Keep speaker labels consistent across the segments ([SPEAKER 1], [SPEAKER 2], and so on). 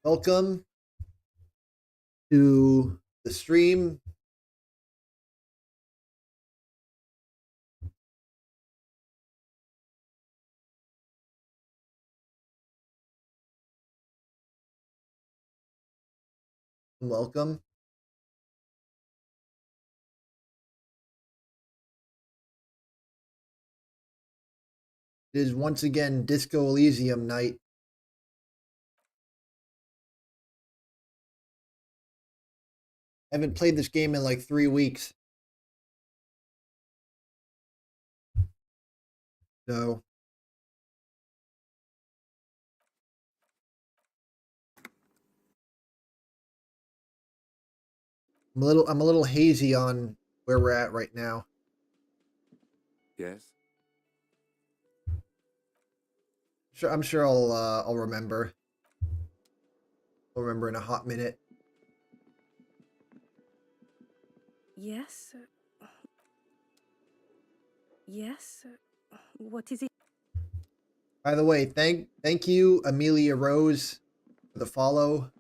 [SPEAKER 1] Welcome to the stream. Welcome. It is once again Disco Elysium night. I haven't played this game in like 3 weeks. So I'm a little hazy on where we're at right now.
[SPEAKER 2] Yes.
[SPEAKER 1] I'm sure I'll remember. I'll remember in a hot minute.
[SPEAKER 3] Yes. Yes. What is it?
[SPEAKER 1] By the way, thank you, Amelia Rose, for the follow.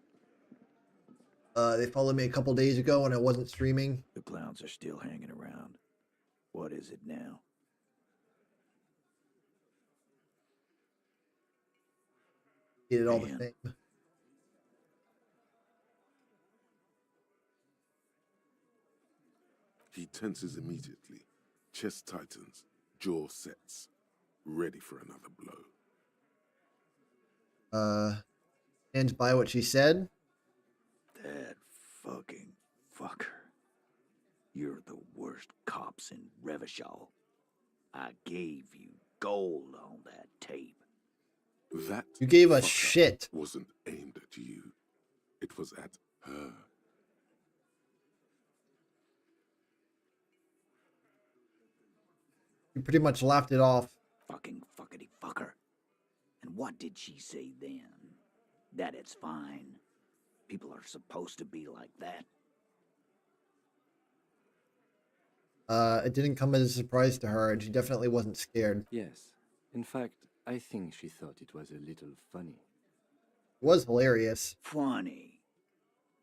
[SPEAKER 1] They followed me a couple days ago when I wasn't streaming.
[SPEAKER 4] The clowns are still hanging around. What is it now?
[SPEAKER 1] Did it all the
[SPEAKER 4] Man.
[SPEAKER 1] same.
[SPEAKER 2] He tenses immediately. Chest tightens. Jaw sets. Ready for another blow.
[SPEAKER 1] Stands by what she said.
[SPEAKER 4] That fucking fucker. You're the worst cops in Revachol. I gave you gold on that tape.
[SPEAKER 2] That
[SPEAKER 1] You gave us
[SPEAKER 2] fucker
[SPEAKER 1] shit.
[SPEAKER 2] wasn't aimed at you. It was at her.
[SPEAKER 1] You pretty much laughed it off.
[SPEAKER 4] Fucking fuckity fucker. And what did she say then? That it's fine. People are supposed to be like that.
[SPEAKER 1] It didn't come as a surprise to her, and she definitely wasn't scared.
[SPEAKER 5] Yes. In fact, I think she thought it was a little funny.
[SPEAKER 1] It was hilarious.
[SPEAKER 4] Funny.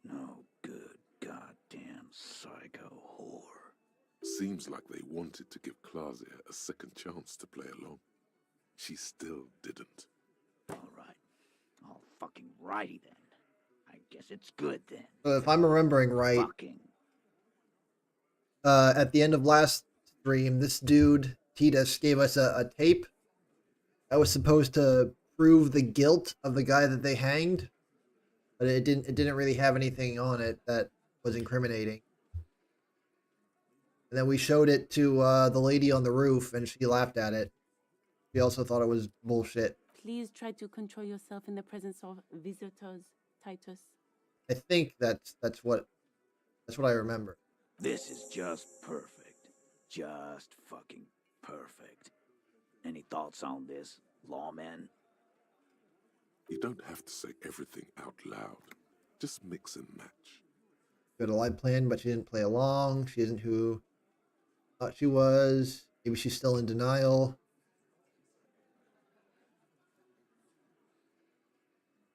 [SPEAKER 4] No good goddamn psycho whore.
[SPEAKER 2] Seems like they wanted to give Klausea a second chance to play along. She still didn't.
[SPEAKER 4] All right. All fucking righty then. I guess it's good then.
[SPEAKER 1] So if I'm remembering right,
[SPEAKER 4] Fucking.
[SPEAKER 1] at the end of last stream, this dude, Titus, gave us a tape that was supposed to prove the guilt of the guy that they hanged, but it didn't really have anything on it that was incriminating. And then we showed it to the lady on the roof, and she laughed at it. She also thought it was bullshit.
[SPEAKER 3] Please try to control yourself in the presence of visitors, Titus.
[SPEAKER 1] I think that's what I remember.
[SPEAKER 4] This is just perfect. Just fucking perfect. Any thoughts on this, lawman?
[SPEAKER 2] You don't have to say everything out loud. Just mix and match.
[SPEAKER 1] She had a live plan, but she didn't play along. She isn't who thought she was. Maybe she's still in denial.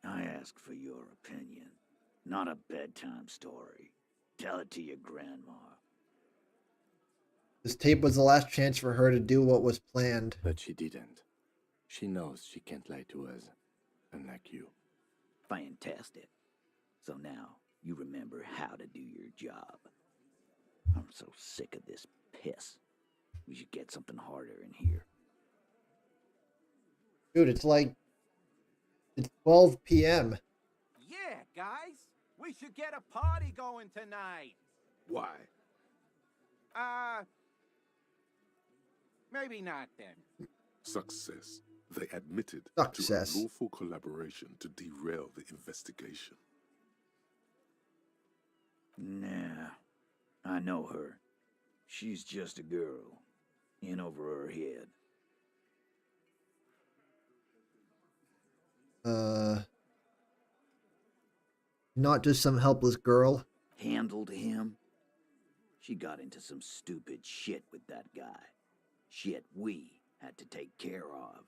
[SPEAKER 4] I ask for your opinion. Not a bedtime story. Tell it to your grandma.
[SPEAKER 1] This tape was the last chance for her to do what was planned.
[SPEAKER 5] But she didn't. She knows she can't lie to us, unlike you.
[SPEAKER 4] Fantastic. So now you remember how to do your job. I'm so sick of this piss. We should get something harder in here.
[SPEAKER 1] Dude, it's 12 p.m.
[SPEAKER 6] Yeah, guys, we should get a party going tonight.
[SPEAKER 2] Why?
[SPEAKER 6] Maybe not then.
[SPEAKER 2] Success. They admitted
[SPEAKER 1] Success.
[SPEAKER 2] to a lawful collaboration to derail the investigation.
[SPEAKER 4] Nah, I know her. She's just a girl. In over her head.
[SPEAKER 1] Not just some helpless girl.
[SPEAKER 4] Handled him. She got into some stupid shit with that guy. Shit we had to take care of.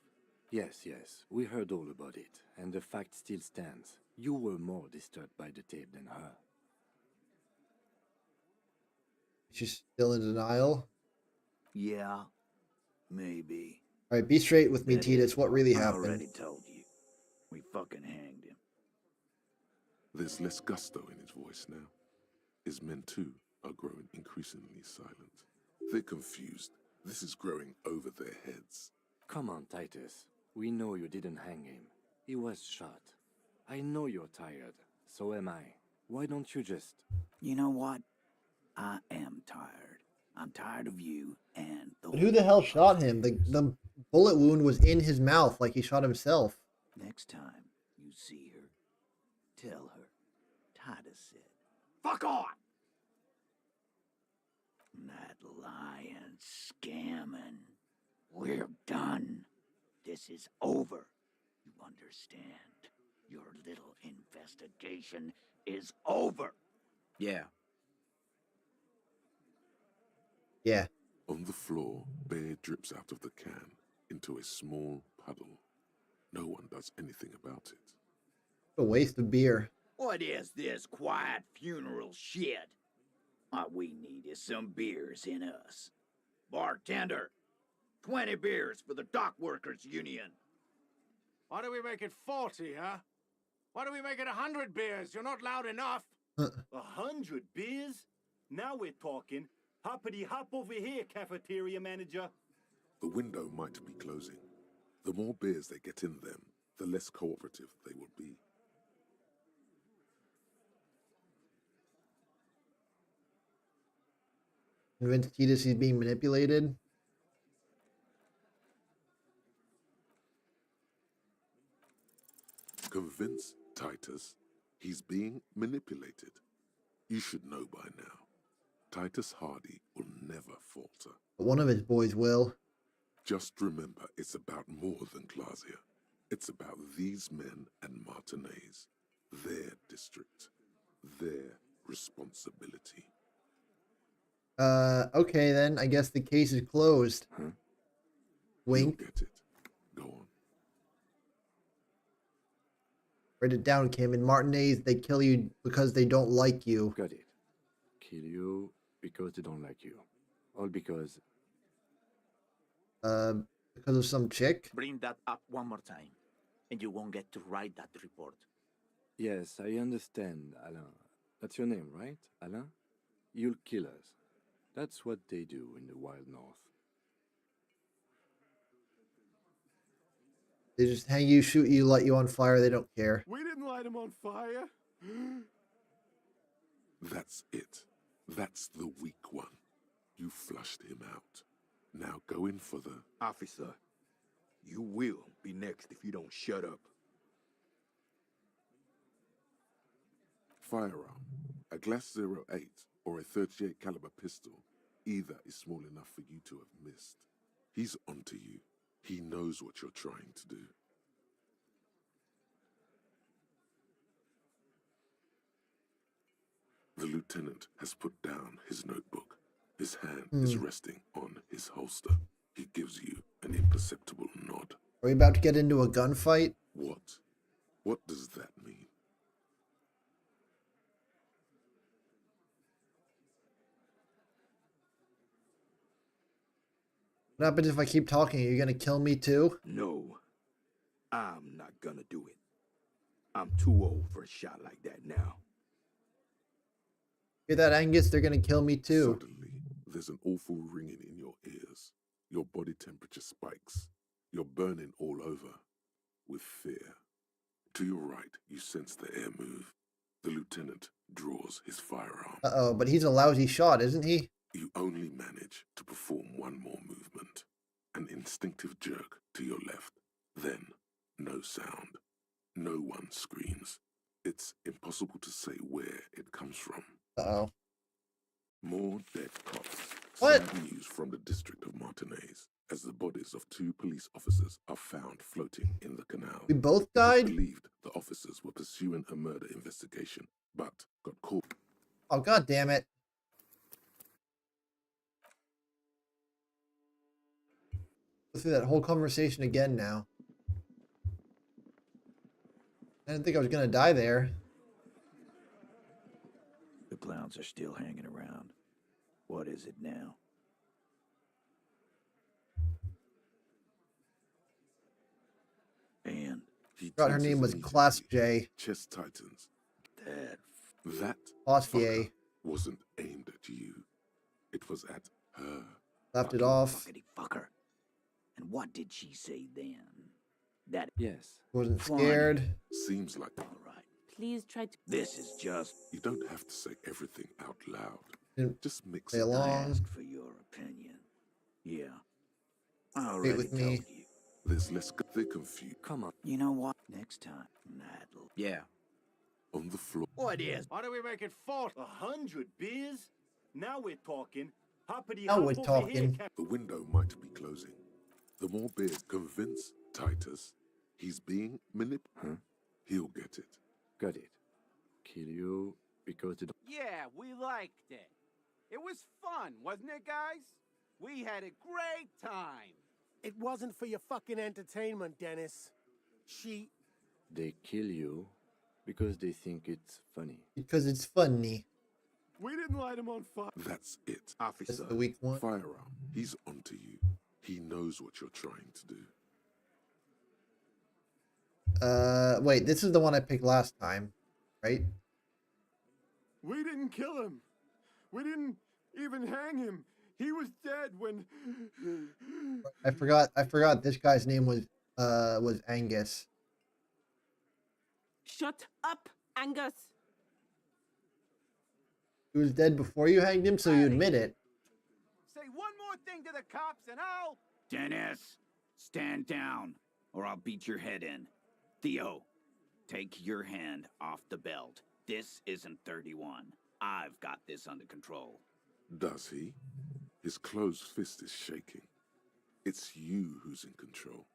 [SPEAKER 5] Yes, we heard all about it, and the fact still stands. You were more disturbed by the tape than her.
[SPEAKER 1] She's still in denial.
[SPEAKER 4] Yeah, maybe.
[SPEAKER 1] All right, be straight with me,
[SPEAKER 4] That
[SPEAKER 1] Titus.
[SPEAKER 4] is,
[SPEAKER 1] What really
[SPEAKER 4] I
[SPEAKER 1] happened?
[SPEAKER 4] already told you. We fucking hanged him.
[SPEAKER 2] There's less gusto in his voice now. His men, too, are growing increasingly silent. They're confused. This is growing over their heads.
[SPEAKER 5] Come on, Titus. We know you didn't hang him. He was shot. I know you're tired. So am I. Why don't you just...
[SPEAKER 4] You know what? I am tired. I'm tired of you and the
[SPEAKER 1] But who the hell
[SPEAKER 4] war.
[SPEAKER 1] shot him? The bullet wound was in his mouth, like he shot himself.
[SPEAKER 4] Next time you see her, tell her Titus said, "Fuck on!" That lying, scamming. We're done. This is over. You understand? Your little investigation is over. Yeah.
[SPEAKER 1] Yeah.
[SPEAKER 2] On the floor, beer drips out of the can into a small puddle. No one does anything about it.
[SPEAKER 1] What a waste of beer.
[SPEAKER 4] What is this quiet funeral shit? All we need is some beers in us. Bartender, 20 beers for the Dock Workers Union.
[SPEAKER 6] Why do we make it 40, huh? Why do we make it 100 beers? You're not loud enough.
[SPEAKER 7] 100 beers? Now we're talking. Hoppity hop over here, cafeteria manager.
[SPEAKER 2] The window might be closing. The more beers they get in them, the less cooperative they will be.
[SPEAKER 1] Convince Titus he's being manipulated.
[SPEAKER 2] Convince Titus he's being manipulated. You should know by now. Titus Hardy will never falter.
[SPEAKER 1] But one of his boys will.
[SPEAKER 2] Just remember, it's about more than Glasia. It's about these men and Martinez, their district, their responsibility.
[SPEAKER 1] Okay then. I guess the case is closed.
[SPEAKER 2] Huh?
[SPEAKER 1] Wink.
[SPEAKER 2] You'll get it. Go on.
[SPEAKER 1] Write it down, Kim. In Martinez, they kill you because they don't like you.
[SPEAKER 5] Got it. Kill you because they don't like you. All because...
[SPEAKER 1] Because of some chick?
[SPEAKER 8] Bring that up one more time, and you won't get to write that report.
[SPEAKER 5] Yes, I understand, Alain. That's your name, right, Alain? You'll kill us. That's what they do in the wild north.
[SPEAKER 1] They just hang you, shoot you, light you on fire. They don't care.
[SPEAKER 6] We didn't light him on fire.
[SPEAKER 2] That's it. That's the weak one. You flushed him out. Now go in for the...
[SPEAKER 9] Officer, you will be next if you don't shut up.
[SPEAKER 2] Firearm. A Glass 08 or a 38 caliber pistol. Either is small enough for you to have missed. He's onto you. He knows what you're trying to do. The lieutenant has put down his notebook. His hand is resting on his holster. He gives you an imperceptible nod.
[SPEAKER 1] Are we about to get into a gunfight?
[SPEAKER 2] What? What does that mean?
[SPEAKER 1] What happens if I keep talking? Are you gonna kill me too?
[SPEAKER 9] No, I'm not gonna do it. I'm too old for a shot like that now.
[SPEAKER 1] Hear that, Angus? They're gonna kill me too.
[SPEAKER 2] Suddenly, there's an awful ringing in your ears. Your body temperature spikes. You're burning all over with fear. To your right, you sense the air move. The lieutenant draws his firearm.
[SPEAKER 1] Uh-oh, but he's a lousy shot, isn't he?
[SPEAKER 2] You only manage to perform one more movement. An instinctive jerk to your left. Then, no sound. No one screams. It's impossible to say where it comes from.
[SPEAKER 1] Uh-oh.
[SPEAKER 2] More dead cops.
[SPEAKER 1] What?
[SPEAKER 2] Sad news from the district of Martinez, as the bodies of 2 police officers are found floating in the canal.
[SPEAKER 1] We both
[SPEAKER 2] It was
[SPEAKER 1] died?
[SPEAKER 2] believed the officers were pursuing a murder investigation, but got caught.
[SPEAKER 1] Oh, god damn it. Go through that whole conversation again now. I didn't think I was gonna die there.
[SPEAKER 4] The clowns are still hanging around. What is it now? And
[SPEAKER 2] He
[SPEAKER 1] Thought her
[SPEAKER 2] tenses
[SPEAKER 1] name was
[SPEAKER 2] immediately.
[SPEAKER 1] Class J.
[SPEAKER 2] Chest tightens.
[SPEAKER 4] that
[SPEAKER 2] That
[SPEAKER 1] Classier.
[SPEAKER 2] fucker wasn't aimed at you. It was at her.
[SPEAKER 1] Left it
[SPEAKER 4] fucking
[SPEAKER 1] off.
[SPEAKER 4] fuckity fucker. And what did she say then? That
[SPEAKER 5] Yes.
[SPEAKER 1] Wasn't
[SPEAKER 4] Fine.
[SPEAKER 1] scared.
[SPEAKER 2] Seems like
[SPEAKER 4] all right.
[SPEAKER 3] Please try to.
[SPEAKER 4] This is just
[SPEAKER 2] you don't have to say everything out loud.
[SPEAKER 1] Didn't
[SPEAKER 2] Just mix
[SPEAKER 1] play
[SPEAKER 2] it.
[SPEAKER 1] along.
[SPEAKER 4] ask for your opinion. Yeah. I
[SPEAKER 1] Wait
[SPEAKER 4] already
[SPEAKER 1] with
[SPEAKER 4] told
[SPEAKER 1] me.
[SPEAKER 4] you.
[SPEAKER 2] There's less. They're confused.
[SPEAKER 5] Come on.
[SPEAKER 4] You know what? Next time, that'll. Yeah.
[SPEAKER 2] On the floor.
[SPEAKER 4] What is?
[SPEAKER 6] Why don't we make it 40?
[SPEAKER 7] 100 beers? Now we're talking. Hoppity
[SPEAKER 1] Now
[SPEAKER 7] hop
[SPEAKER 1] we're
[SPEAKER 7] over
[SPEAKER 1] talking.
[SPEAKER 7] here, Cap-
[SPEAKER 2] The window might be closing. The more beer convince Titus he's being manipulated, he'll get it.
[SPEAKER 5] Got it. Kill you because they don't.
[SPEAKER 6] Yeah, we liked it. It was fun, wasn't it, guys? We had a great time.
[SPEAKER 10] It wasn't for your fucking entertainment, Dennis. She.
[SPEAKER 5] They kill you because they think it's funny.
[SPEAKER 1] Because it's funny.
[SPEAKER 6] We didn't light him on fire.
[SPEAKER 2] That's it.
[SPEAKER 1] That's
[SPEAKER 2] Officer,
[SPEAKER 1] the weak one.
[SPEAKER 2] firearm. He's onto you. He knows what you're trying to do.
[SPEAKER 1] Wait, this is the one I picked last time, right?
[SPEAKER 6] We didn't kill him. We didn't even hang him. He was dead when.
[SPEAKER 1] I forgot this guy's name was Angus.
[SPEAKER 3] Shut up, Angus.
[SPEAKER 1] He was dead before you hanged him, so you admit it.
[SPEAKER 6] Say one more thing to the cops and I'll.
[SPEAKER 4] Dennis, stand down, or I'll beat your head in. Theo, take your hand off the belt. This isn't 31. I've got this under control.
[SPEAKER 2] Does he? His closed fist is shaking. It's you who's in control.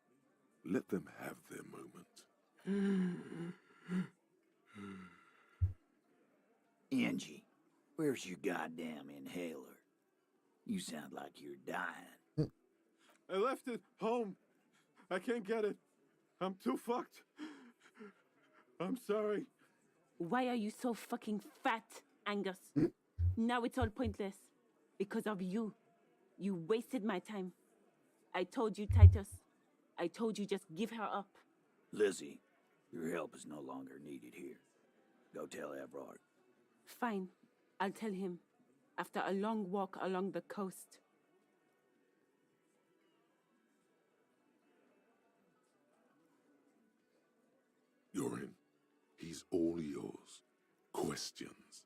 [SPEAKER 2] Let them have their moment.
[SPEAKER 4] Angie, where's your goddamn inhaler? You sound like you're dying.
[SPEAKER 6] I left it home. I can't get it. I'm too fucked. I'm sorry.
[SPEAKER 3] Why are you so fucking fat, Angus? Now it's all pointless. Because of you. You wasted my time. I told you, Titus. I told you just give her up.
[SPEAKER 4] Lizzie, your help is no longer needed here. Go tell Everard.
[SPEAKER 3] Fine. I'll tell him. After a long walk along the coast.
[SPEAKER 2] You're in. He's all yours. Questions.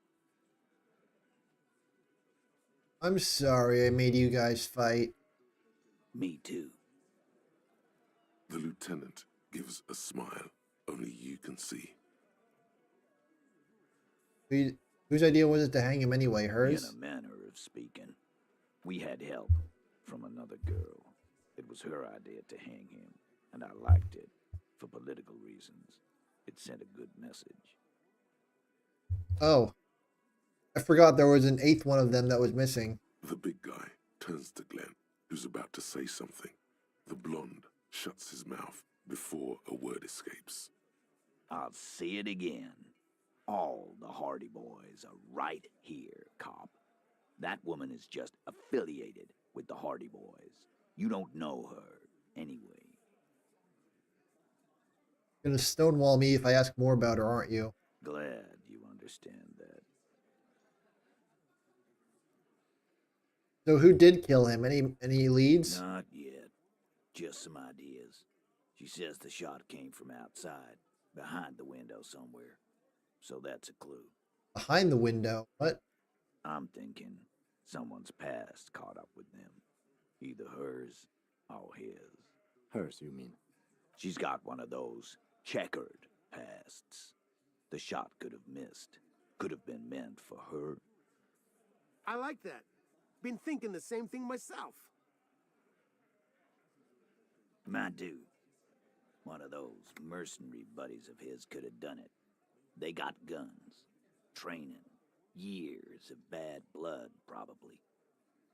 [SPEAKER 1] I'm sorry I made you guys fight.
[SPEAKER 4] Me too.
[SPEAKER 2] The lieutenant gives a smile only you can see.
[SPEAKER 1] Whose idea was it to hang him anyway?
[SPEAKER 4] In
[SPEAKER 1] Hers?
[SPEAKER 4] a manner of speaking. We had help from another girl. It was her idea to hang him, and I liked it for political reasons. It sent a good message.
[SPEAKER 1] Oh. I forgot there was an eighth one of them that was missing.
[SPEAKER 2] The big guy turns to Glenn, who's about to say something. The blonde shuts his mouth before a word escapes.
[SPEAKER 4] I'll say it again. All the Hardy Boys are right here, cop. That woman is just affiliated with the Hardy Boys. You don't know her, anyway.
[SPEAKER 1] You're gonna stonewall me if I ask more about her, aren't you?
[SPEAKER 4] Glad you understand that.
[SPEAKER 1] So who did kill him? Any leads?
[SPEAKER 4] Not yet. Just some ideas. She says the shot came from outside, behind the window somewhere. So that's a clue.
[SPEAKER 1] Behind the window. What?
[SPEAKER 4] I'm thinking someone's past caught up with them. Either hers or his.
[SPEAKER 5] Hers, you mean?
[SPEAKER 4] She's got one of those checkered pasts. The shot could have missed. Could have been meant for her.
[SPEAKER 10] I like that. Been thinking the same thing myself.
[SPEAKER 4] My dude. One of those mercenary buddies of his could have done it. They got guns. Training. Years of bad blood, probably.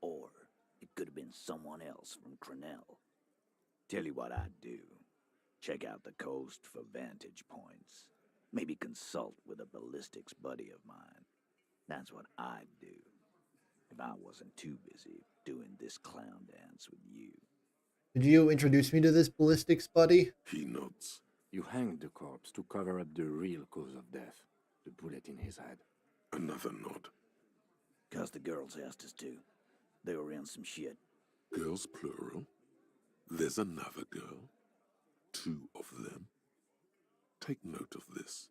[SPEAKER 4] Or it could have been someone else from Crenell. Tell you what I'd do. Check out the coast for vantage points. Maybe consult with a ballistics buddy of mine. That's what I'd do if I wasn't too busy doing this clown dance with you.
[SPEAKER 1] Could you introduce me to this ballistics buddy?
[SPEAKER 2] He nods.
[SPEAKER 5] You hanged the corpse to cover up the real cause of death, the bullet in his head.
[SPEAKER 2] Another nod.
[SPEAKER 4] 'Cause the girls asked us to. They were in some shit.
[SPEAKER 2] Girls plural. There's another girl. 2 of them. Take note of this.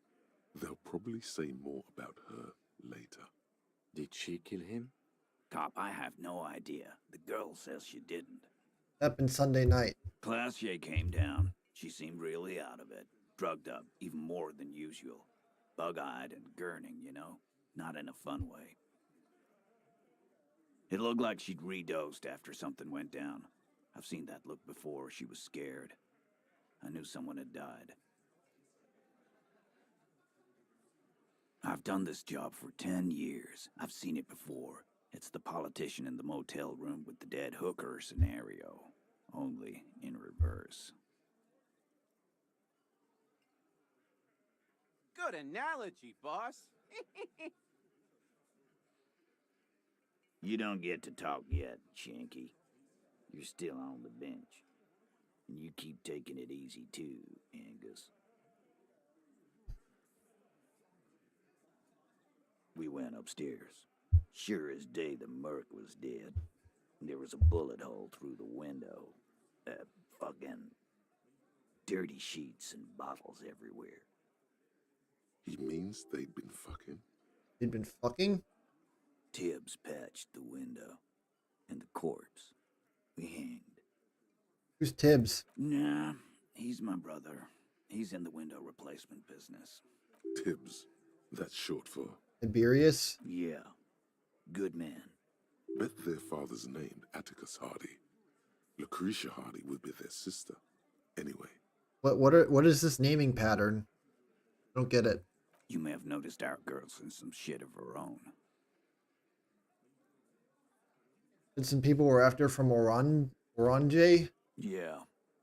[SPEAKER 2] They'll probably say more about her later.
[SPEAKER 5] Did she kill him?
[SPEAKER 4] Cop, I have no idea. The girl says she didn't.
[SPEAKER 1] Happened Sunday night.
[SPEAKER 4] Classier came down. She seemed really out of it. Drugged up, even more than usual. Bug-eyed and gurning, you know? Not in a fun way. It looked like she'd redosed after something went down. I've seen that look before. She was scared. I knew someone had died. I've done this job for 10 years. I've seen it before. It's the politician in the motel room with the dead hooker scenario. Only in reverse.
[SPEAKER 11] Good analogy, boss.
[SPEAKER 4] You don't get to talk yet, Shanky. You're still on the bench. And you keep taking it easy too, Angus. We went upstairs. Sure as day the merc was dead. There was a bullet hole through the window. Fucking dirty sheets and bottles everywhere.
[SPEAKER 2] He means they'd been fucking.
[SPEAKER 1] He'd been fucking?
[SPEAKER 4] Tibbs patched the window. And the corpse. We hanged.
[SPEAKER 1] Who's Tibbs?
[SPEAKER 4] Nah, he's my brother. He's in the window replacement business.
[SPEAKER 2] Tibbs. That's short for.
[SPEAKER 1] Tiberius?
[SPEAKER 4] Yeah. Good man.
[SPEAKER 2] Bet their father's named Atticus Hardy. Lucretia Hardy would be their sister. Anyway.
[SPEAKER 1] What is this naming pattern? I don't get it.
[SPEAKER 4] You may have noticed our girl's in some shit of her own.
[SPEAKER 1] And some people were after from Orange?
[SPEAKER 4] Yeah,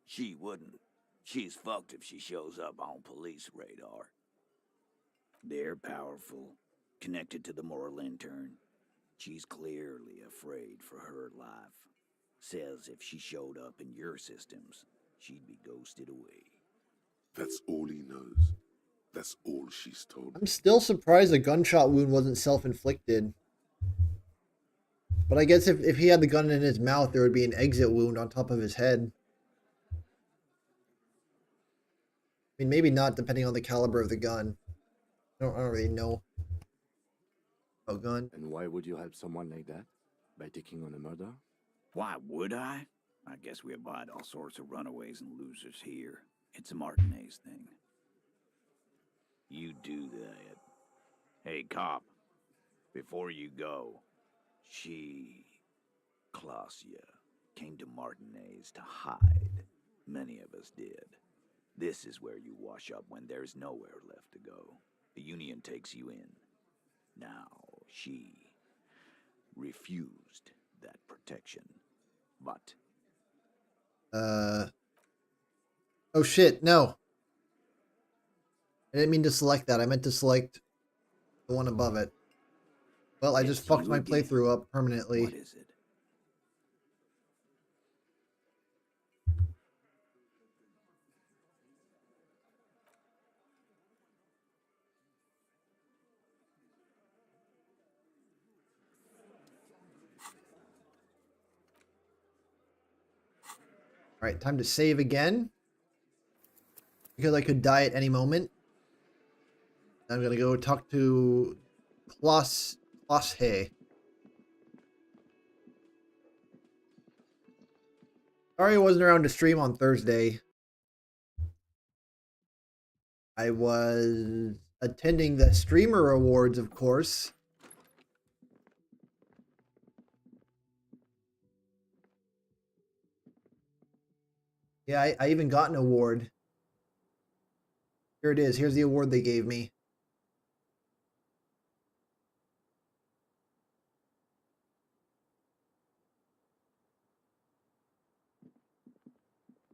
[SPEAKER 4] she wouldn't. She's fucked if she shows up on police radar. They're powerful, connected to the moral intern. She's clearly afraid for her life. Says if she showed up in your systems, she'd be ghosted away.
[SPEAKER 2] That's all he knows. That's all she's told.
[SPEAKER 1] I'm still surprised the gunshot wound wasn't self-inflicted. But I guess if he had the gun in his mouth, there would be an exit wound on top of his head. I mean, maybe not, depending on the caliber of the gun. I don't really know. Oh, gun.
[SPEAKER 5] And why would you help someone like that? By taking on a murder?
[SPEAKER 4] Why would I? I guess we abide all sorts of runaways and losers here. It's a Martinez thing. You do that. Hey, cop. Before you go, Clausia, came to Martinez to hide. Many of us did. This is where you wash up when there's nowhere left to go. The Union takes you in. Now, she refused that protection. But
[SPEAKER 1] oh shit, no. I didn't mean to select that. I meant to select the one above it. Well, I just fucked my playthrough up permanently.
[SPEAKER 4] what is it?
[SPEAKER 1] Alright, time to save again. Because I could die at any moment. I'm gonna go talk to Klaus Hay. Sorry I wasn't around to stream on Thursday. I was attending the Streamer Awards, of course. Yeah, I even got an award. Here it is. Here's the award they gave me.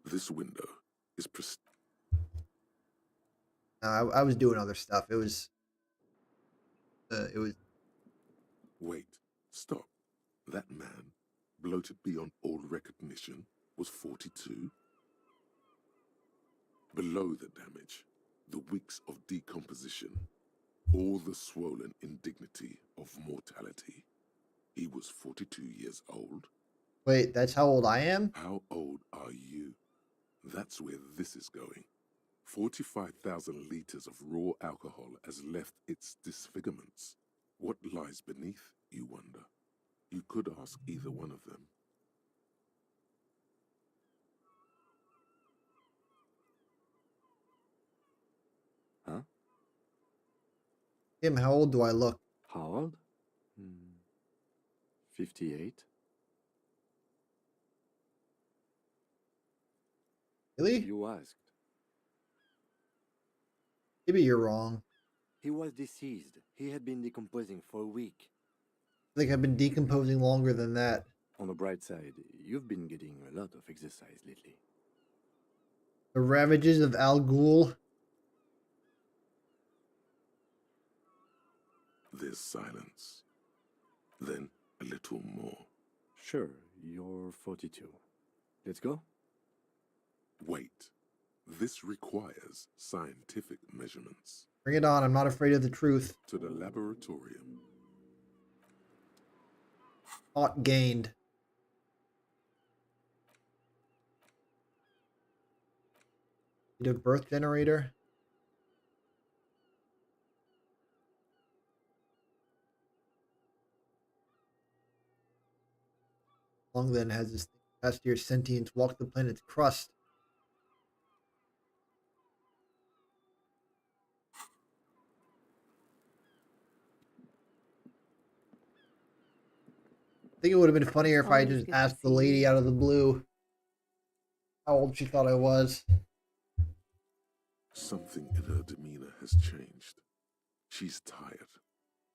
[SPEAKER 2] This window is
[SPEAKER 1] I was doing other stuff. It was
[SPEAKER 2] Wait, stop. That man, bloated beyond all recognition, was 42? Below the damage, the weeks of decomposition, all the swollen indignity of mortality. He was 42 years old.
[SPEAKER 1] Wait, that's how old I am?
[SPEAKER 2] How old are you? That's where this is going. 45,000 liters of raw alcohol has left its disfigurements. What lies beneath, you wonder? You could ask either one of them.
[SPEAKER 5] Huh?
[SPEAKER 1] Tim, how old do I look?
[SPEAKER 5] How old? 58.
[SPEAKER 1] Really?
[SPEAKER 5] You asked.
[SPEAKER 1] Maybe you're wrong.
[SPEAKER 5] He was deceased. He had been decomposing for a week.
[SPEAKER 1] I think I've been decomposing longer than that.
[SPEAKER 5] On the bright side, you've been getting a lot of exercise lately.
[SPEAKER 1] The ravages of Al Ghul.
[SPEAKER 2] There's silence. Then a little more.
[SPEAKER 5] Sure, you're 42. Let's go?
[SPEAKER 2] Wait. This requires scientific measurements.
[SPEAKER 1] Bring it on. I'm not afraid of the truth.
[SPEAKER 2] To the laboratorium.
[SPEAKER 1] Thought gained. Need a birth generator. Long then has this past year's sentience walked the planet's crust. I think it would have been funnier if I
[SPEAKER 3] Always
[SPEAKER 1] just
[SPEAKER 3] good to
[SPEAKER 1] asked the
[SPEAKER 3] see
[SPEAKER 1] lady
[SPEAKER 3] you.
[SPEAKER 1] out of the blue how old she thought I was.
[SPEAKER 2] Something in her demeanor has changed. She's tired,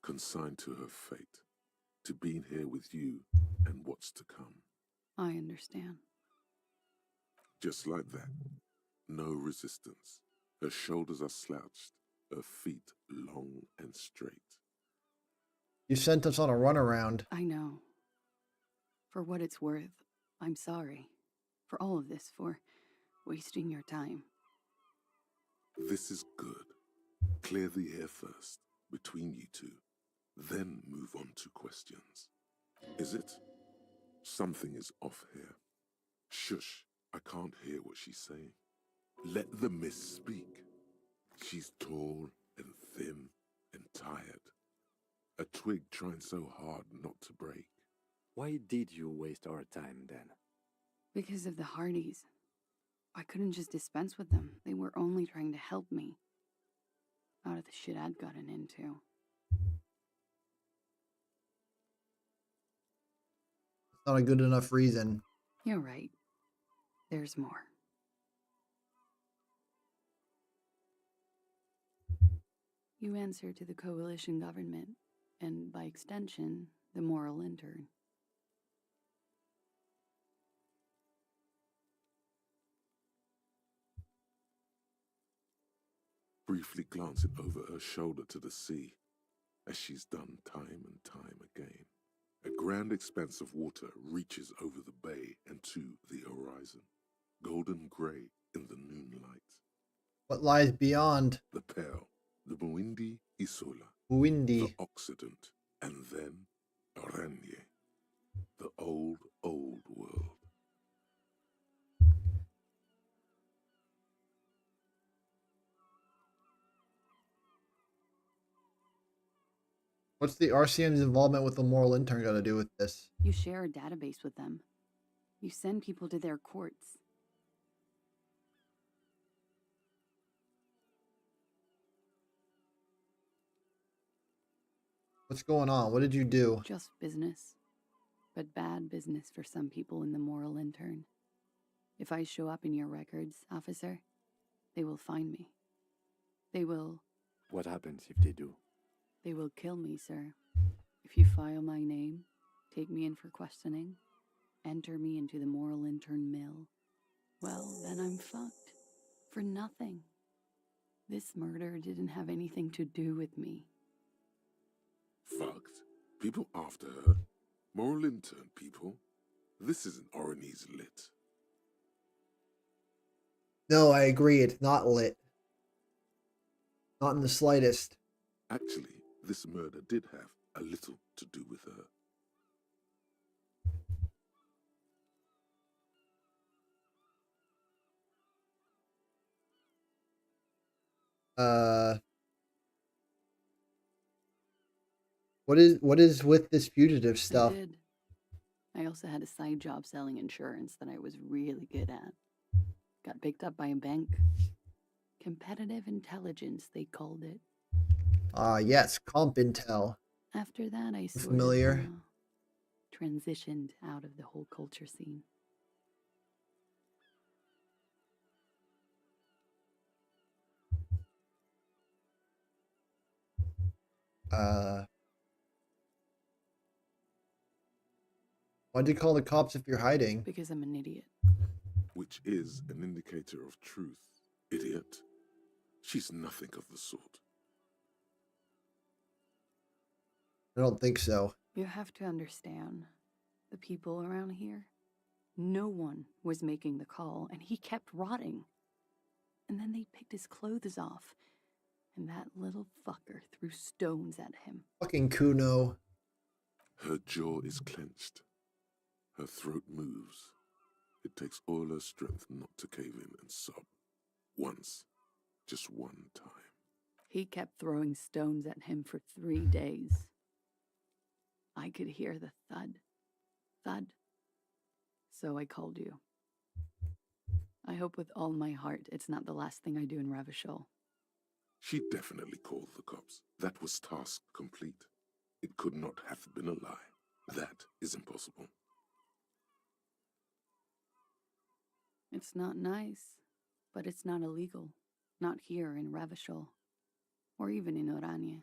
[SPEAKER 2] consigned to her fate, to being here with you and what's to come.
[SPEAKER 12] I understand.
[SPEAKER 2] Just like that. No resistance. Her shoulders are slouched, her feet long and straight.
[SPEAKER 1] You sent us on a runaround.
[SPEAKER 12] I know. For what it's worth, I'm sorry. For all of this, for wasting your time.
[SPEAKER 2] This is good. Clear the air first, between you two, then move on to questions. Is it? Something is off here. Shush, I can't hear what she's saying. Let the miss speak. She's tall and thin and tired. A twig trying so hard not to break.
[SPEAKER 5] Why did you waste our time then?
[SPEAKER 12] Because of the Hardys. I couldn't just dispense with them. They were only trying to help me. Out of the shit I'd gotten into.
[SPEAKER 1] It's not a good enough reason.
[SPEAKER 12] You're right. There's more. You answer to the coalition government, and by extension, the moral intern.
[SPEAKER 2] Briefly glancing over her shoulder to the sea, as she's done time and time again. A grand expanse of water reaches over the bay and to the horizon, golden grey in the noonlight.
[SPEAKER 1] What lies beyond?
[SPEAKER 2] The Pearl, the Muindi Isola,
[SPEAKER 1] Windy.
[SPEAKER 2] the Occident, and then Aranye, the old, old world.
[SPEAKER 1] What's the RCM's involvement with the moral intern got to do with this?
[SPEAKER 12] You share a database with them. You send people to their courts.
[SPEAKER 1] What's going on? What did you do?
[SPEAKER 12] Just business. But bad business for some people in the moral intern. If I show up in your records, officer, they will find me. They will...
[SPEAKER 5] What happens if they do?
[SPEAKER 12] They will kill me, sir. If you file my name, take me in for questioning, enter me into the moral intern mill, well, then I'm fucked. For nothing. This murder didn't have anything to do with me.
[SPEAKER 2] Fucked. People after her. Moral intern people. This isn't Orionese lit.
[SPEAKER 1] No, I agree. It's not lit. Not in the slightest.
[SPEAKER 2] Actually, this murder did have a little to do with her.
[SPEAKER 1] What is with this fugitive stuff?
[SPEAKER 12] I did. I also had a side job selling insurance that I was really good at. Got picked up by a bank. Competitive intelligence, they called it.
[SPEAKER 1] Yes, comp intel.
[SPEAKER 12] After that, I sort
[SPEAKER 1] Familiar.
[SPEAKER 12] of transitioned out of the whole culture scene.
[SPEAKER 1] Why'd you call the cops if you're hiding?
[SPEAKER 12] Because I'm an idiot.
[SPEAKER 2] Which is an indicator of truth. Idiot. She's nothing of the sort.
[SPEAKER 1] I don't think so.
[SPEAKER 12] You have to understand, the people around here, no one was making the call, and he kept rotting. And then they picked his clothes off, and that little fucker threw stones at him.
[SPEAKER 1] Fucking Kuno.
[SPEAKER 2] Her jaw is clenched. Her throat moves. It takes all her strength not to cave in and sob. Once. Just one time.
[SPEAKER 12] He kept throwing stones at him for 3 days. I could hear the thud. Thud. So I called you. I hope with all my heart it's not the last thing I do in Ravishol.
[SPEAKER 2] She definitely called the cops. That was task complete. It could not have been a lie. That is impossible.
[SPEAKER 12] It's not nice, but it's not illegal. Not here in Ravishol, or even in Orania.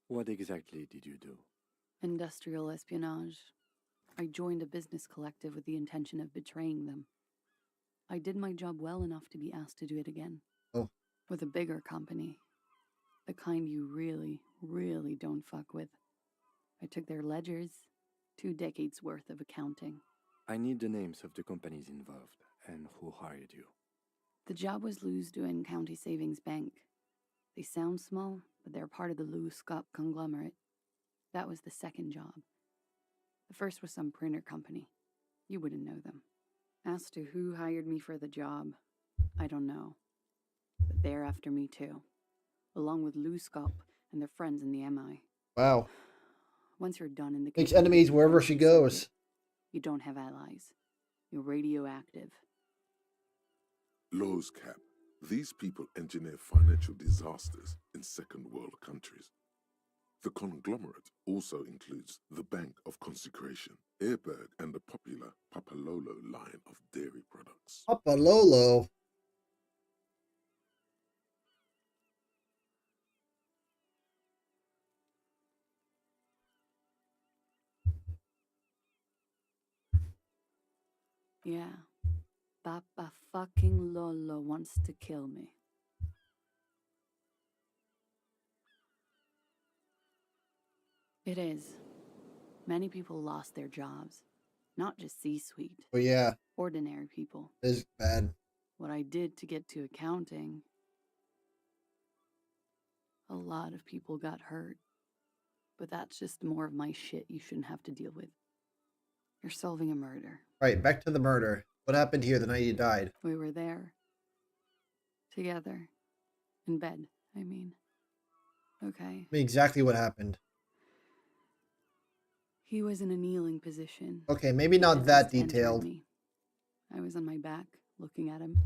[SPEAKER 5] What exactly did you do?
[SPEAKER 12] Industrial espionage. I joined a business collective with the intention of betraying them. I did my job well enough to be asked to do it again.
[SPEAKER 1] Oh.
[SPEAKER 12] With a bigger company. The kind you really, really don't fuck with. I took their ledgers, 2 decades worth of accounting.
[SPEAKER 5] I need the names of the companies involved and who hired you.
[SPEAKER 12] The job was Lou's doing County Savings Bank. They sound small, but they're part of the Lou Scott conglomerate. That was the second job. The first was some printer company. You wouldn't know them. As to who hired me for the job, I don't know. But they're after me too. Along with Lou Scott and their friends in the MI.
[SPEAKER 1] Wow.
[SPEAKER 12] Once you're done in the
[SPEAKER 1] Makes
[SPEAKER 12] computer
[SPEAKER 1] enemies wherever she goes.
[SPEAKER 12] circuit, you don't have allies. You're radioactive.
[SPEAKER 2] Laws cap. These people engineer financial disasters in second world countries. The conglomerate also includes the Bank of Consecration, Airberg, and the popular Papalolo line of dairy products.
[SPEAKER 1] Papalolo.
[SPEAKER 12] Yeah. Papa fucking Lolo wants to kill me. It is. Many people lost their jobs. Not just C-suite.
[SPEAKER 1] Oh yeah,
[SPEAKER 12] Ordinary people.
[SPEAKER 1] it is bad.
[SPEAKER 12] What I did to get to accounting, a lot of people got hurt. But that's just more of my shit you shouldn't have to deal with. You're solving a murder.
[SPEAKER 1] Right, back to the murder. What happened here the night you died?
[SPEAKER 12] We were there. Together. In bed, I mean. Okay.
[SPEAKER 1] I mean, exactly what happened.
[SPEAKER 12] He was in a kneeling position.
[SPEAKER 1] Okay, maybe
[SPEAKER 12] The
[SPEAKER 1] not that
[SPEAKER 12] dentist entered
[SPEAKER 1] detailed.
[SPEAKER 12] me. I was on my back, looking at him.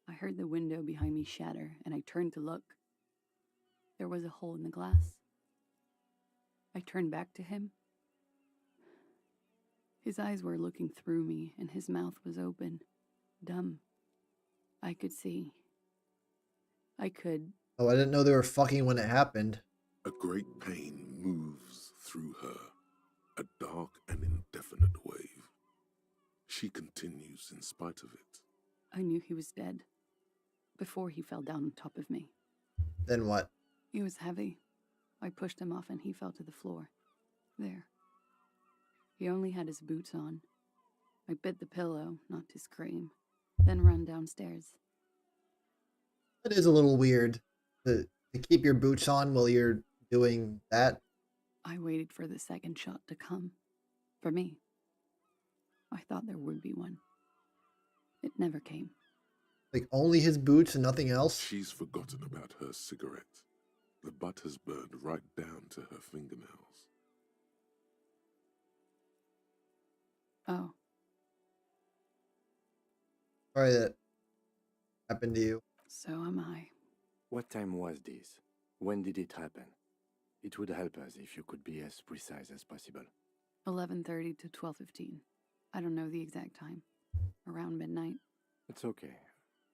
[SPEAKER 12] I heard the window behind me shatter, and I turned to look. There was a hole in the glass. I turned back to him. His eyes were looking through me, and his mouth was open. Dumb. I could see. I could.
[SPEAKER 1] Oh, I didn't know they were fucking when it happened.
[SPEAKER 2] A great pain moves through her, a dark and indefinite wave. She continues in spite of it.
[SPEAKER 12] I knew he was dead. Before he fell down on top of me.
[SPEAKER 1] Then what?
[SPEAKER 12] He was heavy. I pushed him off and he fell to the floor. There. He only had his boots on. I bit the pillow, not to scream, then ran downstairs.
[SPEAKER 1] That is a little weird to keep your boots on while you're doing that.
[SPEAKER 12] I waited for the second shot to come. For me. I thought there would be one. It never came.
[SPEAKER 1] Like only his boots and nothing else?
[SPEAKER 2] She's forgotten about her cigarette. The butt has burned right down to her fingernails.
[SPEAKER 12] Oh.
[SPEAKER 1] Sorry that happened to you.
[SPEAKER 12] So am I.
[SPEAKER 5] What time was this? When did it happen? It would help us if you could be as precise as possible.
[SPEAKER 12] 11:30 to 12:15. I don't know the exact time. Around midnight.
[SPEAKER 5] It's okay.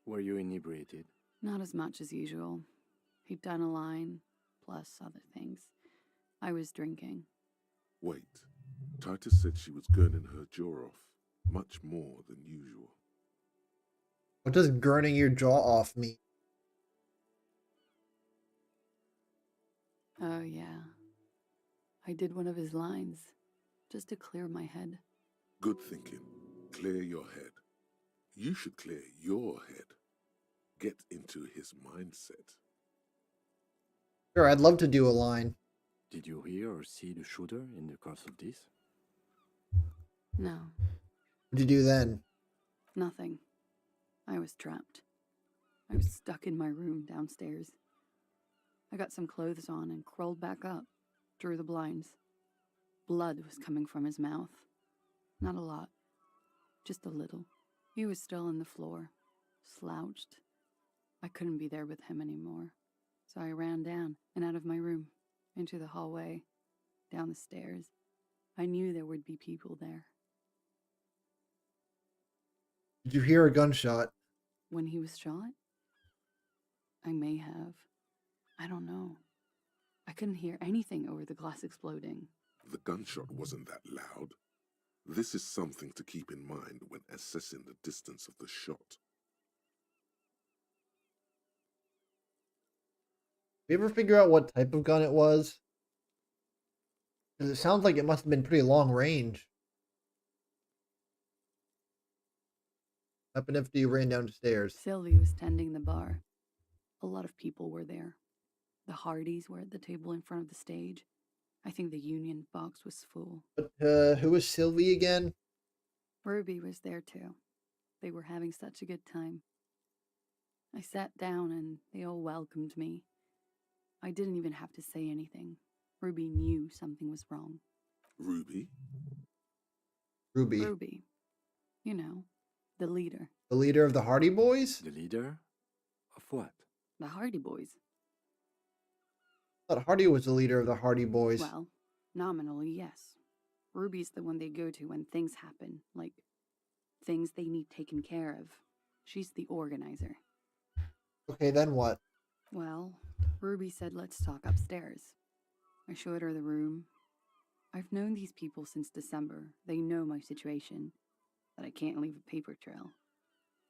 [SPEAKER 5] Were you inebriated?
[SPEAKER 12] Not as much as usual. He'd done a line, plus other things. I was drinking.
[SPEAKER 2] Wait. Titus said she was gurning her jaw off, much more than usual.
[SPEAKER 1] What does gurning your jaw off mean?
[SPEAKER 12] Oh, yeah. I did one of his lines, just to clear my head.
[SPEAKER 2] Good thinking. Clear your head. You should clear your head. Get into his mindset.
[SPEAKER 1] Sure, I'd love to do a line.
[SPEAKER 5] Did you hear or see the shooter in the course of this?
[SPEAKER 12] No,
[SPEAKER 1] What'd you do then?
[SPEAKER 12] nothing. I was trapped. I was stuck in my room downstairs. I got some clothes on and crawled back up, drew the blinds. Blood was coming from his mouth. Not a lot, just a little. He was still on the floor, slouched. I couldn't be there with him anymore, so I ran down and out of my room, into the hallway, down the stairs. I knew there would be people there.
[SPEAKER 1] Did you hear a gunshot?
[SPEAKER 12] When he was shot? I may have. I don't know. I couldn't hear anything over the glass exploding.
[SPEAKER 2] The gunshot wasn't that loud. This is something to keep in mind when assessing the distance of the shot.
[SPEAKER 1] Did you ever figure out what type of gun it was? Because it sounds like it must have been pretty long range. What happened after you ran downstairs?
[SPEAKER 12] Sylvie was tending the bar. A lot of people were there. The Hardys were at the table in front of the stage. I think the Union box was full.
[SPEAKER 1] But, who was Sylvie again?
[SPEAKER 12] Ruby was there too. They were having such a good time. I sat down and they all welcomed me. I didn't even have to say anything. Ruby knew something was wrong.
[SPEAKER 2] Ruby?
[SPEAKER 1] Ruby.
[SPEAKER 12] Ruby. You know, the leader.
[SPEAKER 1] The leader of the Hardy Boys?
[SPEAKER 5] The leader? Of what?
[SPEAKER 12] The Hardy Boys.
[SPEAKER 1] I thought Hardy was the leader of the Hardy Boys.
[SPEAKER 12] Well, nominally, yes. Ruby's the one they go to when things happen, like things they need taken care of. She's the organizer.
[SPEAKER 1] Okay, then what?
[SPEAKER 12] Well, Ruby said let's talk upstairs. I showed her the room. I've known these people since December. They know my situation, that I can't leave a paper trail.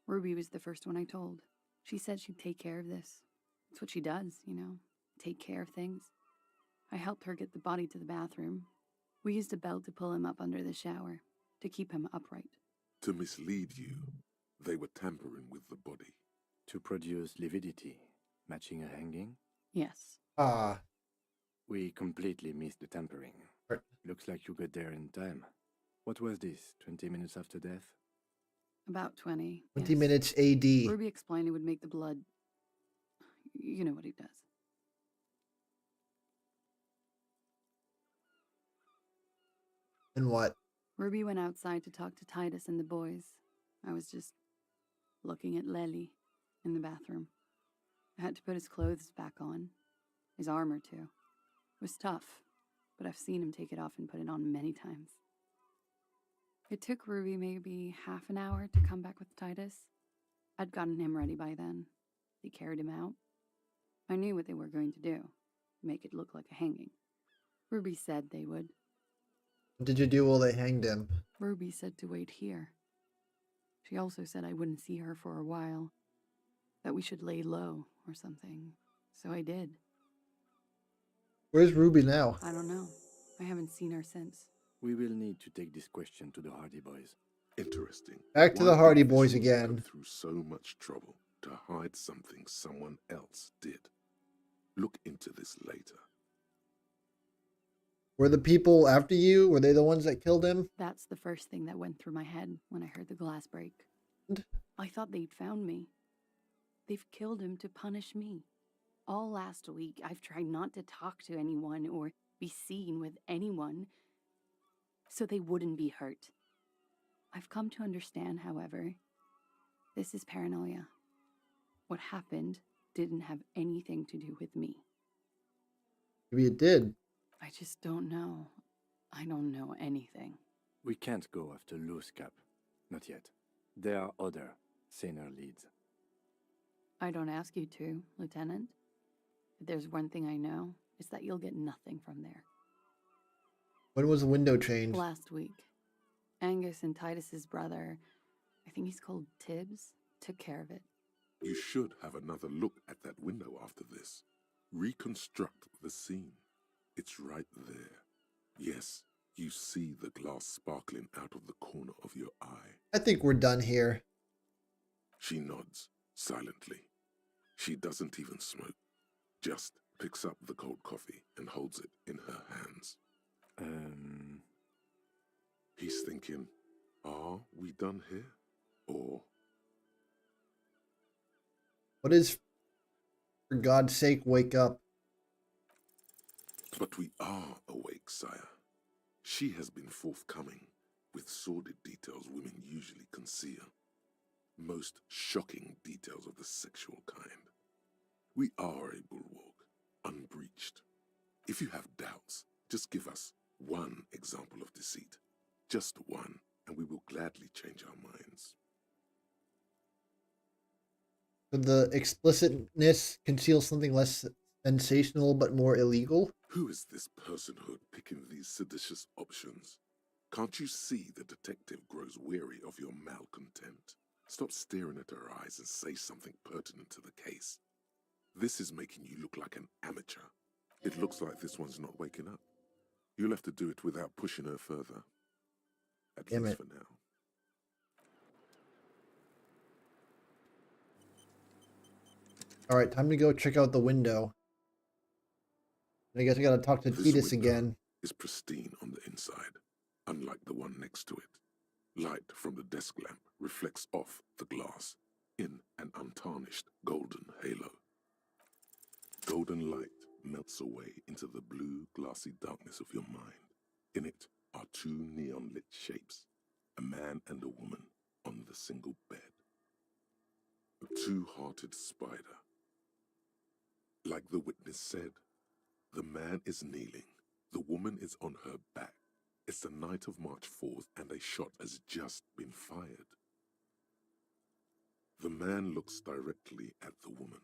[SPEAKER 12] Ruby was the first one I told. She said she'd take care of this. It's what she does, you know, take care of things. I helped her get the body to the bathroom. We used a belt to pull him up under the shower, to keep him upright.
[SPEAKER 2] To mislead you, they were tampering with the body.
[SPEAKER 5] To produce lividity, matching a hanging?
[SPEAKER 12] Yes.
[SPEAKER 1] Ah.
[SPEAKER 5] We completely missed the tampering.
[SPEAKER 1] Right.
[SPEAKER 5] Looks like you got there in time. What was this, 20 minutes after death?
[SPEAKER 12] About 20.
[SPEAKER 1] 20
[SPEAKER 12] yes.
[SPEAKER 1] minutes AD.
[SPEAKER 12] Ruby explained it would make the blood... You know what he does.
[SPEAKER 1] And what?
[SPEAKER 12] Ruby went outside to talk to Titus and the boys. I was just looking at Lely in the bathroom. I had to put his clothes back on. His armor, too. It was tough, but I've seen him take it off and put it on many times. It took Ruby maybe half an hour to come back with Titus. I'd gotten him ready by then. They carried him out. I knew what they were going to do, make it look like a hanging. Ruby said they would.
[SPEAKER 1] What did you do while they hanged him?
[SPEAKER 12] Ruby said to wait here. She also said I wouldn't see her for a while, that we should lay low or something, So I did.
[SPEAKER 1] Where's Ruby now?
[SPEAKER 12] I don't know. I haven't seen her since.
[SPEAKER 5] We will need to take this question to the Hardy Boys.
[SPEAKER 2] Interesting.
[SPEAKER 1] Back to
[SPEAKER 2] Why
[SPEAKER 1] the Hardy
[SPEAKER 2] would
[SPEAKER 1] Boys
[SPEAKER 2] officials
[SPEAKER 1] again.
[SPEAKER 2] Go through so much trouble to hide something someone else did. Look into this later.
[SPEAKER 1] Were the people after you? Were they the ones that killed him?
[SPEAKER 12] That's the first thing that went through my head when I heard the glass break.
[SPEAKER 1] And
[SPEAKER 12] I thought they'd found me. They've killed him to punish me. All last week, I've tried not to talk to anyone or be seen with anyone so they wouldn't be hurt. I've come to understand, however, this is paranoia. What happened didn't have anything to do with me.
[SPEAKER 1] maybe it did.
[SPEAKER 12] I just don't know. I don't know anything.
[SPEAKER 5] We can't go after Loose Cap. Not yet. There are other, saner leads.
[SPEAKER 12] I don't ask you to, Lieutenant. If there's one thing I know, it's that you'll get nothing from there.
[SPEAKER 1] When was the window changed?
[SPEAKER 12] Last week, Angus and Titus's brother, I think he's called Tibbs, took care of it.
[SPEAKER 2] You should have another look at that window after this. Reconstruct the scene. It's right there. Yes, you see the glass sparkling out of the corner of your eye.
[SPEAKER 1] I think we're done here.
[SPEAKER 2] She nods, silently. She doesn't even smoke. Just picks up the cold coffee and holds it in her hands. He's thinking, are we done here? Or...
[SPEAKER 1] What is... For God's sake, wake up.
[SPEAKER 2] But we are awake, sire. She has been forthcoming with sordid details women usually conceal. Most shocking details of the sexual kind. We are a bulwark, unbreached. If you have doubts, just give us one example of deceit. Just one, and we will gladly change our minds.
[SPEAKER 1] Could the explicitness conceal something less sensational but more illegal?
[SPEAKER 2] Who is this personhood picking these seditious options? Can't you see the detective grows weary of your malcontent? Stop staring at her eyes and say something pertinent to the case. This is making you look like an amateur. It looks like this one's not waking up. You'll have to do it without pushing her further. At least for now.
[SPEAKER 1] Alright, time to go check out the window. I guess I gotta talk to Titus again.
[SPEAKER 2] Is pristine on the inside, unlike the one next to it. Light from the desk lamp reflects off the glass in an untarnished golden halo. Golden light melts away into the blue, glassy darkness of your mind. In it are two neon-lit shapes, a man and a woman on the single bed. A two-hearted spider. Like the witness said, the man is kneeling, the woman is on her back. It's the night of March 4th and a shot has just been fired. The man looks directly at the woman.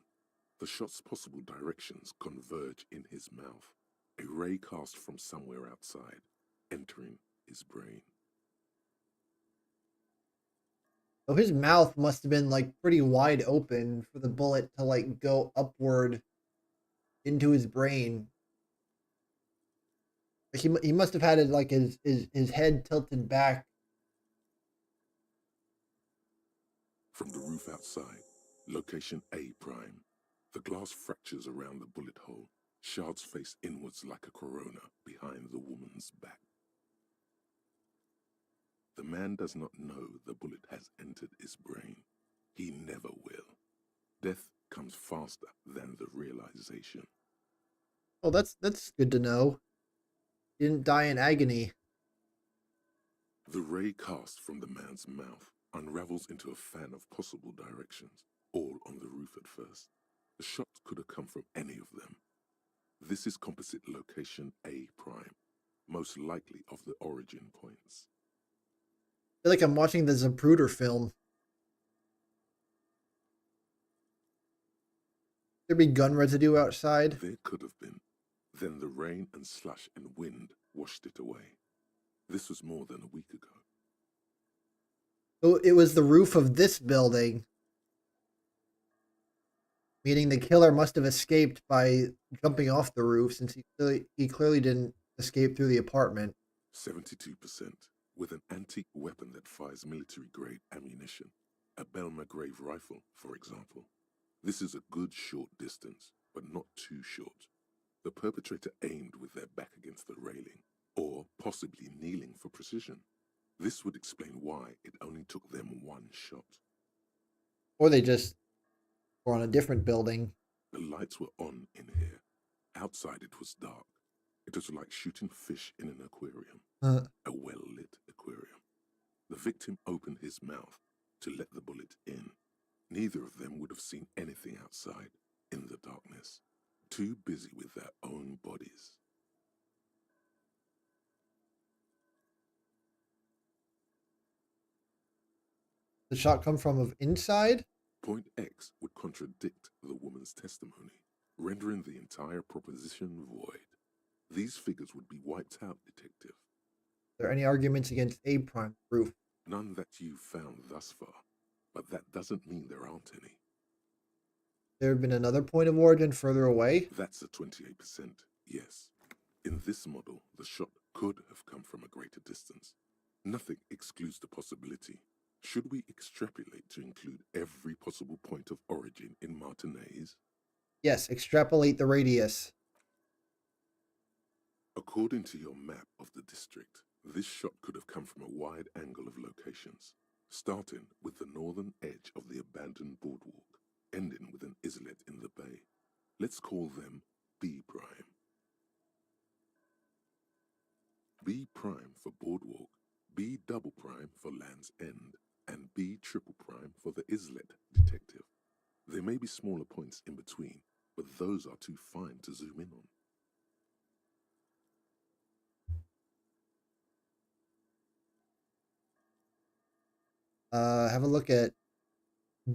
[SPEAKER 2] The shot's possible directions converge in his mouth, a ray cast from somewhere outside, entering his brain.
[SPEAKER 1] So his mouth must have been like pretty wide open for the bullet to like go upward into his brain. He must have had it like his head tilted back.
[SPEAKER 2] From the roof outside, location A prime. The glass fractures around the bullet hole. Shards face inwards like a corona behind the woman's back. The man does not know the bullet has entered his brain. He never will. Death comes faster than the realization.
[SPEAKER 1] Oh, that's good to know. He didn't die in agony.
[SPEAKER 2] The ray cast from the man's mouth unravels into a fan of possible directions, all on the roof at first. The shot could have come from any of them. This is composite location A prime, most likely of the origin points.
[SPEAKER 1] I feel like I'm watching the Zapruder film. There be gun residue outside?
[SPEAKER 2] There could have been. Then the rain and slush and wind washed it away. This was more than a week ago.
[SPEAKER 1] So it was the roof of this building. Meaning the killer must have escaped by jumping off the roof, since he clearly didn't escape through the apartment.
[SPEAKER 2] 72%, with an antique weapon that fires military-grade ammunition. A Belma-grave rifle, for example. This is a good short distance, but not too short. The perpetrator aimed with their back against the railing, or possibly kneeling for precision. This would explain why it only took them one shot.
[SPEAKER 1] Or they just were on a different building.
[SPEAKER 2] The lights were on in here. Outside it was dark. It was like shooting fish in an aquarium. A well-lit aquarium. The victim opened his mouth to let the bullet in. Neither of them would have seen anything outside, in the darkness. Too busy with their own bodies.
[SPEAKER 1] The shot come from inside?
[SPEAKER 2] Point X would contradict the woman's testimony, rendering the entire proposition void. These figures would be wiped out, Detective.
[SPEAKER 1] Are there any arguments against A prime proof?
[SPEAKER 2] None that you've found thus far, but that doesn't mean there aren't any.
[SPEAKER 1] There have been another point of origin further away?
[SPEAKER 2] That's a 28%, yes. In this model, the shot could have come from a greater distance. Nothing excludes the possibility. Should we extrapolate to include every possible point of origin in Martinez?
[SPEAKER 1] Yes, extrapolate the radius.
[SPEAKER 2] According to your map of the district, this shot could have come from a wide angle of locations, starting with the northern edge of the abandoned boardwalk, ending with an islet in the bay. Let's call them B prime. B prime for boardwalk, B double prime for Land's End, and B triple prime for the islet, Detective. There may be smaller points in between, but those are too fine to zoom in on.
[SPEAKER 1] Have a look at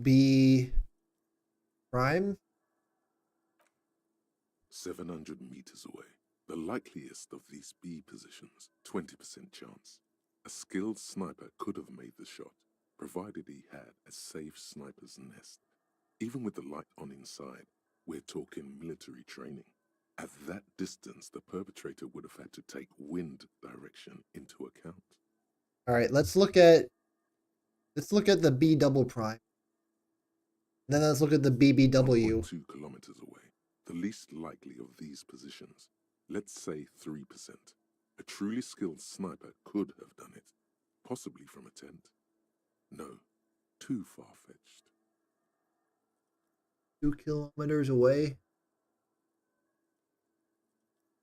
[SPEAKER 1] B prime.
[SPEAKER 2] 700 meters away. The likeliest of these B positions, 20% chance. A skilled sniper could have made the shot, provided he had a safe sniper's nest. Even with the light on inside, we're talking military training. At that distance, the perpetrator would have had to take wind direction into account.
[SPEAKER 1] All right, let's look at the B double prime. Then let's look at the BBW.
[SPEAKER 2] 2 kilometers away. The least likely of these positions. Let's say 3%. A truly skilled sniper could have done it, possibly from a tent. No, too far-fetched.
[SPEAKER 1] 2 kilometers away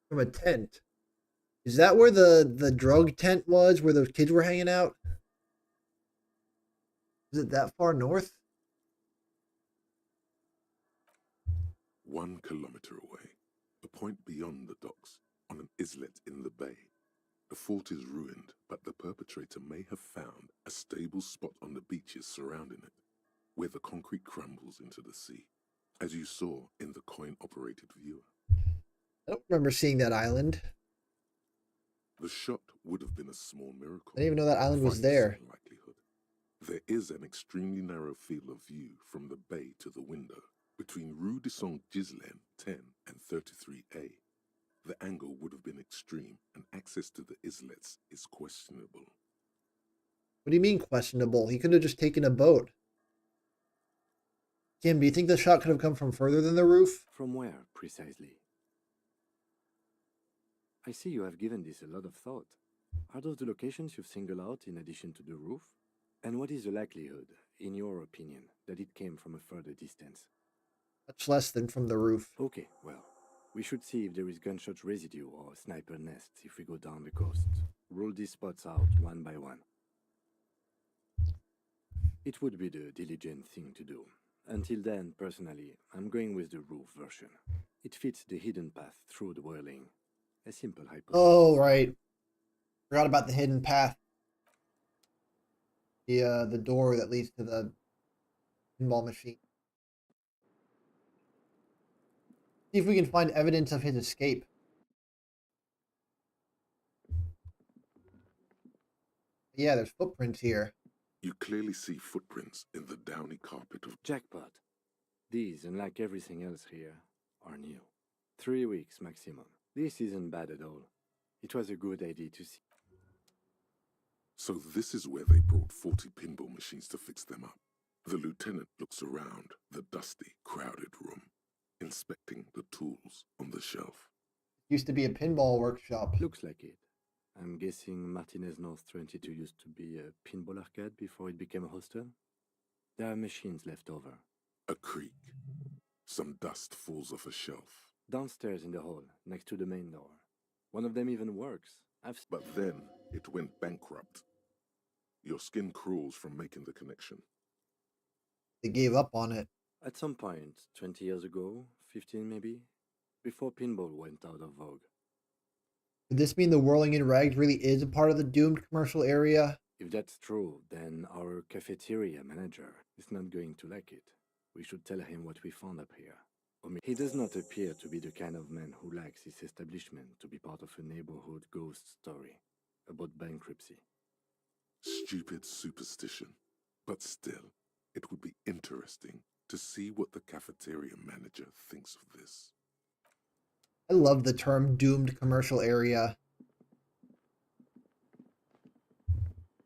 [SPEAKER 1] from a tent. Is that where the drug tent was, where those kids were hanging out? Is it that far north?
[SPEAKER 2] 1 kilometer away, a point beyond the docks, on an islet in the bay. The fort is ruined, but the perpetrator may have found a stable spot on the beaches surrounding it, where the concrete crumbles into the sea, as you saw in the coin-operated viewer.
[SPEAKER 1] I don't remember seeing that island.
[SPEAKER 2] The shot would have been a small miracle.
[SPEAKER 1] I didn't even know that island was there.
[SPEAKER 2] Likelihood. There is an extremely narrow field of view from the bay to the window, between Rue de Saint-Ghislain 10 and 33A. The angle would have been extreme, and access to the islets is questionable.
[SPEAKER 1] What do you mean questionable? He could have just taken a boat. Kim, do you think the shot could have come from further than the roof?
[SPEAKER 5] From where, precisely? I see you have given this a lot of thought. Are those the locations you've singled out in addition to the roof? And what is the likelihood, in your opinion, that it came from a further distance?
[SPEAKER 1] Much less than from the roof.
[SPEAKER 5] Okay, well, we should see if there is gunshot residue or sniper nests if we go down the coast. Rule these spots out one by one. It would be the diligent thing to do. Until then, personally, I'm going with the roof version. It fits the hidden path through the whirling. A simple hypothesis.
[SPEAKER 1] Oh, right. Forgot about the hidden path. The door that leads to the pinball machine. See if we can find evidence of his escape. Yeah, there's footprints here.
[SPEAKER 2] You clearly see footprints in the downy carpet of...
[SPEAKER 5] Jackpot. These, unlike everything else here, are new. 3 weeks maximum. This isn't bad at all. It was a good idea to see.
[SPEAKER 2] So this is where they brought 40 pinball machines to fix them up. The lieutenant looks around the dusty, crowded room, inspecting the tools on the shelf.
[SPEAKER 1] Used to be a pinball workshop.
[SPEAKER 5] Looks like it. I'm guessing Martinez North 22 used to be a pinball arcade before it became a hostel? There are machines left over.
[SPEAKER 2] A creak. Some dust falls off a shelf.
[SPEAKER 5] Downstairs in the hall, next to the main door. One of them even works.
[SPEAKER 2] But then it went bankrupt. Your skin crawls from making the connection.
[SPEAKER 1] They gave up on it.
[SPEAKER 5] At some point, 20 years ago, 15 maybe, before pinball went out of vogue.
[SPEAKER 1] Could this mean the Whirling in Rags really is a part of the doomed commercial area?
[SPEAKER 5] If that's true, then our cafeteria manager is not going to like it. We should tell him what we found up here. He does not appear to be the kind of man who likes his establishment to be part of a neighborhood ghost story about bankruptcy.
[SPEAKER 2] Stupid superstition. But still, it would be interesting to see what the cafeteria manager thinks of this.
[SPEAKER 1] I love the term doomed commercial area.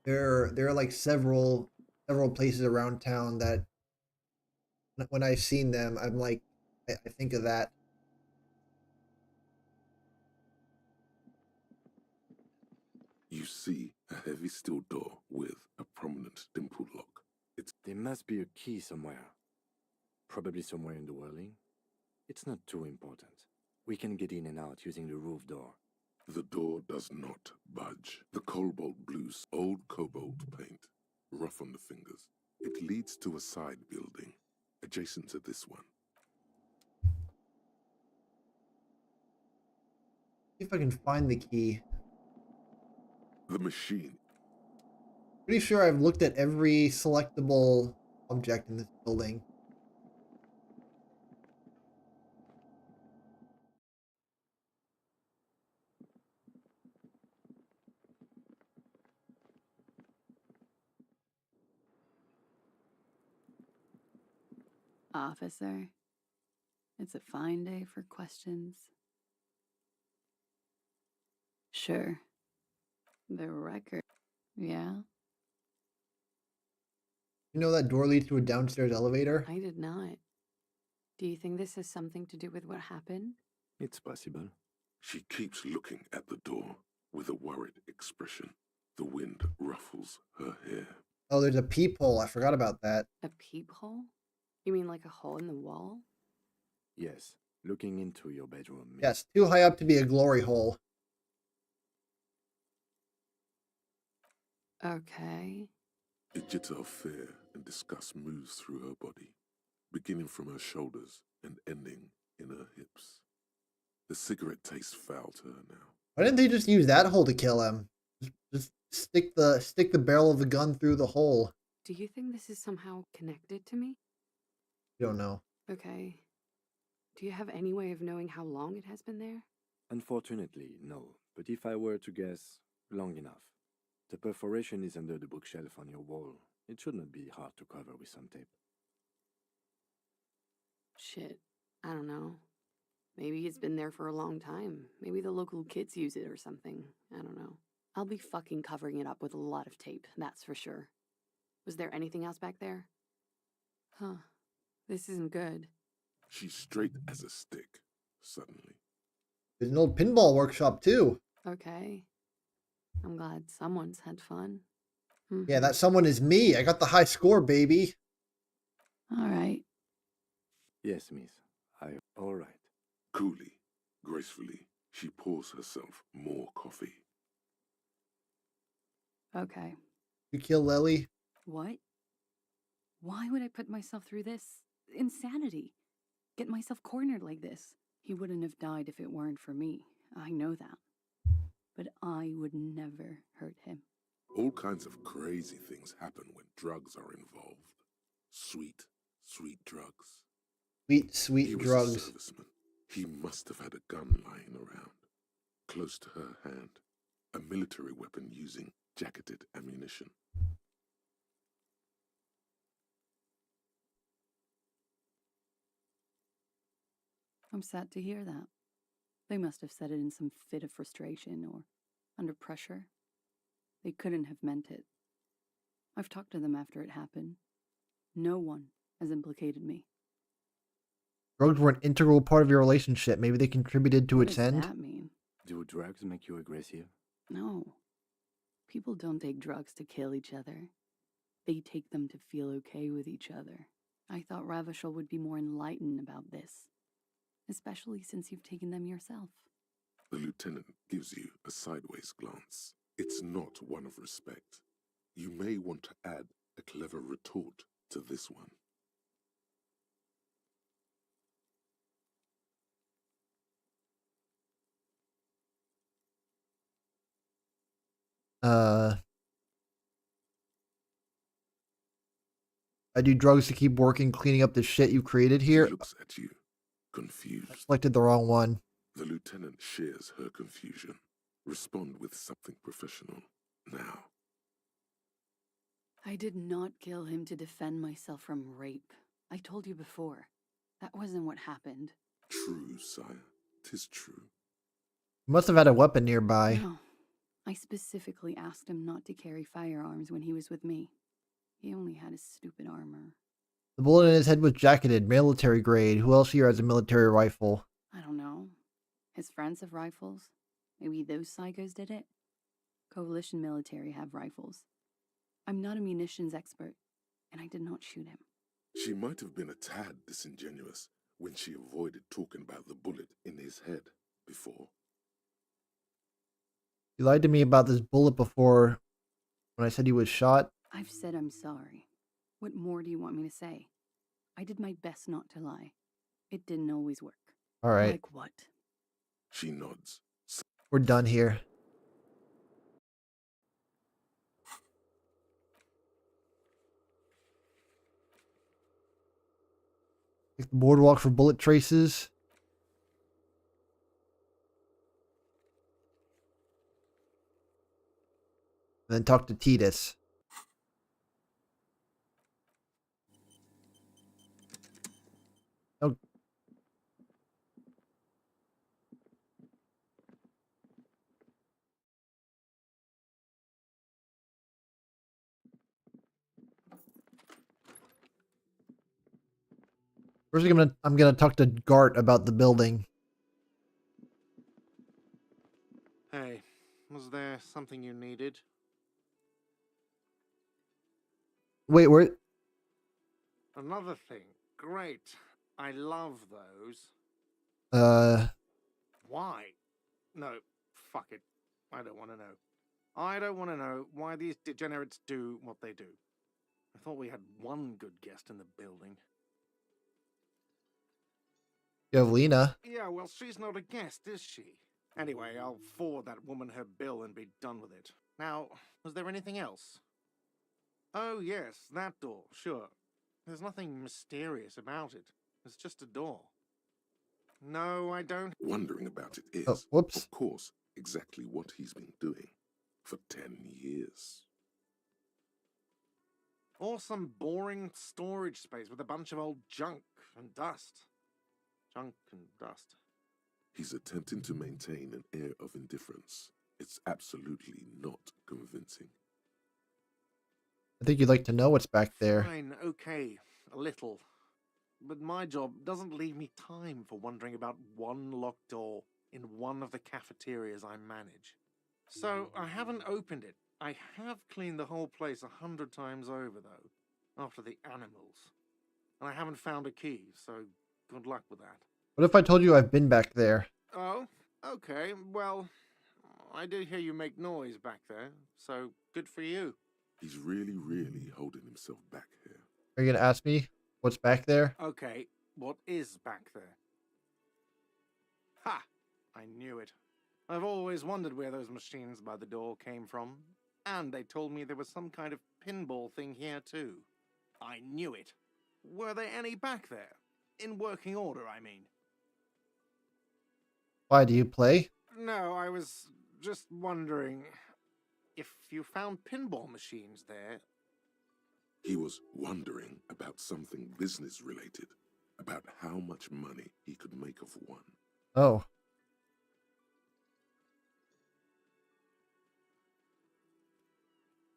[SPEAKER 1] There are like several places around town that when I've seen them, I'm like, I think of that.
[SPEAKER 2] You see a heavy steel door with a prominent dimple lock.
[SPEAKER 5] There must be a key somewhere. Probably somewhere in the whirling. It's not too important. We can get in and out using the roof door.
[SPEAKER 2] The door does not budge. The cobalt blue's old cobalt paint, rough on the fingers. It leads to a side building, adjacent to this one.
[SPEAKER 1] See if I can find the key.
[SPEAKER 2] The machine.
[SPEAKER 1] Pretty sure I've looked at every selectable object in this building.
[SPEAKER 12] Officer, it's a fine day for questions. Sure. The record. Yeah?
[SPEAKER 1] You know that door leads to a downstairs elevator?
[SPEAKER 12] I did not. Do you think this has something to do with what happened?
[SPEAKER 5] It's possible.
[SPEAKER 2] She keeps looking at the door with a worried expression. The wind ruffles her hair.
[SPEAKER 1] Oh, there's a peephole. I forgot about that.
[SPEAKER 12] A peephole? You mean like a hole in the wall?
[SPEAKER 5] Yes, looking into your bedroom.
[SPEAKER 1] Yes, too high up to be a glory hole.
[SPEAKER 12] Okay.
[SPEAKER 2] A jitter of fear and disgust moves through her body, beginning from her shoulders and ending in her hips. The cigarette tastes foul to her now.
[SPEAKER 1] Why didn't they just use that hole to kill him? Just stick the barrel of the gun through the hole.
[SPEAKER 12] Do you think this is somehow connected to me?
[SPEAKER 1] You don't know.
[SPEAKER 12] Okay. Do you have any way of knowing how long it has been there?
[SPEAKER 5] Unfortunately, no. But if I were to guess, long enough. The perforation is under the bookshelf on your wall. It should not be hard to cover with some tape.
[SPEAKER 12] Shit. I don't know. Maybe it's been there for a long time. Maybe the local kids use it or something. I don't know. I'll be fucking covering it up with a lot of tape, that's for sure. Was there anything else back there? Huh. This isn't good.
[SPEAKER 2] She's straight as a stick, suddenly.
[SPEAKER 1] There's an old pinball workshop, too.
[SPEAKER 12] Okay. I'm glad someone's had fun.
[SPEAKER 1] Yeah, that someone is me. I got the high score, baby.
[SPEAKER 12] All right.
[SPEAKER 5] Yes, miss. All right.
[SPEAKER 2] Coolly, gracefully, she pours herself more coffee.
[SPEAKER 12] Okay.
[SPEAKER 1] You kill Lily?
[SPEAKER 12] What? Why would I put myself through this? Insanity. Get myself cornered like this. He wouldn't have died if it weren't for me. I know that. But I would never hurt him.
[SPEAKER 2] All kinds of crazy things happen when drugs are involved. Sweet, sweet drugs.
[SPEAKER 1] Sweet, sweet
[SPEAKER 2] He was
[SPEAKER 1] drugs.
[SPEAKER 2] a serviceman. He must have had a gun lying around, close to her hand, a military weapon using jacketed ammunition.
[SPEAKER 12] I'm sad to hear that. They must have said it in some fit of frustration or under pressure. They couldn't have meant it. I've talked to them after it happened. No one has implicated me.
[SPEAKER 1] Drugs were an integral part of your relationship. Maybe they contributed to
[SPEAKER 12] What
[SPEAKER 1] its
[SPEAKER 12] does
[SPEAKER 1] end.
[SPEAKER 12] that mean?
[SPEAKER 5] Do drugs make you aggressive?
[SPEAKER 12] No. People don't take drugs to kill each other. They take them to feel okay with each other. I thought Ravishal would be more enlightened about this, especially since you've taken them yourself.
[SPEAKER 2] The lieutenant gives you a sideways glance. It's not one of respect. You may want to add a clever retort to this one.
[SPEAKER 1] I do drugs to keep working, cleaning up the shit you created here.
[SPEAKER 2] She looks at you, confused.
[SPEAKER 1] I selected the wrong one.
[SPEAKER 2] The lieutenant shares her confusion. Respond with something professional. Now.
[SPEAKER 12] I did not kill him to defend myself from rape. I told you before. That wasn't what happened.
[SPEAKER 2] True, sire. 'Tis true.
[SPEAKER 1] You must have had a weapon nearby.
[SPEAKER 12] No. I specifically asked him not to carry firearms when he was with me. He only had his stupid armor.
[SPEAKER 1] The bullet in his head was jacketed, military grade. Who else here has a military rifle?
[SPEAKER 12] I don't know. His friends have rifles. Maybe those psychos did it? Coalition military have rifles. I'm not a munitions expert, and I did not shoot him.
[SPEAKER 2] She might have been a tad disingenuous when she avoided talking about the bullet in his head before.
[SPEAKER 1] You lied to me about this bullet before when I said he was shot.
[SPEAKER 12] I've said I'm sorry. What more do you want me to say? I did my best not to lie. It didn't always work.
[SPEAKER 1] All right.
[SPEAKER 12] Like what?
[SPEAKER 2] She nods.
[SPEAKER 1] We're done here. Take the boardwalk for bullet traces. And then talk to Titus. Oh. First, I'm gonna talk to Gart about the building.
[SPEAKER 10] Hey, was there something you needed?
[SPEAKER 1] Wait, where?
[SPEAKER 10] Another thing. Great. I love those. Why? No, fuck it. I don't want to know. I don't want to know why these degenerates do what they do. I thought we had one good guest in the building.
[SPEAKER 1] You have Lena.
[SPEAKER 10] Yeah, well, she's not a guest, is she? Anyway, I'll forward that woman her bill and be done with it. Now, was there anything else? Oh, yes, that door, sure. There's nothing mysterious about it. It's just a door. No, I don't.
[SPEAKER 2] Wondering about it is,
[SPEAKER 1] whoops.
[SPEAKER 2] of course, exactly what he's been doing for 10 years.
[SPEAKER 10] Or some boring storage space with a bunch of old junk and dust. Junk and dust.
[SPEAKER 2] He's attempting to maintain an air of indifference. It's absolutely not convincing.
[SPEAKER 1] I think you'd like to know what's back there.
[SPEAKER 10] Fine, okay, a little. But my job doesn't leave me time for wondering about one locked door in one of the cafeterias I manage. So I haven't opened it. I have cleaned the whole place 100 times over, though, after the animals. And I haven't found a key, so good luck with that.
[SPEAKER 1] What if I told you I've been back there?
[SPEAKER 10] Oh, okay, well, I did hear you make noise back there, so good for you.
[SPEAKER 2] He's really, really holding himself back here.
[SPEAKER 1] Are you gonna ask me what's back there?
[SPEAKER 10] Okay, what is back there? Ha! I knew it. I've always wondered where those machines by the door came from. And they told me there was some kind of pinball thing here too. I knew it. Were there any back there? In working order, I mean.
[SPEAKER 1] Why do you play?
[SPEAKER 10] No, I was just wondering if you found pinball machines there.
[SPEAKER 2] He was wondering about something business related. about how much money he could make of one.
[SPEAKER 1] Oh.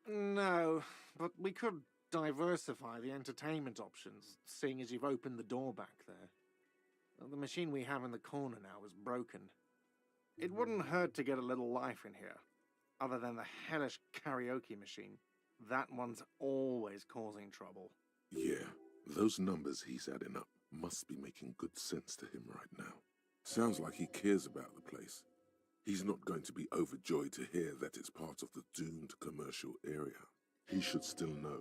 [SPEAKER 10] No, but we could diversify the entertainment options, seeing as you've opened the door back there. The machine we have in the corner now is broken. It wouldn't hurt to get a little life in here, other than the hellish karaoke machine. That one's always causing trouble.
[SPEAKER 2] Yeah, those numbers he's adding up must be making good sense to him right now. Sounds like he cares about the place. He's not going to be overjoyed to hear that it's part of the doomed commercial area. He should still know.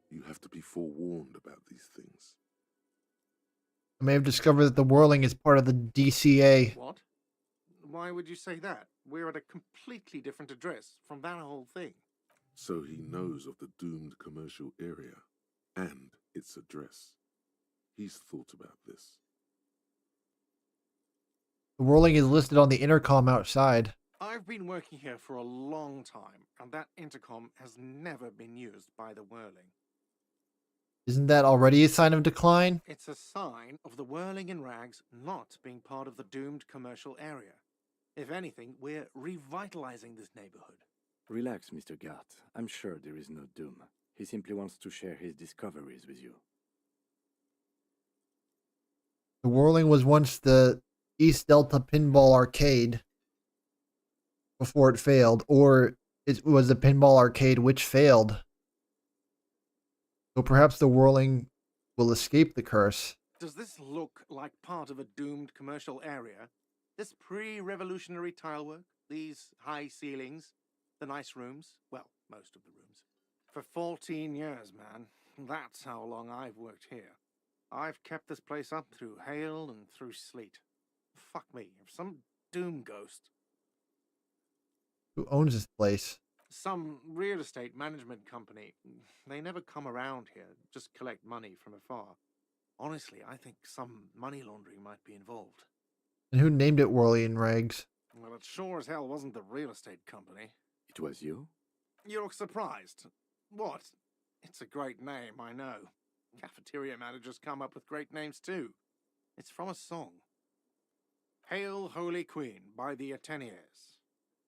[SPEAKER 2] You have to be forewarned about these things.
[SPEAKER 1] I may have discovered that the whirling is part of the DCA.
[SPEAKER 10] What? Why would you say that? We're at a completely different address from that whole thing.
[SPEAKER 2] So he knows of the doomed commercial area and its address. He's thought about this.
[SPEAKER 1] The whirling is listed on the intercom outside.
[SPEAKER 10] I've been working here for a long time, and that intercom has never been used by the whirling.
[SPEAKER 1] Isn't that already a sign of decline?
[SPEAKER 10] It's a sign of the whirling in rags not being part of the doomed commercial area. If anything, we're revitalizing this neighborhood.
[SPEAKER 5] Relax, Mr. Gart. I'm sure there is no doom. He simply wants to share his discoveries with you.
[SPEAKER 1] The whirling was once the East Delta Pinball Arcade before it failed, or it was the pinball arcade which failed. So perhaps the whirling will escape the curse.
[SPEAKER 10] Does this look like part of a doomed commercial area? This pre-revolutionary tilework, these high ceilings, the nice rooms, well, most of the rooms. For 14 years, man. That's how long I've worked here. I've kept this place up through hail and through sleet. Fuck me, if some doom ghost.
[SPEAKER 1] Who owns this place?
[SPEAKER 10] Some real estate management company. They never come around here, just collect money from afar. Honestly, I think some money laundering might be involved.
[SPEAKER 1] And who named it Whirly and Rags?
[SPEAKER 10] Well, it sure as hell wasn't the real estate company.
[SPEAKER 5] It was you?
[SPEAKER 10] You look surprised. What? It's a great name, I know. Cafeteria managers come up with great names too. It's from a song. Hail, Holy Queen, by the Ateniers.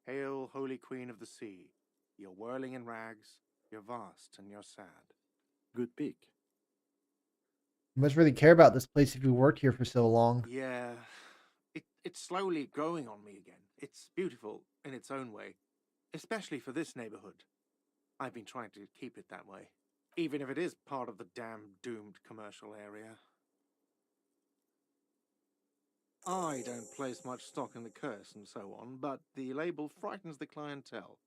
[SPEAKER 10] Hail, Holy Queen of the Sea. You're whirling in rags, you're vast and you're sad.
[SPEAKER 5] Good pick.
[SPEAKER 1] You must really care about this place if you worked here for so long.
[SPEAKER 10] Yeah, it's slowly growing on me again. It's beautiful in its own way, especially for this neighborhood. I've been trying to keep it that way, even if it is part of the damn doomed commercial area. I don't place much stock in the curse and so on, but the label frightens the clientele.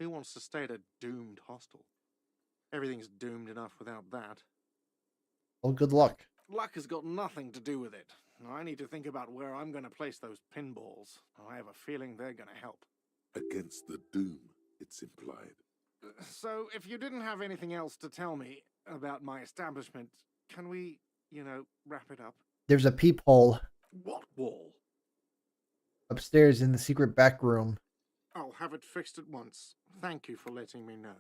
[SPEAKER 10] Who wants to stay at a doomed hostel? Everything's doomed enough without that.
[SPEAKER 1] Well, good luck.
[SPEAKER 10] Luck has got nothing to do with it. I need to think about where I'm going to place those pinballs. I have a feeling they're going to help.
[SPEAKER 2] Against the doom, it's implied.
[SPEAKER 10] So, if you didn't have anything else to tell me about my establishment, can we, wrap it up?
[SPEAKER 1] There's a peephole
[SPEAKER 10] What wall?
[SPEAKER 1] upstairs in the secret back room.
[SPEAKER 10] I'll have it fixed at once. Thank you for letting me know.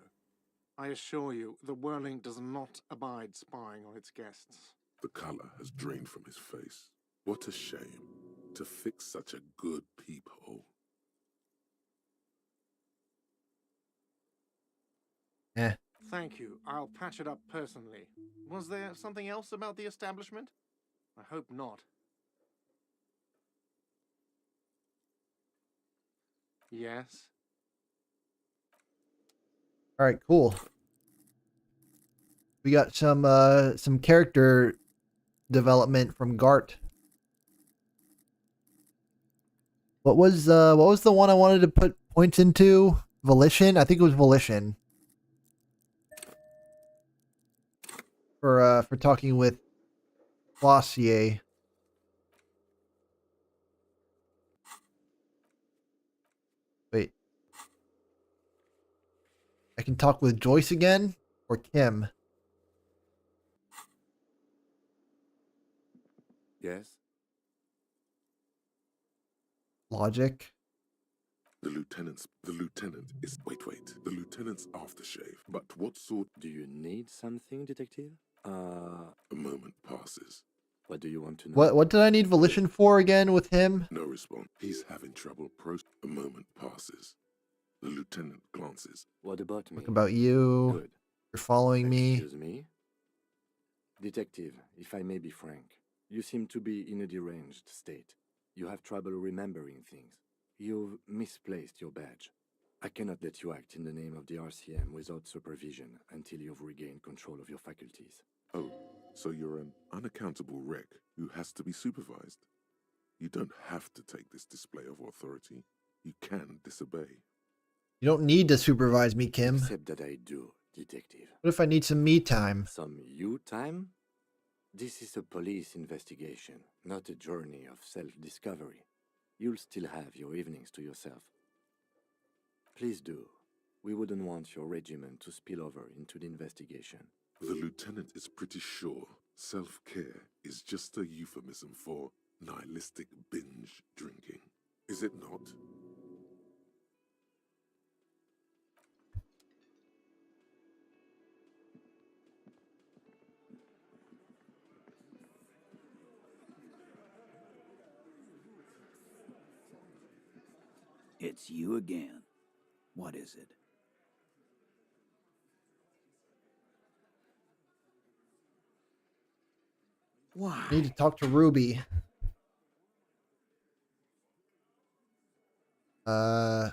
[SPEAKER 10] I assure you, the whirling does not abide spying on its guests.
[SPEAKER 2] The color has drained from his face. What a shame to fix such a good peephole.
[SPEAKER 10] Thank you. I'll patch it up personally. Was there something else about the establishment? I hope not. Yes?
[SPEAKER 1] All right, cool. We got some character development from Gart. What was the one I wanted to put points into? Volition? I think it was Volition. For talking with Glossier. Wait. I can talk with Joyce again? Or Kim?
[SPEAKER 5] Yes?
[SPEAKER 1] Logic.
[SPEAKER 2] The lieutenant is... Wait. The lieutenant's aftershave. But what sort...
[SPEAKER 5] Do you need something, detective?
[SPEAKER 2] A moment passes.
[SPEAKER 5] What do you want to know?
[SPEAKER 1] What did I need volition for again with him?
[SPEAKER 2] No response. He's having trouble. A moment passes. The lieutenant glances.
[SPEAKER 5] What about me?
[SPEAKER 1] What about you?
[SPEAKER 5] Good.
[SPEAKER 1] You're following me.
[SPEAKER 5] Excuse me? Detective, if I may be frank, you seem to be in a deranged state. You have trouble remembering things. You've misplaced your badge. I cannot let you act in the name of the RCM without supervision until you've regained control of your faculties.
[SPEAKER 2] Oh, so you're an unaccountable wreck who has to be supervised. You don't have to take this display of authority. You can disobey.
[SPEAKER 1] You don't need to supervise me, Kim.
[SPEAKER 5] Except that I do, Detective.
[SPEAKER 1] What if I need some me time?
[SPEAKER 5] Some you time? This is a police investigation, not a journey of self-discovery. You'll still have your evenings to yourself. Please do. We wouldn't want your regiment to spill over into the investigation.
[SPEAKER 2] The lieutenant is pretty sure self-care is just a euphemism for nihilistic binge drinking. Is it not?
[SPEAKER 4] It's you again. What is it? Why?
[SPEAKER 1] I need to talk to Ruby. Because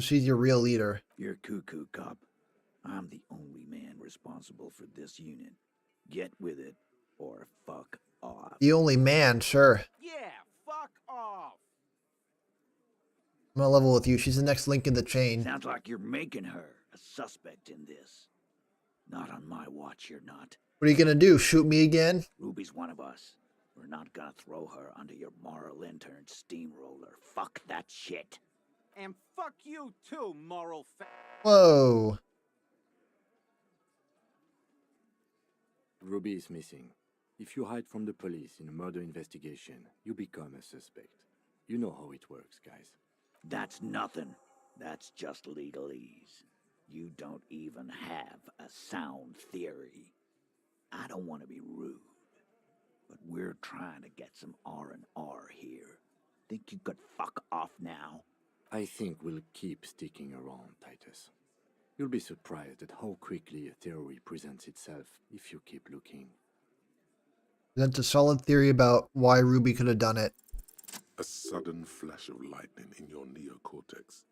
[SPEAKER 1] she's your real leader.
[SPEAKER 4] You're cuckoo, cop. I'm the only man responsible for this unit. Get with it, or fuck off.
[SPEAKER 1] The only man, sure.
[SPEAKER 11] Yeah, fuck off.
[SPEAKER 1] I'm gonna level with you. She's the next link in the chain.
[SPEAKER 4] Sounds like you're making her a suspect in this. Not on my watch, you're not.
[SPEAKER 1] What are you gonna do? Shoot me again?
[SPEAKER 4] Ruby's one of us. We're not gonna throw her under your moral intern steamroller. Fuck that shit.
[SPEAKER 11] And fuck you too, moral
[SPEAKER 1] Whoa.
[SPEAKER 5] Ruby is missing. If you hide from the police in a murder investigation, you become a suspect. You know how it works, guys.
[SPEAKER 4] That's nothing. That's just legalese. You don't even have a sound theory. I don't want to be rude, but we're trying to get some R&R here. Think you could fuck off now?
[SPEAKER 5] I think we'll keep sticking around, Titus. You'll be surprised at how quickly a theory presents itself if you keep looking.
[SPEAKER 1] That's a solid theory about why Ruby could have done it.
[SPEAKER 2] A sudden flash of lightning in your neocortex.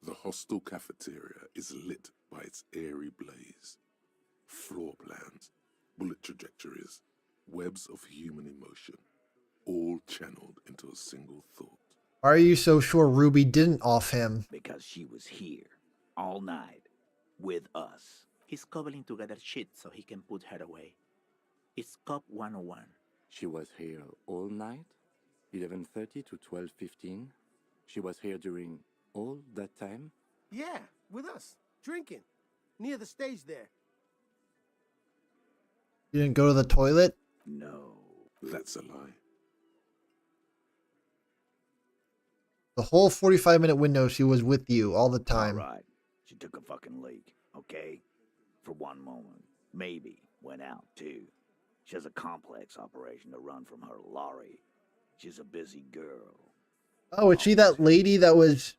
[SPEAKER 2] The hostel cafeteria is lit by its airy blaze. Floor plans, bullet trajectories, webs of human emotion, all channeled into a single thought.
[SPEAKER 1] Why are you so sure Ruby didn't off him?
[SPEAKER 4] Because she was here, all night, with us.
[SPEAKER 8] He's cobbling together shit so he can put her away. It's Cop 101.
[SPEAKER 5] She was here all night? 11:30 to 12:15? She was here during all that time?
[SPEAKER 13] Yeah, with us, drinking, near the stage there.
[SPEAKER 1] You didn't go to the toilet?
[SPEAKER 4] No.
[SPEAKER 2] That's a lie.
[SPEAKER 1] The whole 45-minute window she was with you all the time.
[SPEAKER 4] All right. She took a fucking leak, okay? For one moment. Maybe went out, too. She has a complex operation to run from her lorry. She's a busy girl.
[SPEAKER 1] Oh, is she that lady that was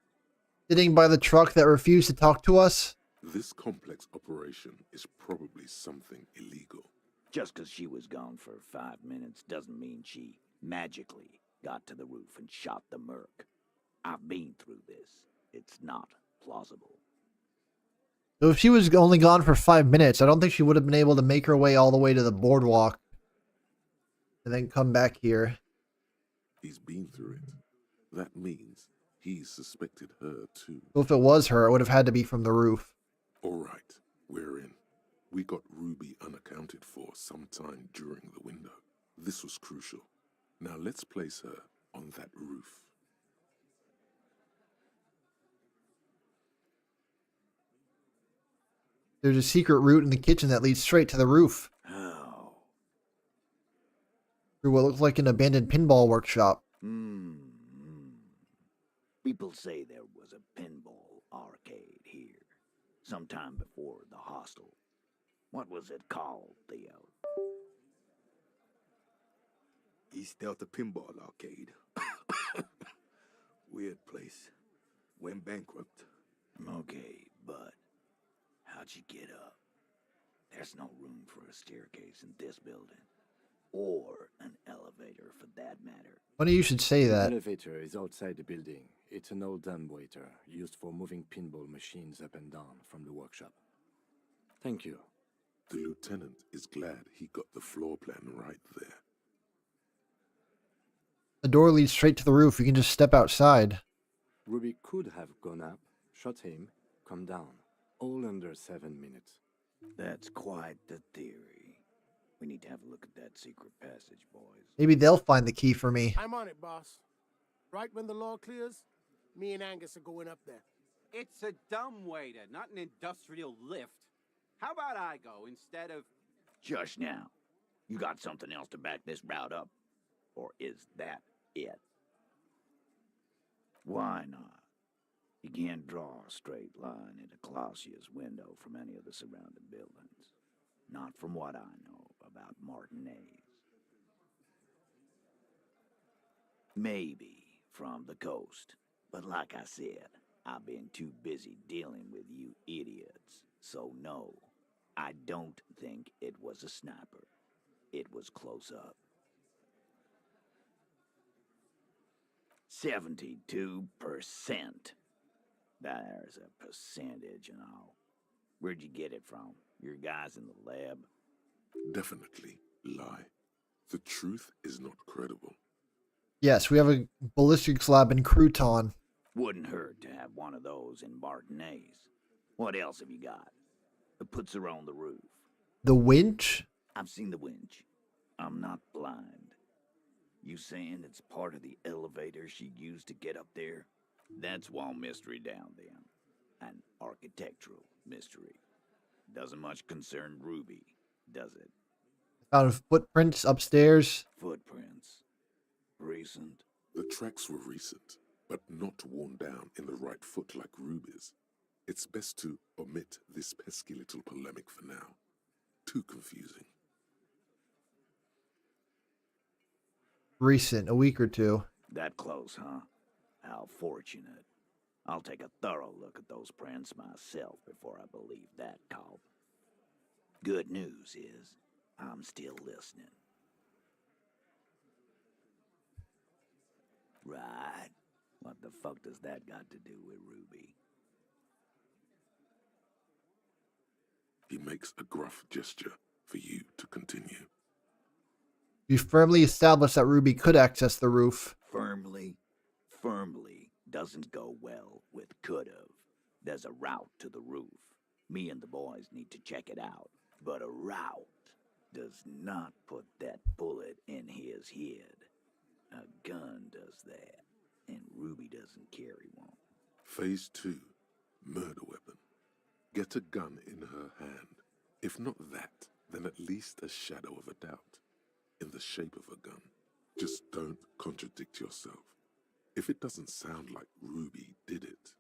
[SPEAKER 1] sitting by the truck that refused to talk to us?
[SPEAKER 2] This complex operation is probably something illegal.
[SPEAKER 4] Just because she was gone for 5 minutes doesn't mean she magically got to the roof and shot the merc. I've been through this. It's not plausible.
[SPEAKER 1] So if she was only gone for 5 minutes, I don't think she would have been able to make her way all the way to the boardwalk and then come back here.
[SPEAKER 2] He's been through it. That means he suspected her too.
[SPEAKER 1] So if it was her, it would have had to be from the roof.
[SPEAKER 2] All right, we're in. We got Ruby unaccounted for sometime during the window. This was crucial. Now let's place her on that roof.
[SPEAKER 1] There's a secret route in the kitchen that leads straight to the roof.
[SPEAKER 4] Oh.
[SPEAKER 1] Through what looks like an abandoned pinball workshop.
[SPEAKER 4] People say there was a pinball arcade here, sometime before the hostel. What was it called, Theo?
[SPEAKER 9] East Delta Pinball Arcade. Weird place. Went bankrupt.
[SPEAKER 4] Okay, but how'd you get up? There's no room for a staircase in this building. Or an elevator, for that matter.
[SPEAKER 1] Funny you should say
[SPEAKER 5] The
[SPEAKER 1] that.
[SPEAKER 5] elevator is outside the building. It's an old dumbwaiter used for moving pinball machines up and down from the workshop. Thank you.
[SPEAKER 2] The lieutenant is glad he got the floor plan right there.
[SPEAKER 1] The door leads straight to the roof. You can just step outside.
[SPEAKER 5] Ruby could have gone up, shot him, come down. All under 7 minutes.
[SPEAKER 4] That's quite the theory. We need to have a look at that secret passage, boys.
[SPEAKER 1] Maybe they'll find the key for me.
[SPEAKER 13] I'm on it, boss. Right when the law clears, me and Angus are going up there.
[SPEAKER 11] It's a dumbwaiter, not an industrial lift. How about I go instead of...
[SPEAKER 4] Just now. You got something else to back this route up? Or is that it? Why not? You can't draw a straight line into Clausia's window from any of the surrounding buildings. Not from what I know about Martinez. Maybe from the coast. But like I said, I've been too busy dealing with you idiots. So no, I don't think it was a sniper. It was close up. 72%. There's a percentage and all. Where'd you get it from? Your guys in the lab?
[SPEAKER 2] Definitely lie. The truth is not credible.
[SPEAKER 1] Yes, we have a ballistics lab in Crouton.
[SPEAKER 4] Wouldn't hurt to have one of those in Martinez. What else have you got? That puts her on the roof.
[SPEAKER 1] The winch?
[SPEAKER 4] I've seen the winch. I'm not blind. You saying it's part of the elevator she used to get up there? That's one mystery down then. An architectural mystery. Doesn't much concern Ruby, does it?
[SPEAKER 1] Found footprints upstairs.
[SPEAKER 4] Footprints. Recent.
[SPEAKER 2] The tracks were recent, but not worn down in the right foot like Ruby's. It's best to omit this pesky little polemic for now. Too confusing.
[SPEAKER 1] Recent, a week or two.
[SPEAKER 4] That close, huh? How fortunate. I'll take a thorough look at those prints myself before I believe that call. Good news is, I'm still listening. Right. What the fuck does that got to do with Ruby?
[SPEAKER 2] He makes a gruff gesture for you to continue.
[SPEAKER 1] We firmly established that Ruby could access the roof.
[SPEAKER 4] Firmly doesn't go well with could've. There's a route to the roof. Me and the boys need to check it out. But a route does not put that bullet in his head. A gun does that, and Ruby doesn't carry one.
[SPEAKER 2] Phase 2, murder weapon. Get a gun in her hand. If not that, then at least a shadow of a doubt. In the shape of a gun. Just don't contradict yourself. If it doesn't sound like Ruby did it,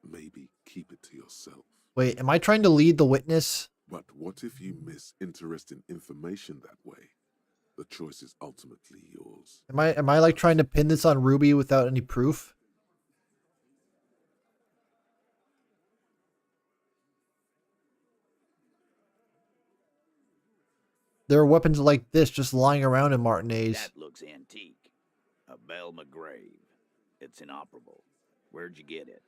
[SPEAKER 2] maybe keep it to yourself.
[SPEAKER 1] Wait, am I trying to lead the witness?
[SPEAKER 2] But what if you miss interesting information that way? The choice is ultimately yours.
[SPEAKER 1] Am I like trying to pin this on Ruby without any proof? There are weapons like this just lying around in Martinez.
[SPEAKER 4] That looks antique. A Belle McGrave. It's inoperable. Where'd you get it?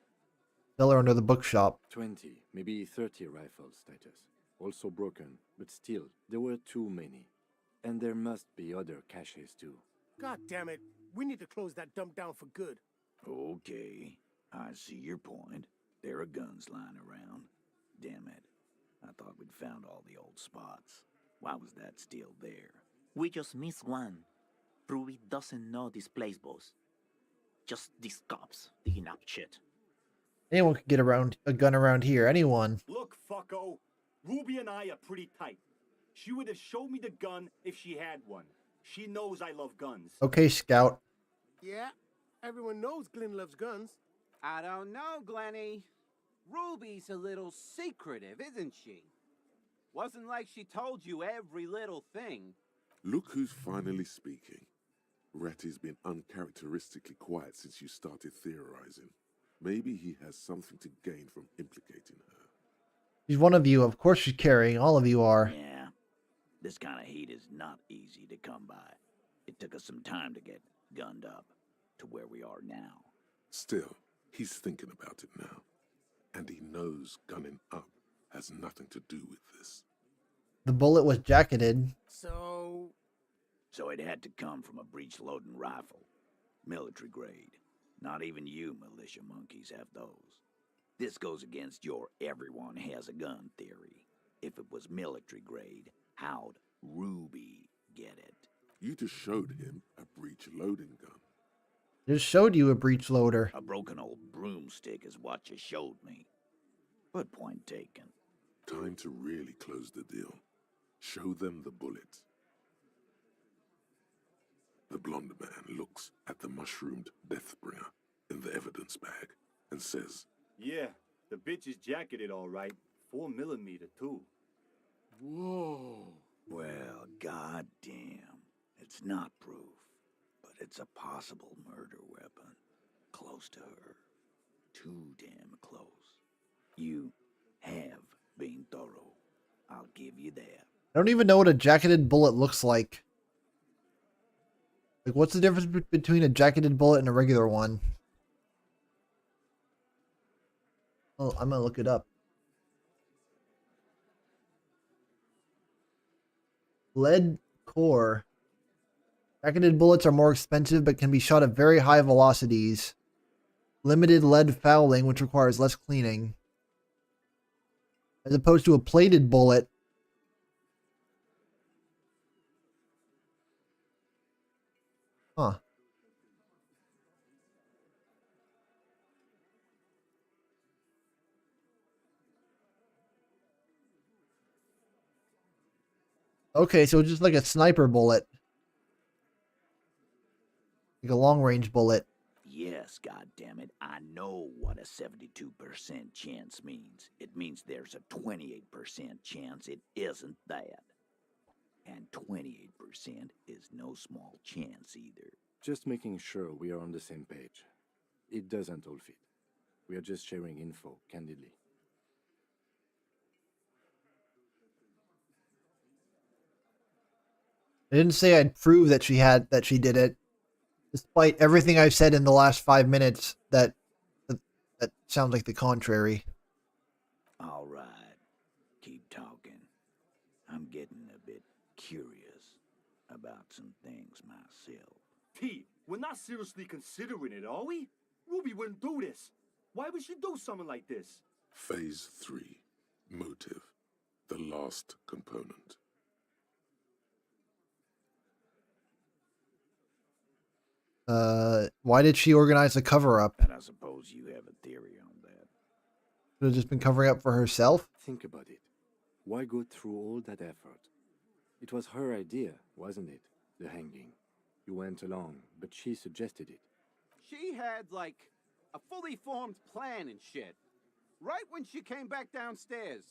[SPEAKER 1] Cellar under the bookshop.
[SPEAKER 5] 20, maybe 30 rifles, Titus. Also broken, but still, there were too many. And there must be other caches too.
[SPEAKER 13] God damn it. We need to close that dump down for good.
[SPEAKER 4] Okay, I see your point. There are guns lying around. Damn it. I thought we'd found all the old spots. Why was that still there?
[SPEAKER 8] We just missed one. Ruby doesn't know this place, boss. Just these cops digging up shit.
[SPEAKER 1] Anyone could get around a gun around here. Anyone.
[SPEAKER 7] Look, fucko. Ruby and I are pretty tight. She would have showed me the gun if she had one. She knows I love guns.
[SPEAKER 1] Okay, Scout.
[SPEAKER 13] Yeah, everyone knows Glenn loves guns.
[SPEAKER 11] I don't know, Glenny. Ruby's a little secretive, isn't she? Wasn't like she told you every little thing.
[SPEAKER 2] Look who's finally speaking. Ratty's been uncharacteristically quiet since you started theorizing. Maybe he has something to gain from implicating her.
[SPEAKER 1] She's one of you. Of course she's carrying. All of you are.
[SPEAKER 4] Yeah, this kind of heat is not easy to come by. It took us some time to get gunned up to where we are now.
[SPEAKER 2] Still, he's thinking about it now. And he knows gunning up has nothing to do with this.
[SPEAKER 1] The bullet was jacketed.
[SPEAKER 4] So it had to come from a breech-loading rifle. Military grade. Not even you militia monkeys have those. This goes against your everyone has a gun theory. If it was military grade, how'd Ruby get it?
[SPEAKER 2] You just showed him a breech loading gun.
[SPEAKER 1] Just showed you a breech loader.
[SPEAKER 4] A broken old broomstick is what you showed me. But point taken.
[SPEAKER 2] Time to really close the deal. Show them the bullet. The blonde man looks at the mushroomed Deathbringer in the evidence bag and says,
[SPEAKER 7] Yeah, the bitch is jacketed all right. 4mm too.
[SPEAKER 2] Whoa.
[SPEAKER 4] Well, goddamn. It's not proof, but it's a possible murder weapon. Close to her. Too damn close. You have been thorough. I'll give you that.
[SPEAKER 1] I don't even know what a jacketed bullet looks like. Like, what's the difference between a jacketed bullet and a regular one? Oh, I'm gonna look it up. Lead core. Jacketed bullets are more expensive but can be shot at very high velocities. Limited lead fouling, which requires less cleaning. As opposed to a plated bullet. Huh. Okay, so just like a sniper bullet. Like a long-range bullet.
[SPEAKER 4] Yes, goddammit, I know what a 72% chance means. It means there's a 28% chance it isn't that. And 28% is no small chance either.
[SPEAKER 5] Just making sure we are on the same page. It doesn't all fit. We are just sharing info, candidly.
[SPEAKER 1] I didn't say I'd prove that she did it. Despite everything I've said in the last 5 minutes, that sounds like the contrary.
[SPEAKER 4] All right. Keep talking. I'm getting a bit curious about some things myself.
[SPEAKER 7] T, we're not seriously considering it, are we? Ruby wouldn't do this. Why would she do something like this?
[SPEAKER 2] Phase 3. Motive. The last component.
[SPEAKER 1] Why did she organize the cover-up?
[SPEAKER 4] And I suppose you have a theory on that.
[SPEAKER 1] Could have just been covering up for herself?
[SPEAKER 5] Think about it. Why go through all that effort? It was her idea, wasn't it? The hanging. You went along, but she suggested it.
[SPEAKER 11] She had, like, a fully formed plan and shit. Right when she came back downstairs.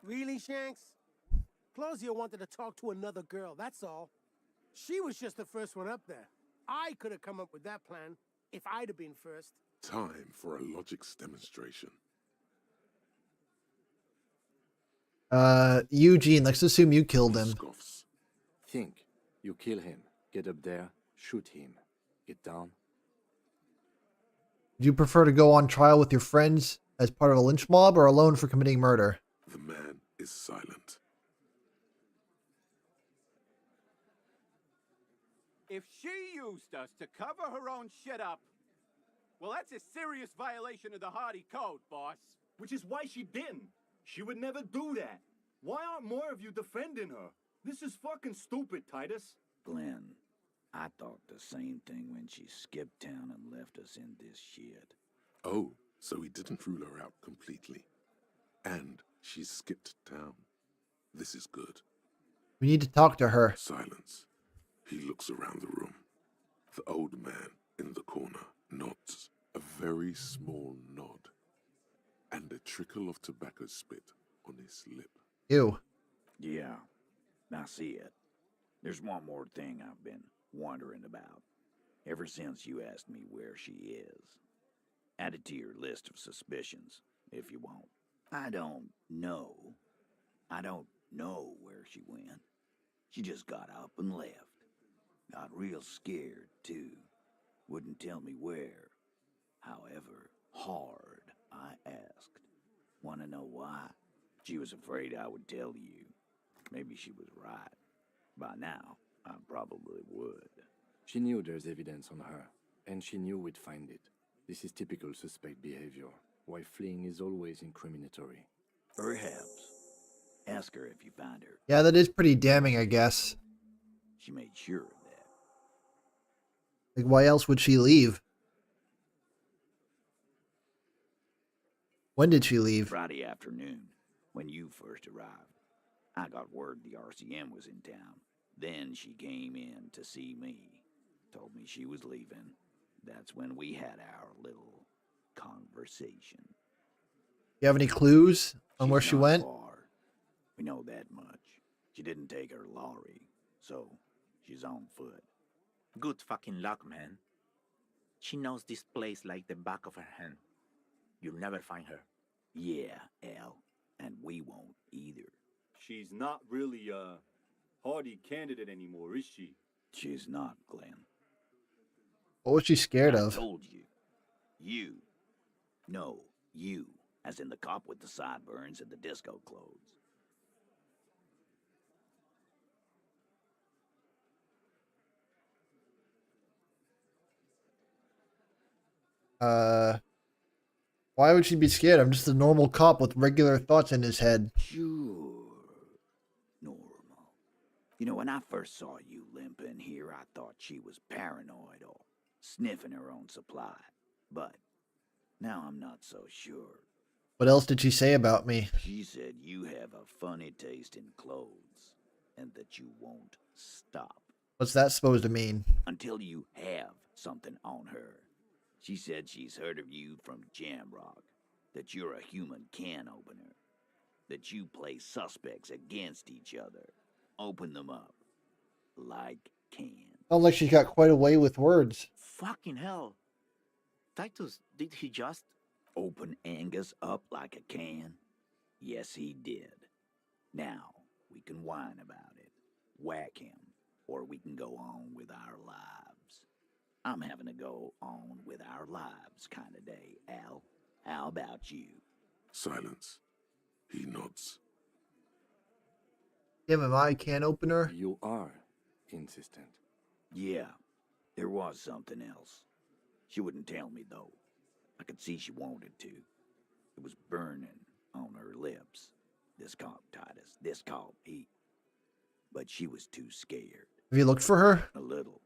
[SPEAKER 13] Really, Shanks? Claudia wanted to talk to another girl, that's all. She was just the first one up there. I could have come up with that plan if I'd have been first.
[SPEAKER 2] Time for a logics demonstration.
[SPEAKER 1] Eugene, let's assume you killed him.
[SPEAKER 2] Scoffs.
[SPEAKER 5] Think. You kill him. Get up there. Shoot him. Get down.
[SPEAKER 1] Would you prefer to go on trial with your friends as part of a lynch mob or alone for committing murder?
[SPEAKER 2] The man is silent.
[SPEAKER 11] If she used us to cover her own shit up, well, that's a serious violation of the Hardy Code, boss.
[SPEAKER 7] Which is why she didn't. She would never do that. Why aren't more of you defending her? This is fucking stupid, Titus.
[SPEAKER 4] Glenn, I thought the same thing when she skipped town and left us in this shit.
[SPEAKER 2] Oh, so he didn't rule her out completely. And she skipped town. This is good.
[SPEAKER 1] We need to talk to her.
[SPEAKER 2] Silence. He looks around the room. The old man in the corner nods, a very small nod, and a trickle of tobacco spit on his lip.
[SPEAKER 1] Ew.
[SPEAKER 4] Yeah, I see it. There's one more thing I've been wondering about. Ever since you asked me where she is. Add it to your list of suspicions, if you want. I don't know. I don't know where she went. She just got up and left. Got real scared, too. Wouldn't tell me where. However hard I asked. Want to know why? She was afraid I would tell you. Maybe she was right. By now, I probably would.
[SPEAKER 5] She knew there's evidence on her, and she knew we'd find it. This is typical suspect behavior, why fleeing is always incriminatory.
[SPEAKER 4] Perhaps. Ask her if you find her.
[SPEAKER 1] Yeah, that is pretty damning, I guess.
[SPEAKER 4] She made sure of that.
[SPEAKER 1] Like, why else would she leave? When did she leave?
[SPEAKER 4] Friday afternoon, when you first arrived. I got word the RCM was in town. Then she came in to see me. Told me she was leaving. That's when we had our little conversation.
[SPEAKER 1] You have any clues on where she
[SPEAKER 4] not
[SPEAKER 1] went?
[SPEAKER 4] Far. We know that much. She didn't take her lorry, so she's on foot.
[SPEAKER 8] Good fucking luck, man. She knows this place like the back of her hand. You'll never find her.
[SPEAKER 4] Yeah, Al, and we won't either.
[SPEAKER 7] She's not really a hardy candidate anymore, is she?
[SPEAKER 4] She's not, Glenn.
[SPEAKER 1] What was she scared
[SPEAKER 4] I
[SPEAKER 1] of?
[SPEAKER 4] told you. You. No, you. As in the cop with the sideburns and the disco clothes.
[SPEAKER 1] Why would she be scared? I'm just a normal cop with regular thoughts in his head.
[SPEAKER 4] Sure. Normal. You know, when I first saw you limping here, I thought she was paranoid or sniffing her own supply. But now I'm not so sure.
[SPEAKER 1] What else did she say about me?
[SPEAKER 4] She said you have a funny taste in clothes and that you won't stop.
[SPEAKER 1] What's that supposed to mean?
[SPEAKER 4] Until you have something on her. She said she's heard of you from Jamrock, that you're a human can opener, that you play suspects against each other, open them up like cans.
[SPEAKER 1] Sounds like she's got quite a way with words.
[SPEAKER 8] Fucking hell. Titus, did he just...
[SPEAKER 4] Open Angus up like a can? Yes, he did. Now, we can whine about it, whack him, or we can go on with our lives. I'm having to go on with our lives kind of day, Al. How about you?
[SPEAKER 2] Silence. He nods.
[SPEAKER 1] Am I can opener?
[SPEAKER 5] You are insistent.
[SPEAKER 4] Yeah, there was something else. She wouldn't tell me, though. I could see she wanted to. It was burning on her lips. This cop, Titus. This cop, he... But she was too scared.
[SPEAKER 1] Have you looked for her?
[SPEAKER 4] A little.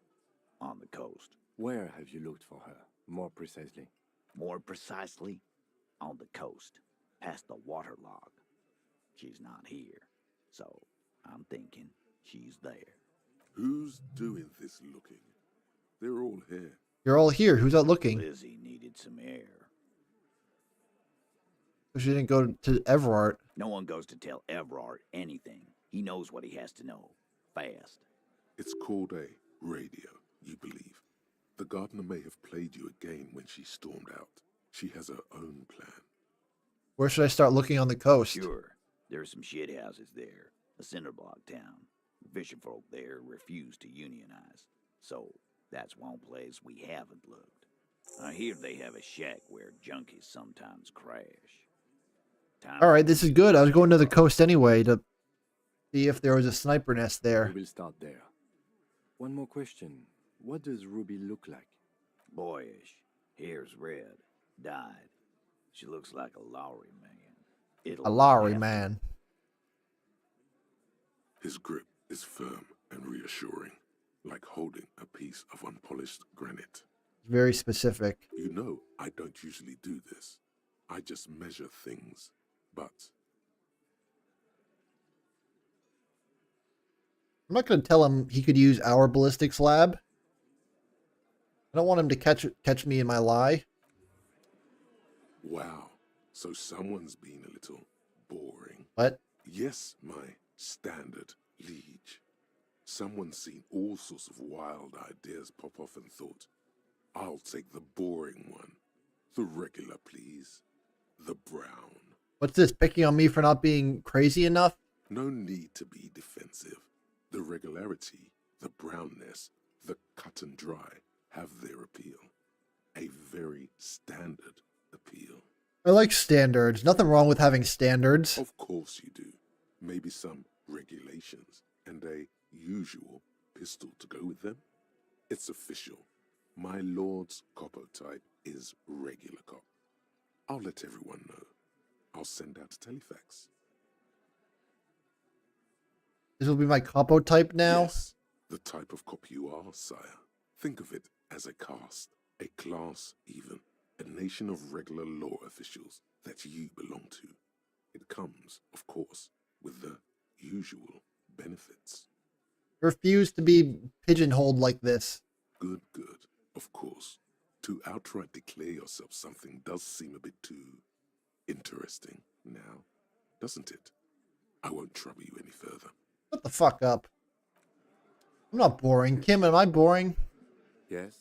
[SPEAKER 4] On the coast.
[SPEAKER 5] Where have you looked for her, more precisely?
[SPEAKER 4] More precisely, on the coast, past the waterlock. She's not here, so I'm thinking she's there.
[SPEAKER 2] Who's doing this looking? They're all here.
[SPEAKER 1] You're all here. Who's out looking?
[SPEAKER 4] Lizzie needed some air.
[SPEAKER 1] She didn't go to Everard.
[SPEAKER 4] No one goes to tell Everard anything. He knows what he has to know. Fast.
[SPEAKER 2] It's called a radio, you believe. The gardener may have played you a game when she stormed out. She has her own plan.
[SPEAKER 1] Where should I start looking on the coast?
[SPEAKER 4] Sure. There are some shit houses there. A cinder block town. The fisherfolk there refuse to unionize. So, that's one place we haven't looked. I hear they have a shack where junkies sometimes crash.
[SPEAKER 1] Alright, this is good. I was going to the coast anyway to see if there was a sniper nest there.
[SPEAKER 5] We will start there. One more question. What does Ruby look like?
[SPEAKER 4] Boyish. Hair's red. Dyed. She looks like a Lowry man.
[SPEAKER 1] A Lowry man.
[SPEAKER 2] His grip is firm and reassuring, like holding a piece of unpolished granite.
[SPEAKER 1] Very specific.
[SPEAKER 2] You know, I don't usually do this. I just measure things, but...
[SPEAKER 1] I'm not going to tell him he could use our ballistics lab. I don't want him to catch me in my lie.
[SPEAKER 2] Wow, so someone's been a little boring.
[SPEAKER 1] What?
[SPEAKER 2] Yes, my standard liege. Someone's seen all sorts of wild ideas pop off and thought, I'll take the boring one. The regular, please. The brown.
[SPEAKER 1] What's this, picking on me for not being crazy enough?
[SPEAKER 2] No need to be defensive. The regularity, the brownness, the cut and dry have their appeal. A very standard appeal.
[SPEAKER 1] I like standards. Nothing wrong with having standards.
[SPEAKER 2] Of course you do. Maybe some regulations and a usual pistol to go with them. It's official. My lord's coppo type is regular cop. I'll let everyone know. I'll send out a telefax.
[SPEAKER 1] This will be my capo type now?
[SPEAKER 2] Yes, the type of cop you are, sire. Think of it as a caste, a class even, a nation of regular law officials that you belong to. It comes, of course, with the usual benefits.
[SPEAKER 1] Refuse to be pigeonholed like this.
[SPEAKER 2] Good, good, of course. To outright declare yourself something does seem a bit too interesting now, doesn't it? I won't trouble you any further.
[SPEAKER 1] Shut the fuck up. I'm not boring. Kim, am I boring?
[SPEAKER 5] Yes?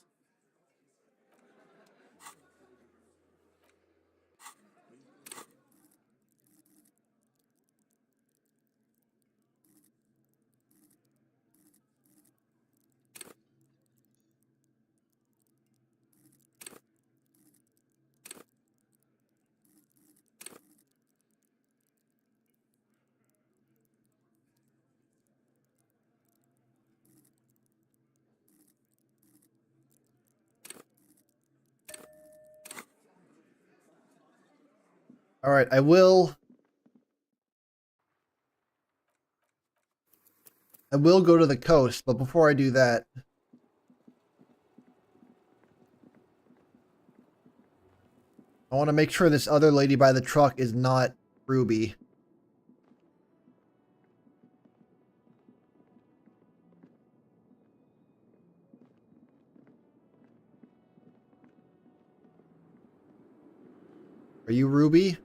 [SPEAKER 1] All right, I will go to the coast, but before I do that, I want to make sure this other lady by the truck is not Ruby. Are you Ruby?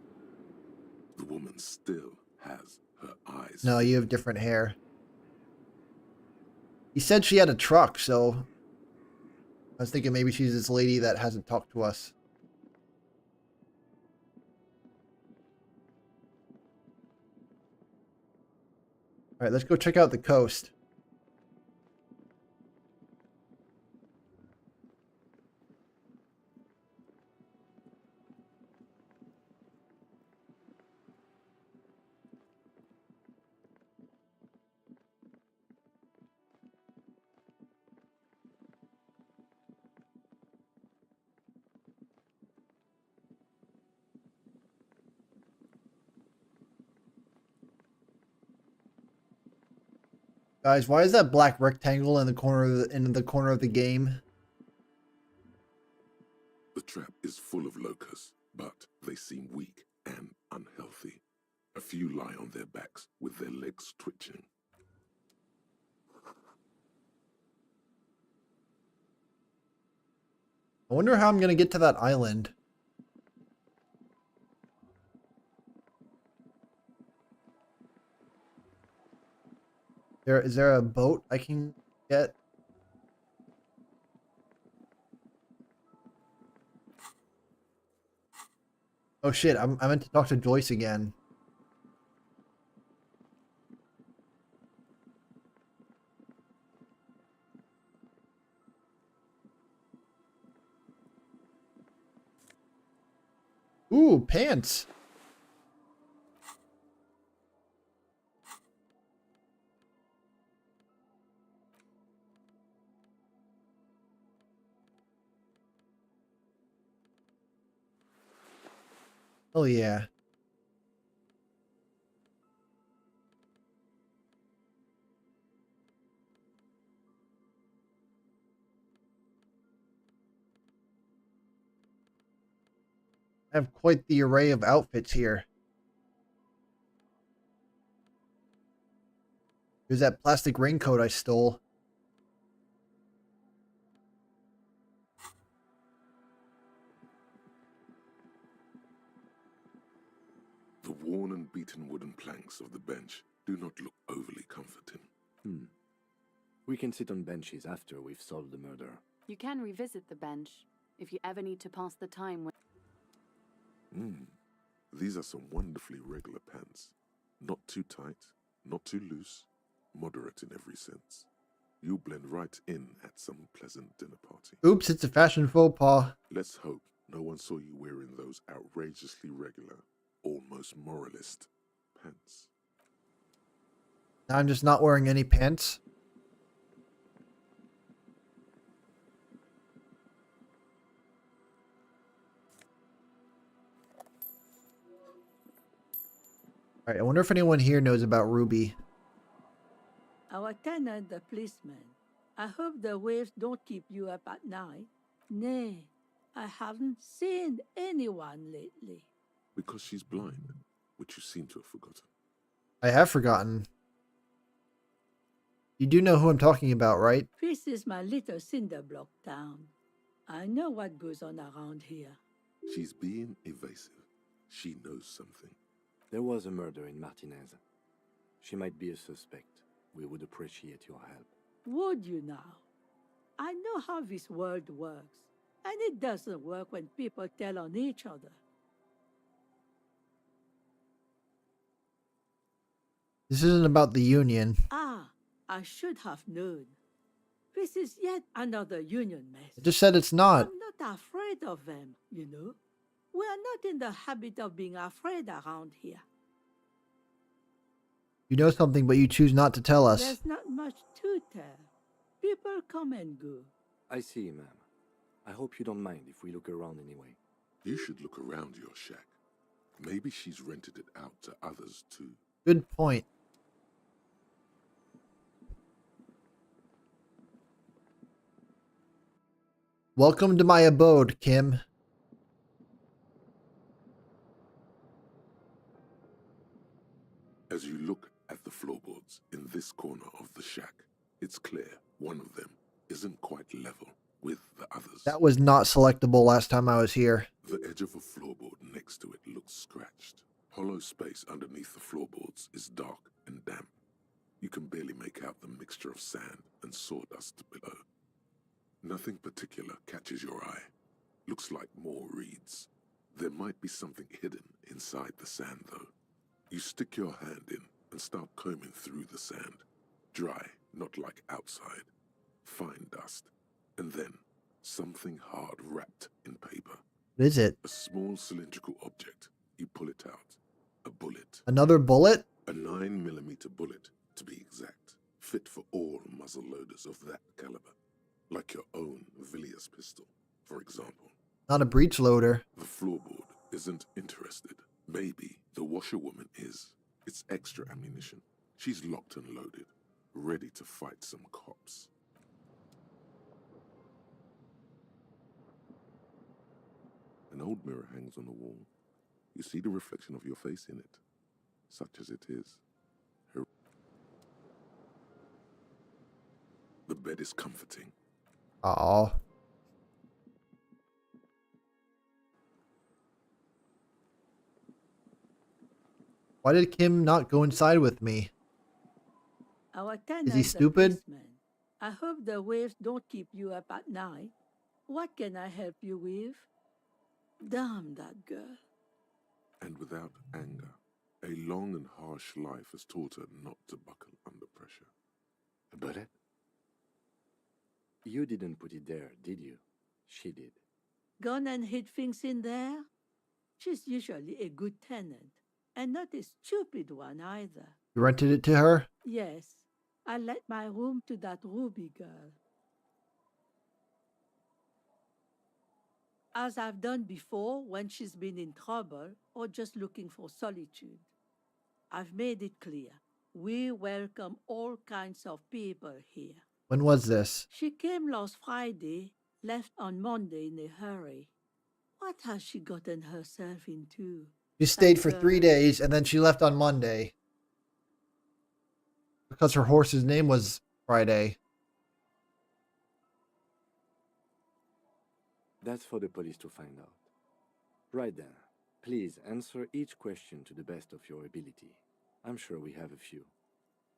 [SPEAKER 2] The woman still has her eyes.
[SPEAKER 1] No, you have different hair. He said she had a truck, so I was thinking maybe she's this lady that hasn't talked to us. All right, let's go check out the coast. Guys, why is that black rectangle in the corner of the game?
[SPEAKER 2] The trap is full of locusts, but they seem weak and unhealthy. A few lie on their backs with their legs twitching.
[SPEAKER 1] I wonder how I'm gonna get to that island. Is there a boat I can get? Oh shit, I meant to talk to Joyce again. Ooh, pants. Oh yeah. I have quite the array of outfits here. There's that plastic raincoat I stole.
[SPEAKER 2] The worn and beaten wooden planks of the bench do not look overly comforting.
[SPEAKER 5] We can sit on benches after we've solved the murder.
[SPEAKER 12] You can revisit the bench if you ever need to pass the time when.
[SPEAKER 2] These are some wonderfully regular pants. Not too tight, not too loose, moderate in every sense. You'll blend right in at some pleasant dinner party.
[SPEAKER 1] Oops, it's a fashion faux pas.
[SPEAKER 2] Let's hope no one saw you wearing those outrageously regular, almost moralist pants.
[SPEAKER 1] Now I'm just not wearing any pants. Alright, I wonder if anyone here knows about Ruby.
[SPEAKER 14] Our tenant, the policeman. I hope the waves don't keep you up at night. Nay, I haven't seen anyone lately.
[SPEAKER 2] Because she's blind, which you seem to have forgotten.
[SPEAKER 1] I have forgotten. You do know who I'm talking about, right?
[SPEAKER 14] This is my little cinder block town. I know what goes on around here.
[SPEAKER 2] She's being evasive. She knows something.
[SPEAKER 5] There was a murder in Martinez. She might be a suspect. We would appreciate your help.
[SPEAKER 14] Would you now? I know how this world works, and it doesn't work when people tell on each other.
[SPEAKER 1] This isn't about the Union.
[SPEAKER 14] Ah, I should have known. This is yet another union mess.
[SPEAKER 1] I just said it's not.
[SPEAKER 14] I'm not afraid of them, you know. We are not in the habit of being afraid around here.
[SPEAKER 1] You know something, but you choose not to tell us.
[SPEAKER 14] There's not much to tell. People come and go.
[SPEAKER 5] I see, ma'am. I hope you don't mind if we look around anyway.
[SPEAKER 2] You should look around your shack. Maybe she's rented it out to others too.
[SPEAKER 1] Good point. Welcome to my abode, Kim.
[SPEAKER 2] As you look at the floorboards in this corner of the shack, it's clear one of them isn't quite level with the others.
[SPEAKER 1] That was not selectable last time I was here.
[SPEAKER 2] The edge of a floorboard next to it looks scratched. Hollow space underneath the floorboards is dark and damp. You can barely make out the mixture of sand and sawdust below. Nothing particular catches your eye. Looks like more reeds. There might be something hidden inside the sand, though. You stick your hand in and start combing through the sand. Dry, not like outside. Fine dust. And then something hard wrapped in paper.
[SPEAKER 1] What is it?
[SPEAKER 2] A small cylindrical object. You pull it out. A bullet.
[SPEAKER 1] Another bullet?
[SPEAKER 2] A 9mm bullet, to be exact. Fit for all muzzle loaders of that caliber. Like your own Villiers pistol, for example.
[SPEAKER 1] Not a breech loader.
[SPEAKER 2] The floorboard isn't interested. Maybe the washerwoman is. It's extra ammunition. She's locked and loaded, ready to fight some cops. An old mirror hangs on the wall. You see the reflection of your face in it, such as it is. The bed is comforting.
[SPEAKER 1] Aww. Why did Kim not go inside with me?
[SPEAKER 14] Our tenant,
[SPEAKER 1] Is he stupid?
[SPEAKER 14] the policeman. I hope the waves don't keep you up at night. What can I help you with? Damn that girl.
[SPEAKER 2] And without anger, a long and harsh life has taught her not to buckle under pressure.
[SPEAKER 5] But you didn't put it there, did you? She did.
[SPEAKER 14] Gone and hid things in there? She's usually a good tenant, and not a stupid one either.
[SPEAKER 1] You rented it to her?
[SPEAKER 14] Yes, I let my room to that Ruby girl. As I've done before when she's been in trouble or just looking for solitude. I've made it clear. We welcome all kinds of people here.
[SPEAKER 1] When was this?
[SPEAKER 14] She came last Friday, left on Monday in a hurry. What has she gotten herself into?
[SPEAKER 1] She stayed for 3 days and then she left on Monday. Because her horse's name was Friday.
[SPEAKER 5] That's for the police to find out. Right then, Please answer each question to the best of your ability. I'm sure we have a few.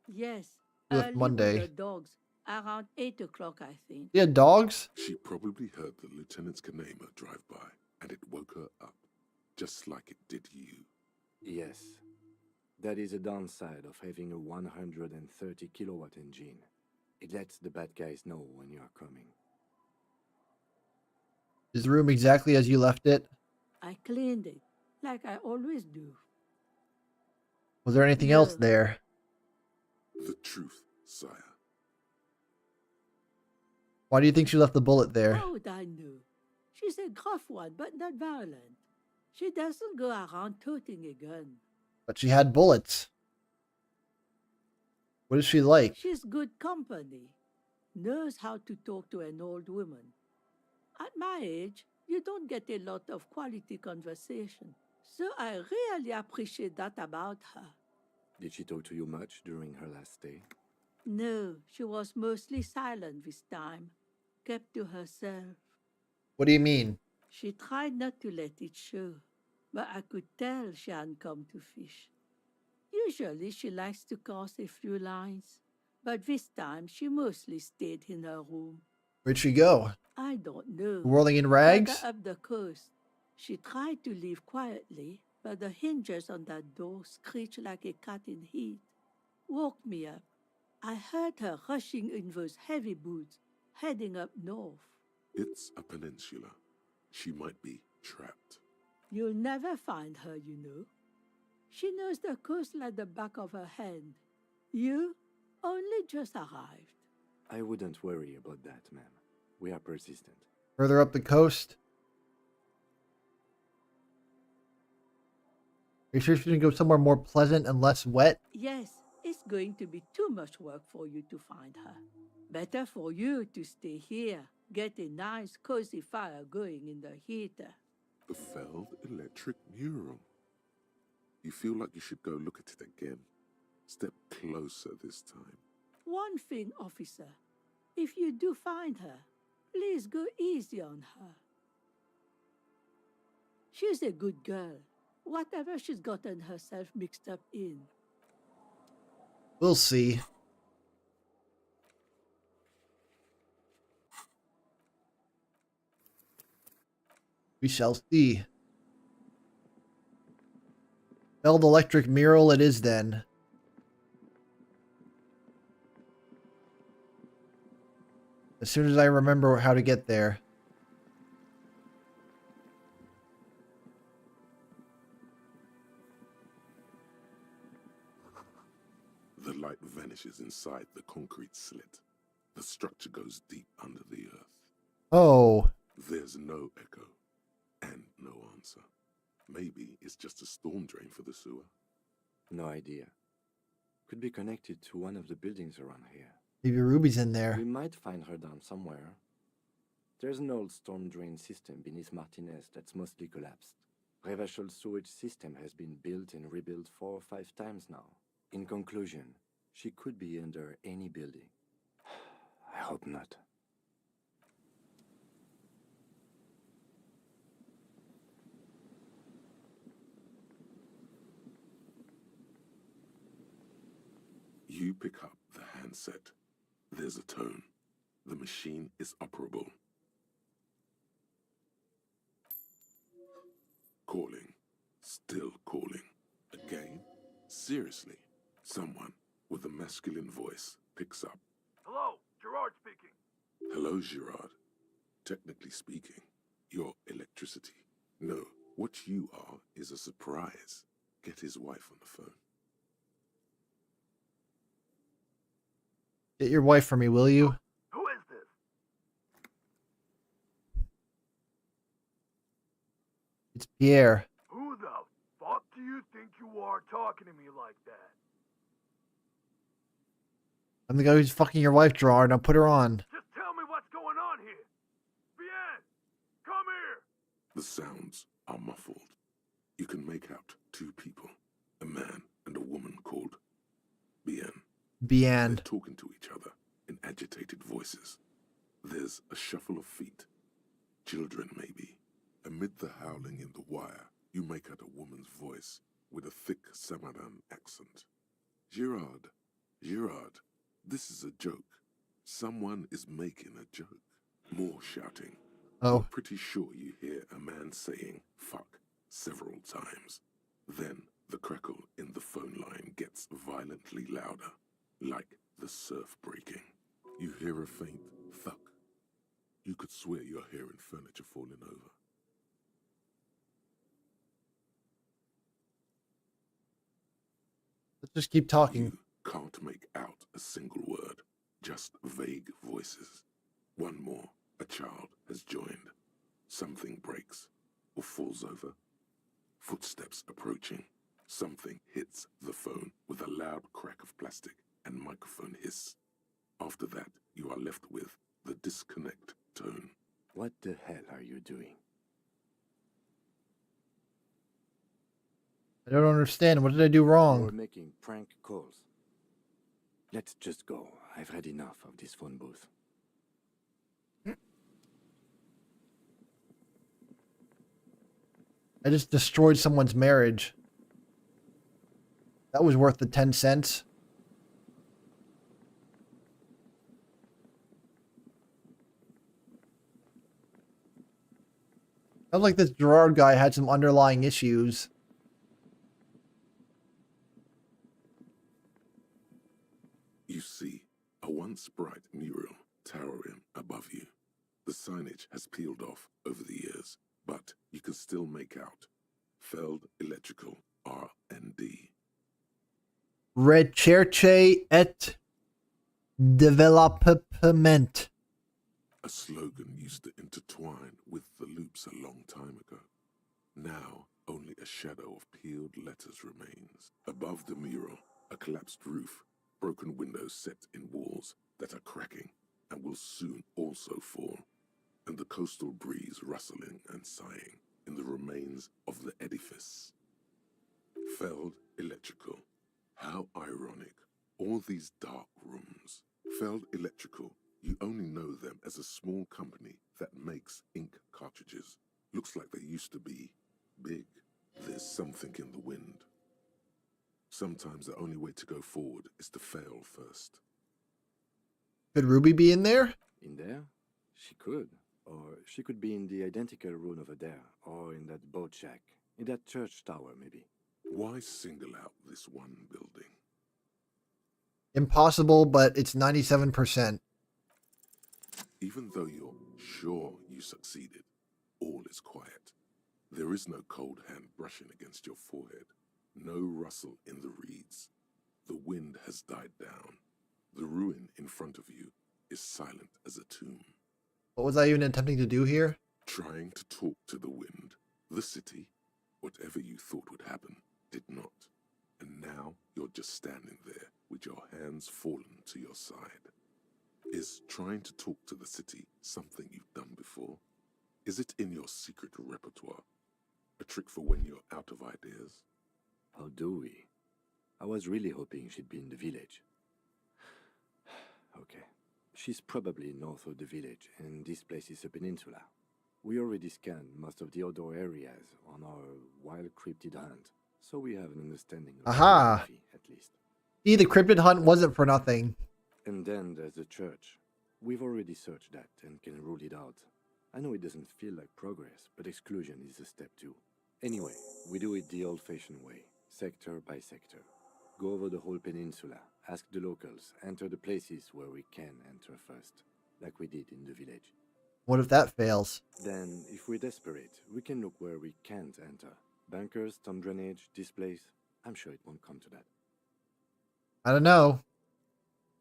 [SPEAKER 14] Yes,
[SPEAKER 1] We left
[SPEAKER 14] early
[SPEAKER 1] Monday.
[SPEAKER 14] with the dogs. Around 8 o'clock, I think.
[SPEAKER 1] You had dogs?
[SPEAKER 2] She probably heard the Lieutenant's Kanema drive by, and it woke her up, just like it did you.
[SPEAKER 5] Yes. That is a downside of having a 130 kilowatt engine. It lets the bad guys know when you are coming.
[SPEAKER 1] Is the room exactly as you left it?
[SPEAKER 14] I cleaned it, like I always do.
[SPEAKER 1] Was there anything else there?
[SPEAKER 2] The truth, sire.
[SPEAKER 1] Why do you think she left the bullet there?
[SPEAKER 14] How would I know? She's a gruff one, but not violent. She doesn't go around toting a gun.
[SPEAKER 1] But she had bullets. What is she like?
[SPEAKER 14] She's good company. Knows how to talk to an old woman. At my age, you don't get a lot of quality conversation. So I really appreciate that about her.
[SPEAKER 5] Did she talk to you much during her last stay?
[SPEAKER 14] No, she was mostly silent this time. Kept to herself.
[SPEAKER 1] What do you mean?
[SPEAKER 14] She tried not to let it show, but I could tell she hadn't come to fish. Usually she likes to cross a few lines, but this time she mostly stayed in her room.
[SPEAKER 1] Where'd she go?
[SPEAKER 14] I don't know.
[SPEAKER 1] Whirling in rags?
[SPEAKER 14] Further up the coast. She tried to leave quietly, but the hinges on that door screeched like a cat in heat. Woke me up. I heard her rushing in those heavy boots, heading up north.
[SPEAKER 2] It's a peninsula. She might be trapped.
[SPEAKER 14] You'll never find her, you know. She knows the coast like the back of her hand. You only just arrived.
[SPEAKER 5] I wouldn't worry about that, ma'am. We are persistent.
[SPEAKER 1] Further up the coast? Are you sure she's going to go somewhere more pleasant and less wet?
[SPEAKER 14] Yes, it's going to be too much work for you to find her. Better for you to stay here, get a nice cozy fire going in the heater.
[SPEAKER 2] The failed electric mural. You feel like you should go look at it again. Step closer this time.
[SPEAKER 14] One thing, officer. If you do find her, please go easy on her. She's a good girl. Whatever she's gotten herself mixed up in.
[SPEAKER 1] We'll see. We shall see. Failed electric mural it is then. As soon as I remember how to get there.
[SPEAKER 2] The light vanishes inside the concrete slit. The structure goes deep under the earth.
[SPEAKER 1] Oh.
[SPEAKER 2] There's no echo and no answer. Maybe it's just a storm drain for the sewer.
[SPEAKER 5] No idea. Could be connected to one of the buildings around here.
[SPEAKER 1] Maybe Ruby's in there.
[SPEAKER 5] We might find her down somewhere. There's an old storm drain system beneath Martinez that's mostly collapsed. Revachol sewage system has been built and rebuilt 4 or 5 times now. In conclusion, she could be under any building. I hope not.
[SPEAKER 2] You pick up the handset. There's a tone. The machine is operable. Calling. Still calling. Again? Seriously? Someone with a masculine voice picks up.
[SPEAKER 15] Hello, Gerard speaking.
[SPEAKER 2] Hello, Gerard. Technically speaking, you're electricity. No, what you are is a surprise. Get his wife on the phone.
[SPEAKER 1] Get your wife for me, will you?
[SPEAKER 15] Who is this?
[SPEAKER 1] It's Pierre.
[SPEAKER 15] Who the fuck do you think you are talking to me like that?
[SPEAKER 1] I'm the guy who's fucking your wife, Gerard. Now put her on.
[SPEAKER 15] Just tell me what's going on here. Bien, come here.
[SPEAKER 2] The sounds are muffled. You can make out 2 people, a man and a woman called Bien.
[SPEAKER 1] Bien.
[SPEAKER 2] They're talking to each other in agitated voices. There's a shuffle of feet. Children, maybe. Amid the howling in the wire, You make out a woman's voice with a thick Samaran accent. Girard, Girard, this is a joke. Someone is making a joke. More shouting.
[SPEAKER 1] Oh.
[SPEAKER 2] You're pretty sure you hear a man saying fuck several times. Then the crackle in the phone line gets violently louder, like the surf breaking. You hear a faint thud. You could swear you're hearing furniture falling over.
[SPEAKER 1] Let's just keep talking.
[SPEAKER 2] You can't make out a single word, just vague voices. One more, a child has joined. Something breaks or falls over. Footsteps approaching. Something hits the phone with a loud crack of plastic and microphone hiss. After that, you are left with the disconnect tone.
[SPEAKER 5] What the hell are you doing?
[SPEAKER 1] I don't understand. What did I do wrong?
[SPEAKER 5] You're making prank calls. Let's just go. I've had enough of this phone booth.
[SPEAKER 1] I just destroyed someone's marriage. That was worth the 10 cents. Sounds like this Gerard guy had some underlying issues.
[SPEAKER 2] You see a once bright mural towering above you. The signage has peeled off over the years, but you can still make out Feld Electrical R&D.
[SPEAKER 1] Recherche et développement.
[SPEAKER 2] A slogan used to intertwine with the loops a long time ago. Now, only a shadow of peeled letters remains. Above the mural, a collapsed roof, broken windows set in walls that are cracking and will soon also fall, and the coastal breeze rustling and sighing in the remains of the edifice. Feld Electrical. How ironic. All these dark rooms. Feld Electrical. You only know them as a small company that makes ink cartridges. Looks like they used to be big. There's something in the wind. Sometimes the only way to go forward is to fail first.
[SPEAKER 1] Could Ruby be in there?
[SPEAKER 5] In there? She could. Or she could be in the identical room over there. Or in that boat shack. In that church tower, maybe.
[SPEAKER 2] Why single out this one building?
[SPEAKER 1] Impossible, but it's 97%.
[SPEAKER 2] Even though you're sure you succeeded, all is quiet. There is no cold hand brushing against your forehead. No rustle in the reeds. The wind has died down. The ruin in front of you is silent as a tomb.
[SPEAKER 1] What was I even attempting to do here?
[SPEAKER 2] Trying to talk to the wind. The city, whatever you thought would happen, did not. And now you're just standing there with your hands fallen to your side. Is trying to talk to the city something you've done before? Is it in your secret repertoire? A trick for when you're out of ideas?
[SPEAKER 5] How do we? I was really hoping she'd be in the village. Okay. She's probably north of the village, and this place is a peninsula. We already scanned most of the outdoor areas on our wild cryptid hunt, so we have an understanding of
[SPEAKER 1] Aha!
[SPEAKER 5] geography, at least.
[SPEAKER 1] See, the cryptid hunt wasn't for nothing.
[SPEAKER 5] And then there's the church. We've already searched that and can rule it out. I know it doesn't feel like progress, but exclusion is a step too. Anyway, we do it the old-fashioned way, sector by sector. Go over the whole peninsula, ask the locals, enter the places where we can enter first, like we did in the village.
[SPEAKER 1] What if that fails?
[SPEAKER 5] Then, if we're desperate, we can look where we can't enter. Bunkers, storm drainage, displays. I'm sure it won't come to that.
[SPEAKER 1] I don't know.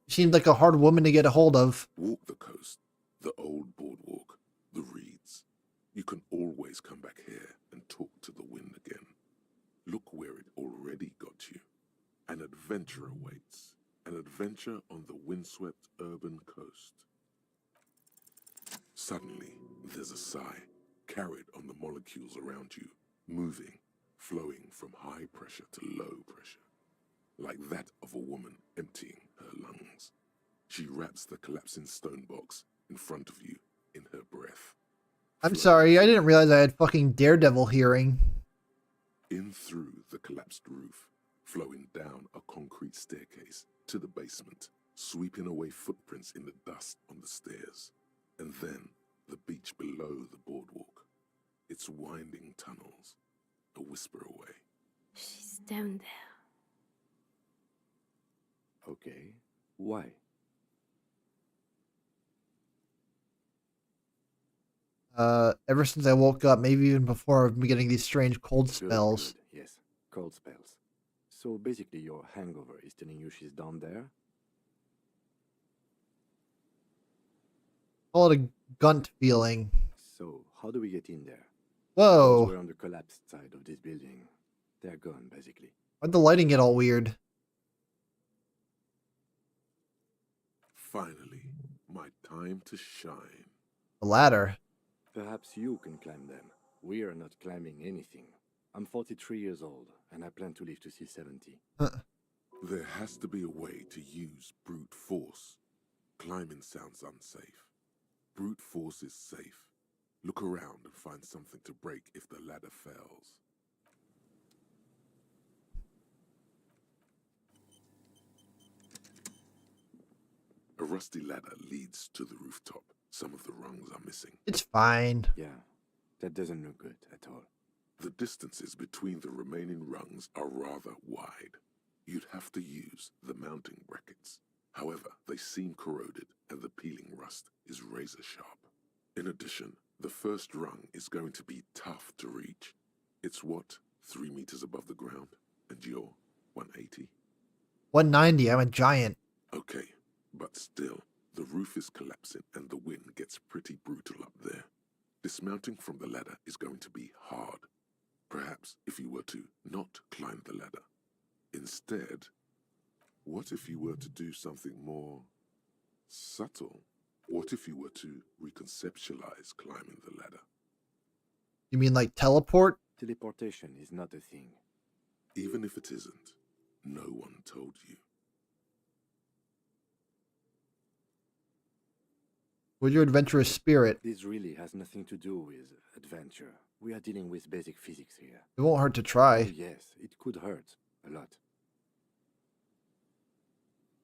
[SPEAKER 1] She seemed like a hard woman to get a hold of.
[SPEAKER 2] Walk the coast, the old boardwalk, the reeds. You can always come back here and talk to the wind again. Look where it already got you. An adventure awaits. An adventure on the windswept urban coast. Suddenly, there's a sigh, carried on the molecules around you, moving, flowing from high pressure to low pressure, like that of a woman emptying her lungs. She wraps the collapsing stone box in front of you in her breath.
[SPEAKER 1] I'm sorry, I didn't realize I had fucking Daredevil hearing.
[SPEAKER 2] through the collapsed roof, flowing down a concrete staircase to the basement, sweeping away footprints in the dust on the stairs, and then the beach below the boardwalk, its winding tunnels, a whisper away.
[SPEAKER 16] She's down there.
[SPEAKER 5] Okay. Why?
[SPEAKER 1] Ever since I woke up, maybe even before, I've been getting these strange cold
[SPEAKER 5] Good,
[SPEAKER 1] spells.
[SPEAKER 5] good. Yes, cold spells. So basically your hangover is telling you she's down there?
[SPEAKER 1] Call it a gunt feeling.
[SPEAKER 5] So, how do we get in there?
[SPEAKER 1] Whoa.
[SPEAKER 5] Those were on the collapsed side of this building. They're gone, basically.
[SPEAKER 1] Why'd the lighting get all weird?
[SPEAKER 2] Finally, my time to shine.
[SPEAKER 1] The ladder.
[SPEAKER 5] Perhaps you can climb them. We are not climbing anything. I'm 43 years old, and I plan to live to see 70.
[SPEAKER 2] There has to be a way to use brute force. Climbing sounds unsafe. Brute force is safe. Look around and find something to break if the ladder fails. A rusty ladder leads to the rooftop. Some of the rungs are missing.
[SPEAKER 1] It's fine.
[SPEAKER 5] Yeah, that doesn't look good at all.
[SPEAKER 2] The distances between the remaining rungs are rather wide. You'd have to use the mounting brackets. However, they seem corroded and the peeling rust is razor sharp. In addition, the first rung is going to be tough to reach. It's what, 3 meters above the ground? And you're 180?
[SPEAKER 1] 190, I'm a giant.
[SPEAKER 2] Okay, but still, the roof is collapsing and the wind gets pretty brutal up there. Dismounting from the ladder is going to be hard. Perhaps if you were to not climb the ladder. Instead, what if you were to do something more subtle? What if you were to reconceptualize climbing the ladder?
[SPEAKER 1] You mean like teleport?
[SPEAKER 5] Teleportation is not a thing.
[SPEAKER 2] Even if it isn't, no one told you.
[SPEAKER 1] With your adventurous spirit,
[SPEAKER 5] This really has nothing to do with adventure. We are dealing with basic physics here.
[SPEAKER 1] it won't hurt to
[SPEAKER 5] Oh,
[SPEAKER 1] try.
[SPEAKER 5] yes, it could hurt. A lot.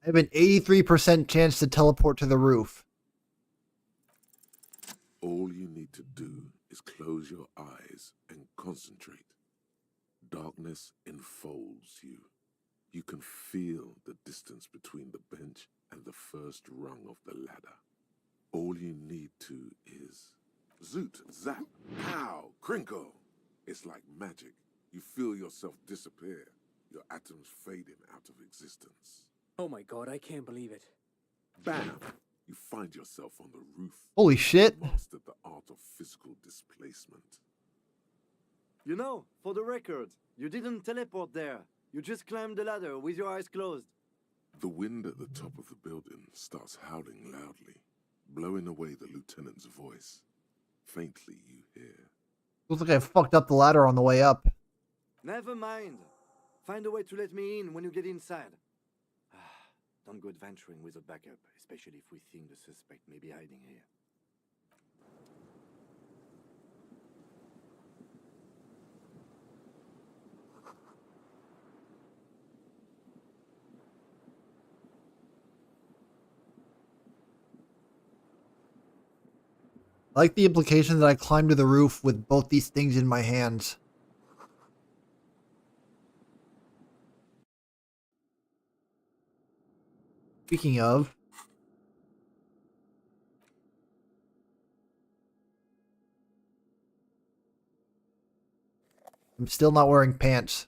[SPEAKER 1] I have an 83% chance to teleport to the roof.
[SPEAKER 2] All you need to do is close your eyes and concentrate. Darkness enfolds you. You can feel the distance between the bench and the first rung of the ladder. All you need to is zoot, zap, pow, crinkle. It's like magic. You feel yourself disappear, your atoms fading out of existence.
[SPEAKER 17] Oh my god, I can't believe it.
[SPEAKER 2] Bam! You find yourself on the roof.
[SPEAKER 1] Holy shit.
[SPEAKER 2] Mastered the art of physical displacement.
[SPEAKER 5] You know, for the record, you didn't teleport there. You just climbed the ladder with your eyes closed.
[SPEAKER 2] The wind at the top of the building starts howling loudly, blowing away the lieutenant's voice. Faintly you hear.
[SPEAKER 1] Looks like I fucked up the ladder on the way up.
[SPEAKER 5] Never mind. Find a way to let me in when you get inside. Don't go adventuring with a backup, especially if we think the suspect may be hiding here.
[SPEAKER 1] I like the implication that I climbed to the roof with both these things in my hands. Speaking of, I'm still not wearing pants.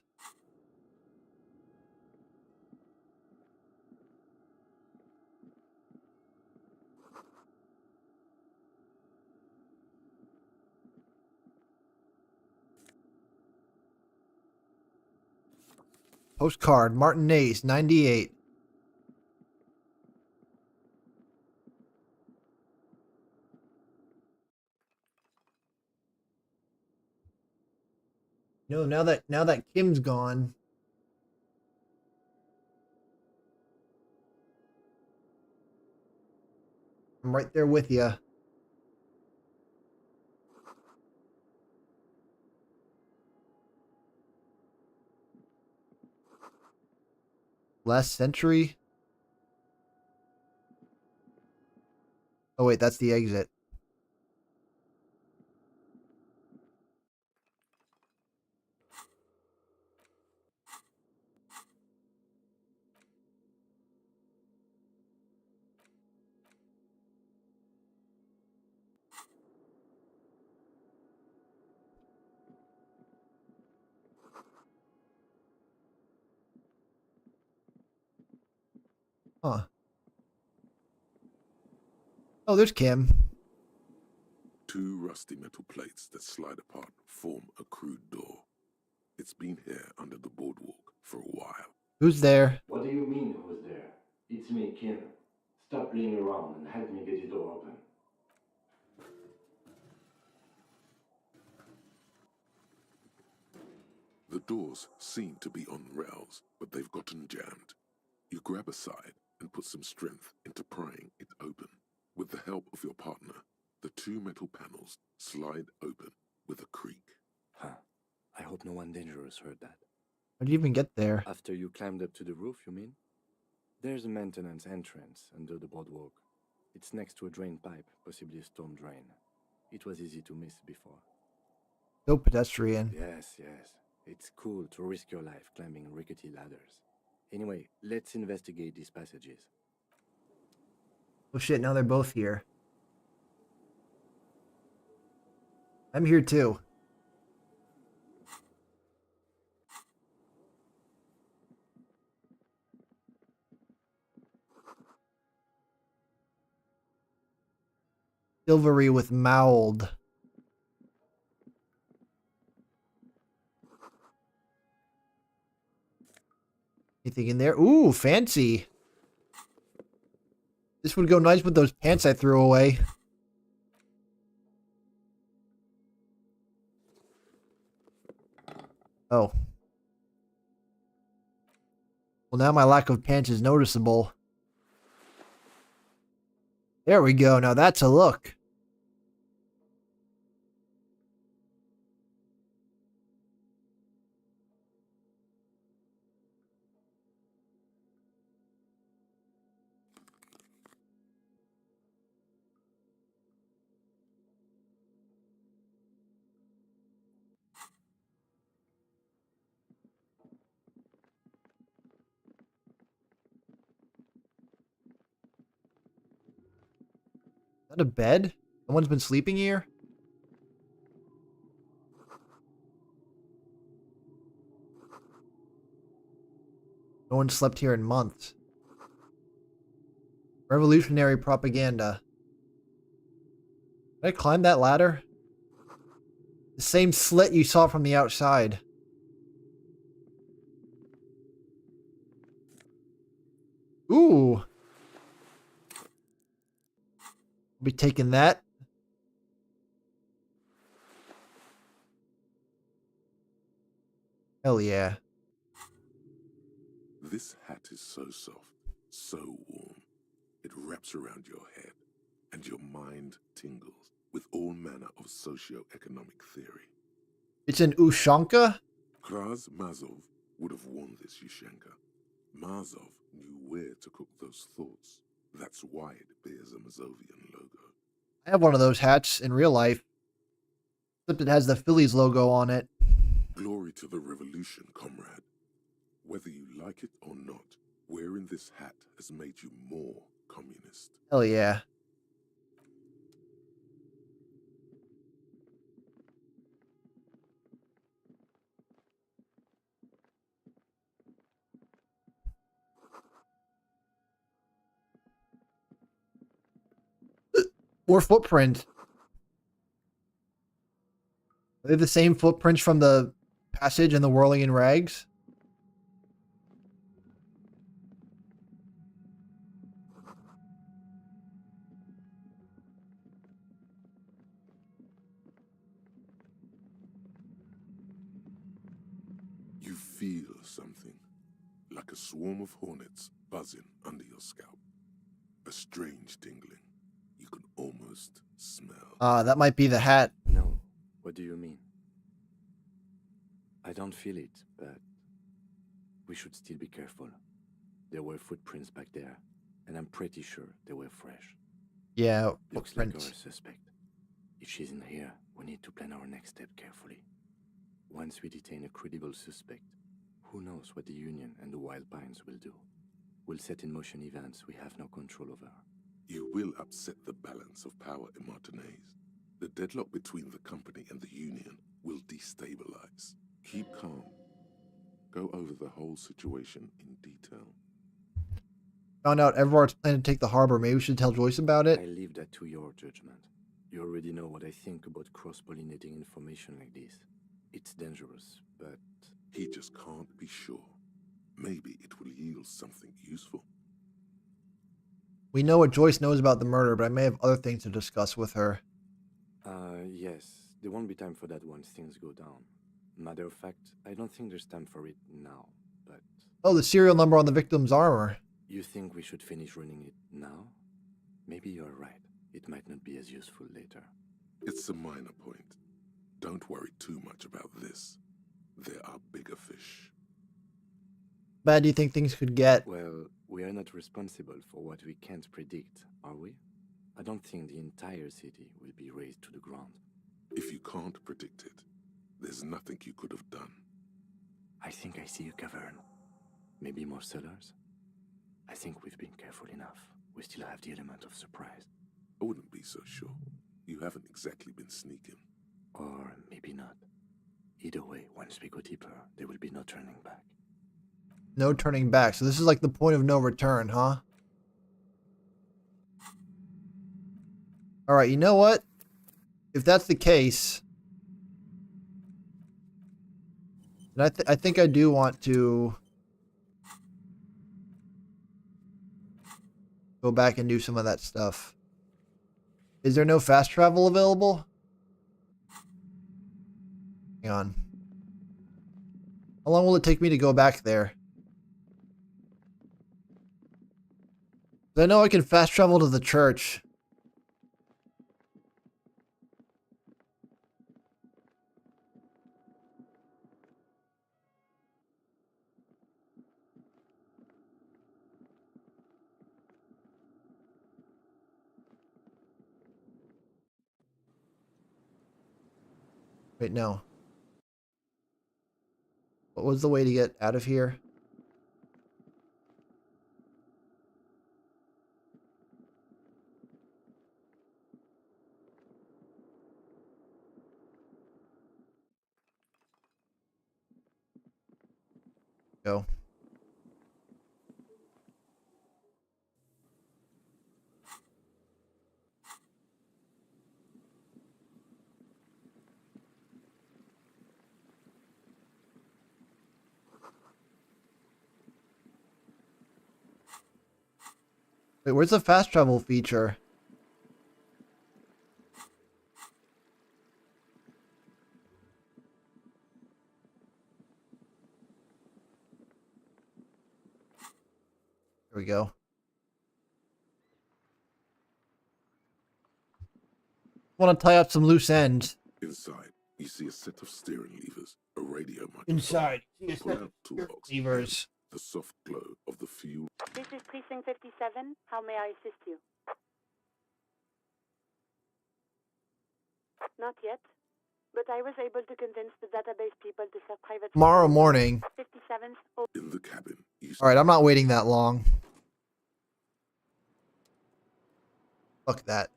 [SPEAKER 1] Postcard, Martin Nays, 98. You know, now that Kim's gone, I'm right there with you. Last century? Oh wait, that's the exit. Huh. Oh, there's Kim.
[SPEAKER 2] Two rusty metal plates that slide apart form a crude door. It's been here under the boardwalk for a while.
[SPEAKER 1] Who's there?
[SPEAKER 5] What do you mean, who's there? It's me, Kim. Stop playing around and help me get this door open.
[SPEAKER 2] The doors seem to be on rails, but they've gotten jammed. You grab a side and put some strength into prying it open. With the help of your partner, the two metal panels slide open with a creak.
[SPEAKER 5] Huh. I hope no one dangerous heard that.
[SPEAKER 1] How'd you even get there?
[SPEAKER 5] After you climbed up to the roof, you mean? There's a maintenance entrance under the boardwalk. It's next to a drain pipe, possibly a storm drain. It was easy to miss before.
[SPEAKER 1] So pedestrian.
[SPEAKER 5] Yes. It's cool to risk your life climbing rickety ladders. Anyway, let's investigate these passages.
[SPEAKER 1] Oh shit, now they're both here. I'm here too. Silvery with mould. Anything in there? Ooh, fancy. This would go nice with those pants I threw away. Oh. Well, now my lack of pants is noticeable. There we go. Now that's a look. Is that a bed? Someone's been sleeping here? No one slept here in months. Revolutionary propaganda. Did I climb that ladder? The same slit you saw from the outside. Ooh. Be taking that. Hell yeah.
[SPEAKER 2] This hat is so soft, so warm. It wraps around your head, and your mind tingles with all manner of socio-economic theory.
[SPEAKER 1] It's an Ushanka?
[SPEAKER 2] Kraz Mazov would have worn this Yushenka. Mazov knew where to cook those thoughts. That's why it bears a Mazovian logo.
[SPEAKER 1] I have one of those hats in real life. Except it has the Phillies logo on it.
[SPEAKER 2] Glory to the revolution, comrade. Whether you like it or not, wearing this hat has made you more communist.
[SPEAKER 1] Hell yeah. More footprints. Are they the same footprints from the passage and the whirling in rags?
[SPEAKER 2] You feel something, like a swarm of hornets buzzing under your scalp. A strange tingling. You can almost smell.
[SPEAKER 1] That might be the hat.
[SPEAKER 5] No. What do you mean? I don't feel it, but we should still be careful. there were footprints back there, and I'm pretty sure they were fresh.
[SPEAKER 1] Yeah,
[SPEAKER 5] Looks like our
[SPEAKER 1] footprints.
[SPEAKER 5] suspect. If she's in here, we need to plan our next step carefully. Once we detain a credible suspect, who knows what the Union and the Wild Pines will do? We'll set in motion events we have no control over.
[SPEAKER 2] You will upset the balance of power in Martinez. The deadlock between the company and the Union will destabilize. Keep calm. Go over the whole situation in detail.
[SPEAKER 1] Found out Everard's planning to take the harbor. Maybe we should tell Joyce about it.
[SPEAKER 5] I leave that to your judgment. You already know what I think about cross-pollinating information like this. It's dangerous, but...
[SPEAKER 2] He just can't be sure. Maybe it will yield something useful.
[SPEAKER 1] We know what Joyce knows about the murder, but I may have other things to discuss with her.
[SPEAKER 5] Yes. There won't be time for that once things go down. Matter of fact, I don't think there's time for it now, but...
[SPEAKER 1] Oh, the serial number on the victim's armor.
[SPEAKER 5] You think we should finish running it now? Maybe you're right. It might not be as useful later.
[SPEAKER 2] It's a minor point. Don't worry too much about this. There are bigger fish.
[SPEAKER 1] Bad do you think things could get?
[SPEAKER 5] Well, we are not responsible for what we can't predict, are we? I don't think the entire city will be razed to the ground.
[SPEAKER 2] If you can't predict it, there's nothing you could have done.
[SPEAKER 5] I think I see a cavern. Maybe more cellars? I think we've been careful enough. We still have the element of surprise.
[SPEAKER 2] I wouldn't be so sure. You haven't exactly been sneaking.
[SPEAKER 5] Or maybe not. Either way, once we go deeper, there will be no turning back.
[SPEAKER 1] No turning back. So this is like the point of no return, huh? Alright, you know what? If that's the case... then I think I do want to... go back and do some of that stuff. Is there no fast travel available? Hang on. How long will it take me to go back there? I know I can fast travel to the church. Wait, no. What was the way to get out of here? Go. Wait, where's the fast travel feature? Here we go. Want to tie up some loose ends.
[SPEAKER 2] Inside, you see a set of steering levers, a radio microphone.
[SPEAKER 1] Inside, you see a
[SPEAKER 2] Pull
[SPEAKER 1] set
[SPEAKER 2] out
[SPEAKER 1] of
[SPEAKER 2] toolbox,
[SPEAKER 1] levers.
[SPEAKER 2] and the soft glow of the fuel.
[SPEAKER 18] This is Precinct 57. How may I assist you? Not yet, but I was able to convince the database people to set private...
[SPEAKER 1] Tomorrow morning.
[SPEAKER 18] 57's...
[SPEAKER 2] In the cabin, you
[SPEAKER 1] Alright, I'm not waiting that long. Fuck that.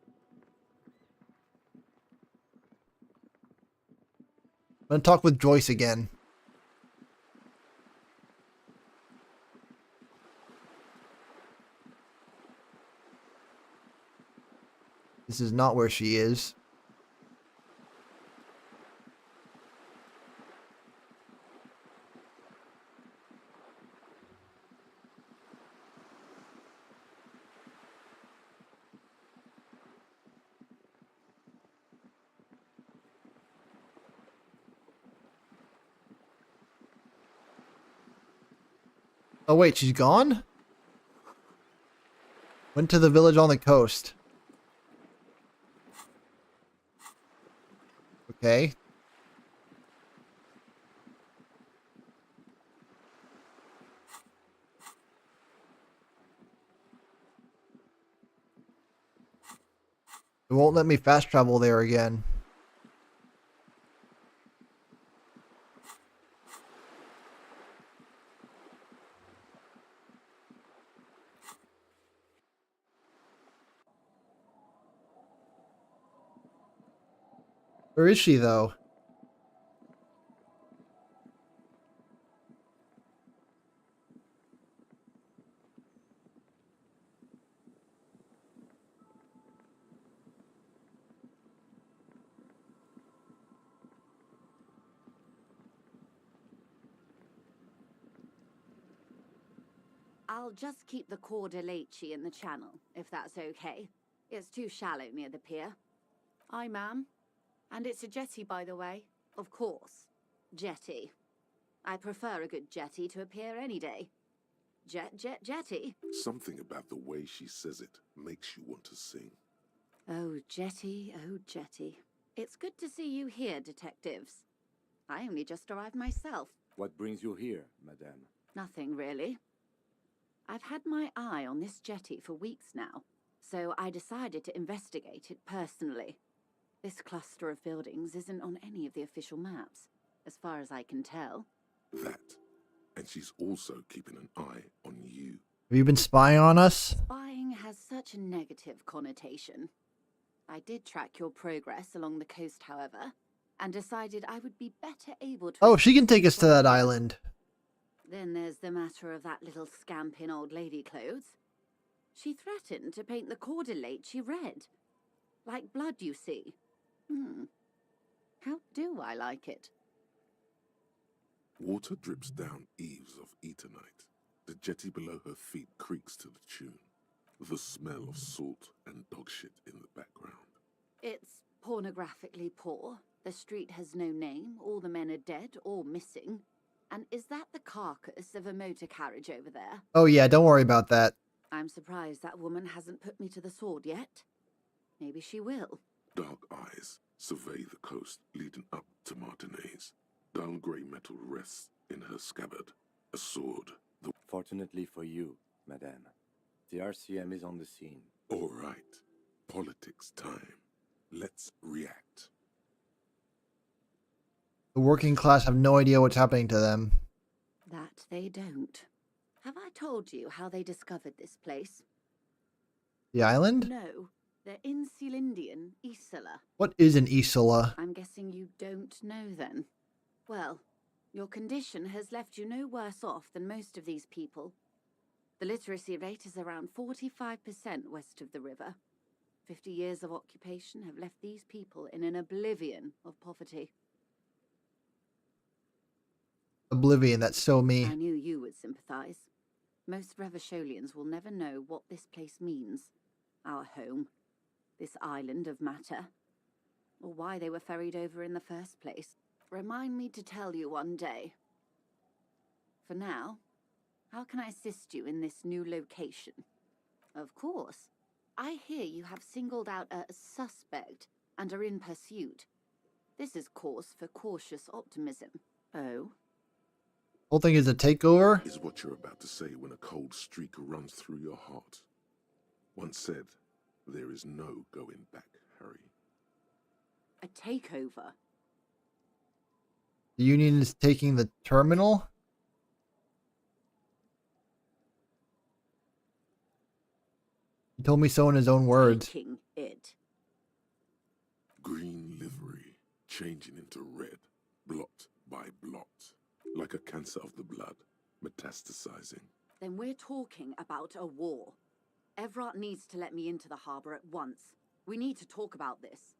[SPEAKER 1] I'm gonna talk with Joyce again. This is not where she is. Oh wait, she's gone? Went to the village on the coast. Okay. It won't let me fast travel there again. Where is she, though?
[SPEAKER 19] I'll just keep the Corda Lacey in the channel, if that's okay. It's too shallow near the pier. Aye, ma'am. And it's a jetty, by the way. Of course. Jetty. I prefer a good jetty to a pier any day. Jetty?
[SPEAKER 2] Something about the way she says it makes you want to sing.
[SPEAKER 19] Oh, jetty, oh, jetty. It's good to see you here, detectives. I only just arrived myself.
[SPEAKER 5] What brings you here, madame?
[SPEAKER 19] Nothing, really. I've had my eye on this jetty for weeks now, so I decided to investigate it personally. This cluster of buildings isn't on any of the official maps, as far as I can tell.
[SPEAKER 2] That. And she's also keeping an eye on you.
[SPEAKER 1] Have you been spying on us?
[SPEAKER 19] Spying has such a negative connotation. I did track your progress along the coast, however, and decided I would be better able to...
[SPEAKER 1] Oh, she can take us to that island.
[SPEAKER 19] Then there's the matter of that little scamp in old lady clothes. She threatened to paint the Corda Lacey red. Like blood, you see. How do I like it?
[SPEAKER 2] Water drips down eaves of Eternite. The jetty below her feet creaks to the tune. The smell of salt and dog shit in the background.
[SPEAKER 19] It's pornographically poor. The street has no name. All the men are dead or missing. And is that the carcass of a motor carriage over there?
[SPEAKER 1] Oh yeah, don't worry about that.
[SPEAKER 19] I'm surprised that woman hasn't put me to the sword yet. Maybe she will.
[SPEAKER 2] Dark eyes survey the coast leading up to Martinez. Dull grey metal rests in her scabbard. A sword.
[SPEAKER 5] Fortunately for you, madame, the RCM is on the scene.
[SPEAKER 2] All right. Politics time. Let's react.
[SPEAKER 1] The working class have no idea what's happening to them.
[SPEAKER 19] That they don't. Have I told you how they discovered this place?
[SPEAKER 1] The island?
[SPEAKER 19] No. They're in Celindian, Isola.
[SPEAKER 1] What is an Isola?
[SPEAKER 19] I'm guessing you don't know then. Well, your condition has left you no worse off than most of these people. The literacy rate is around 45% west of the river. 50 years of occupation have left these people in an oblivion of poverty.
[SPEAKER 1] Oblivion, that's so me.
[SPEAKER 19] I knew you would sympathize. Most Revacholians will never know what this place means. Our home. This island of matter. Or why they were ferried over in the first place. Remind me to tell you one day. For now, how can I assist you in this new location? Of course. I hear you have singled out a suspect and are in pursuit. This is cause for cautious optimism. Oh?
[SPEAKER 1] Whole thing is a takeover?
[SPEAKER 2] Is what you're about to say when a cold streak runs through your heart. Once said, there is no going back, Harry.
[SPEAKER 19] A takeover?
[SPEAKER 1] The Union is taking the terminal? He told me so in his own words.
[SPEAKER 19] Taking it.
[SPEAKER 2] Green livery, changing into red, blot by blot. Like a cancer of the blood, metastasizing.
[SPEAKER 19] Then we're talking about a war. Everett needs to let me into the harbor at once. We need to talk about this.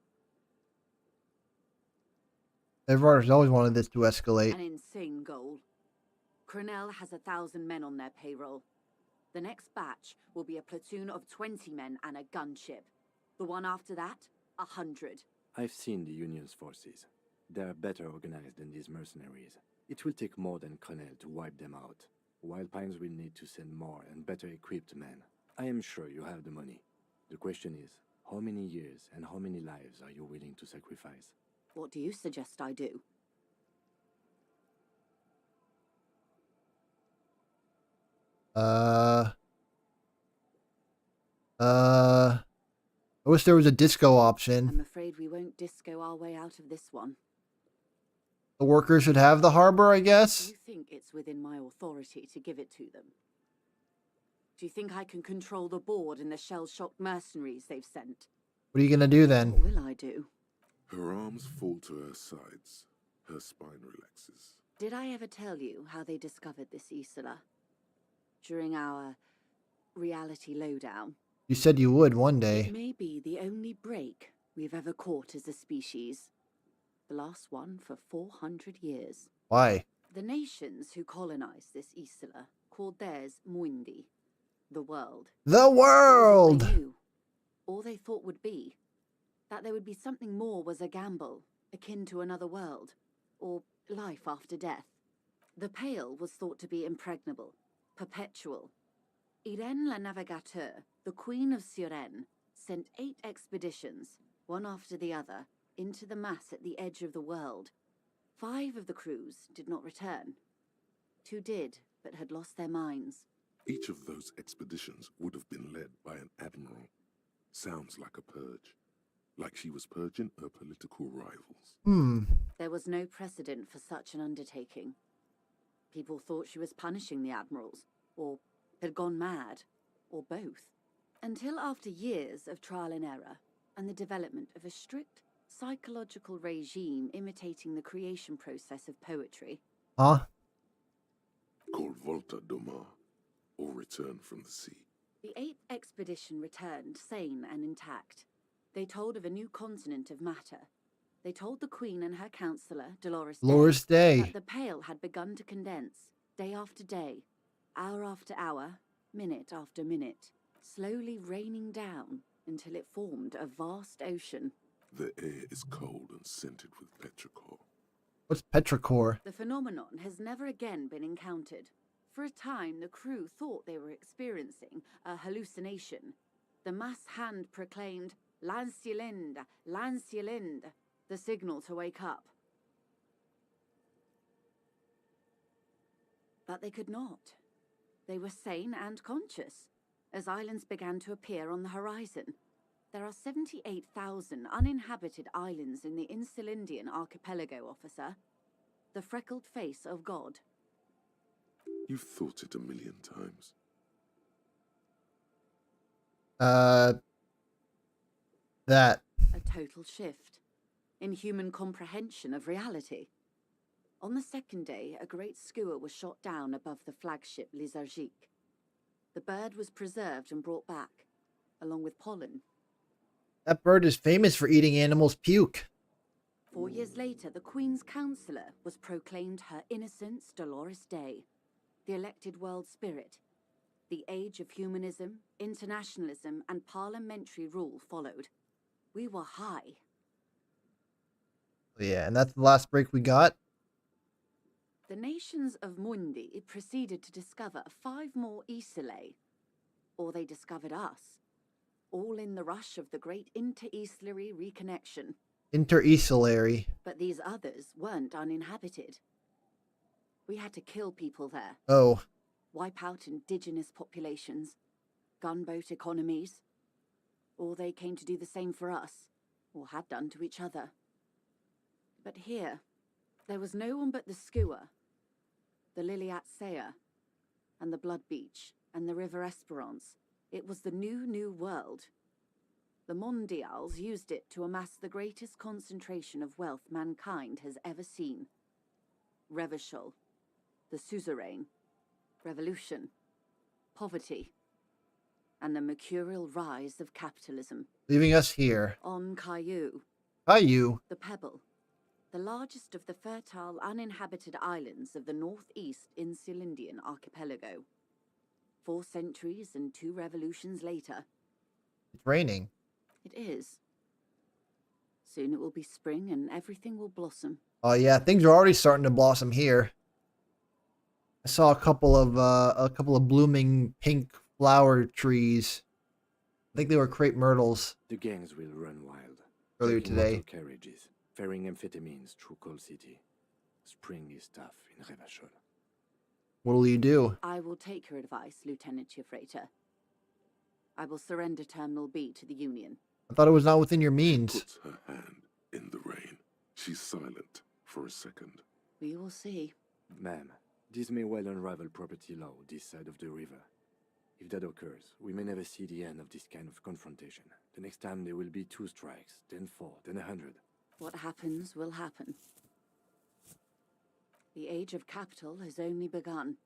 [SPEAKER 1] Everard has always wanted this to escalate.
[SPEAKER 19] An insane goal. Cronell has 1,000 men on their payroll. The next batch will be a platoon of 20 men and a gunship. The one after that, 100.
[SPEAKER 5] I've seen the Union's forces. They are better organized than these mercenaries. It will take more than Cronell to wipe them out. Wild Pines will need to send more and better equipped men. I am sure you have the money. The question is, how many years and how many lives are you willing to sacrifice?
[SPEAKER 19] What do you suggest I do?
[SPEAKER 1] I wish there was a disco option.
[SPEAKER 19] I'm afraid we won't disco our way out of this one.
[SPEAKER 1] The workers should have the harbor, I guess.
[SPEAKER 19] Do you think it's within my authority to give it to them? Do you think I can control the board and the shell-shocked mercenaries they've sent?
[SPEAKER 1] What are you gonna do then?
[SPEAKER 19] What will I do?
[SPEAKER 2] Her arms fall to her sides. Her spine relaxes.
[SPEAKER 19] Did I ever tell you how they discovered this Isola? During our reality lowdown.
[SPEAKER 1] You said you would one day.
[SPEAKER 19] It may be the only break we've ever caught as a species. The last one for 400 years.
[SPEAKER 1] Why?
[SPEAKER 19] The nations who colonized this Isola called theirs Muindi, the world.
[SPEAKER 1] The world!
[SPEAKER 19] All they knew, all they thought would be, that there would be something more was a gamble, akin to another world, or life after death. The Pale was thought to be impregnable, perpetual. Irene la Navigateur, the Queen of Suren, sent 8 expeditions, one after the other, into the mass at the edge of the world. 5 of the crews did not return. 2 did, but had lost their minds.
[SPEAKER 2] Each of those expeditions would have been led by an admiral. Sounds like a purge. Like she was purging her political rivals.
[SPEAKER 19] There was no precedent for such an undertaking. People thought she was punishing the admirals, or had gone mad, or both. Until after years of trial and error, and the development of a strict psychological regime imitating the creation process of poetry.
[SPEAKER 1] Huh?
[SPEAKER 2] Called Volta Doma, or Return from the Sea.
[SPEAKER 19] The 8th expedition returned sane and intact. They told of a new continent of matter. They told the Queen and her counselor, Dolores
[SPEAKER 1] Day,
[SPEAKER 19] that the Pale had begun to condense, day after day, hour after hour, minute after minute, slowly raining down until it formed a vast ocean.
[SPEAKER 2] The air is cold and scented with petrichor.
[SPEAKER 1] What's petrichor?
[SPEAKER 19] The phenomenon has never again been encountered. For a time, the crew thought they were experiencing a hallucination. The mass hand proclaimed, Lancielinde, Lancielinde, the signal to wake up. But they could not. They were sane and conscious, as islands began to appear on the horizon. There are 78,000 uninhabited islands in the Insulindian archipelago, officer. The freckled face of God.
[SPEAKER 2] You've thought it 1,000,000 times.
[SPEAKER 1] That.
[SPEAKER 19] A total shift in human comprehension of reality. On the second day, a great skua was shot down above the flagship Lizargique. The bird was preserved and brought back, along with pollen.
[SPEAKER 1] That bird is famous for eating animals' puke.
[SPEAKER 19] 4 years later, the Queen's counselor was proclaimed Her Innocence Dolores Day, the elected world spirit. The age of humanism, internationalism, and parliamentary rule followed. We were high.
[SPEAKER 1] Yeah, and that's the last break we got.
[SPEAKER 19] The nations of Mundi proceeded to discover 5 more Isolae, or they discovered us, all in the rush of the great inter-Islary reconnection.
[SPEAKER 1] Inter-Isolary.
[SPEAKER 19] But these others weren't uninhabited. We had to kill people there.
[SPEAKER 1] Oh.
[SPEAKER 19] Wipe out indigenous populations, gunboat economies. Or they came to do the same for us, or had done to each other. But here, there was no one but the skua, the Liliat Sea, and the Blood Beach, and the River Esperance. It was the new world. The Mondials used it to amass the greatest concentration of wealth mankind has ever seen. Revachol, the suzerain, revolution, poverty, and the mercurial rise of capitalism.
[SPEAKER 1] Leaving us here.
[SPEAKER 19] On Caillou.
[SPEAKER 1] Caillou?
[SPEAKER 19] The Pebble, the largest of the fertile, uninhabited islands of the northeast Insulindian archipelago. 4 centuries and 2 revolutions later.
[SPEAKER 1] It's raining.
[SPEAKER 19] It is. Soon it will be spring and everything will blossom.
[SPEAKER 1] Oh yeah, things are already starting to blossom here. I saw a couple of blooming pink flower trees. I think they were crepe myrtles.
[SPEAKER 5] The gangs will run wild.
[SPEAKER 1] Earlier
[SPEAKER 5] Taking
[SPEAKER 1] today.
[SPEAKER 5] motor carriages, ferrying amphetamines through Coal City. Spring is tough in Revachol.
[SPEAKER 1] What'll you do?
[SPEAKER 19] I will take your advice, Lieutenant Chiefrater. I will surrender Terminal B to the Union.
[SPEAKER 1] I thought it was not within your
[SPEAKER 2] She
[SPEAKER 1] means.
[SPEAKER 2] puts her hand in the rain. She's silent for a second.
[SPEAKER 19] We will see.
[SPEAKER 5] Ma'am, this may well unravel property law this side of the river. If that occurs, we may never see the end of this kind of confrontation. The next time there will be 2 strikes, then 4, then 100.
[SPEAKER 19] What happens will happen. The age of capital has only begun.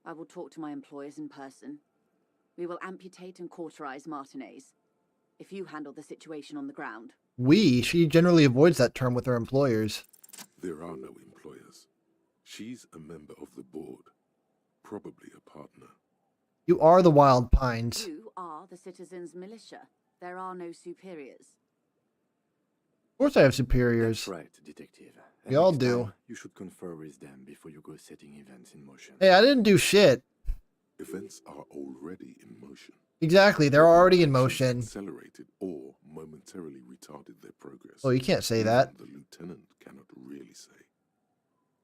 [SPEAKER 19] I will talk to my employers in person. We will amputate and cauterize Martinez. If you handle the situation on the ground.
[SPEAKER 1] She generally avoids that term with her employers.
[SPEAKER 2] There are no employers. She's a member of the board. Probably a partner.
[SPEAKER 1] You are the Wild Pines.
[SPEAKER 19] You are the citizens' militia. There are no superiors.
[SPEAKER 1] Of course I have superiors.
[SPEAKER 5] That's right, detective.
[SPEAKER 1] We all do.
[SPEAKER 5] You should confer with them before you go setting events in motion.
[SPEAKER 1] Hey, I didn't do shit.
[SPEAKER 2] Events are already in motion.
[SPEAKER 1] Exactly, they're already in motion.
[SPEAKER 2] Accelerated or momentarily retarded their progress.
[SPEAKER 1] Oh, you can't say that.
[SPEAKER 2] The lieutenant cannot really say.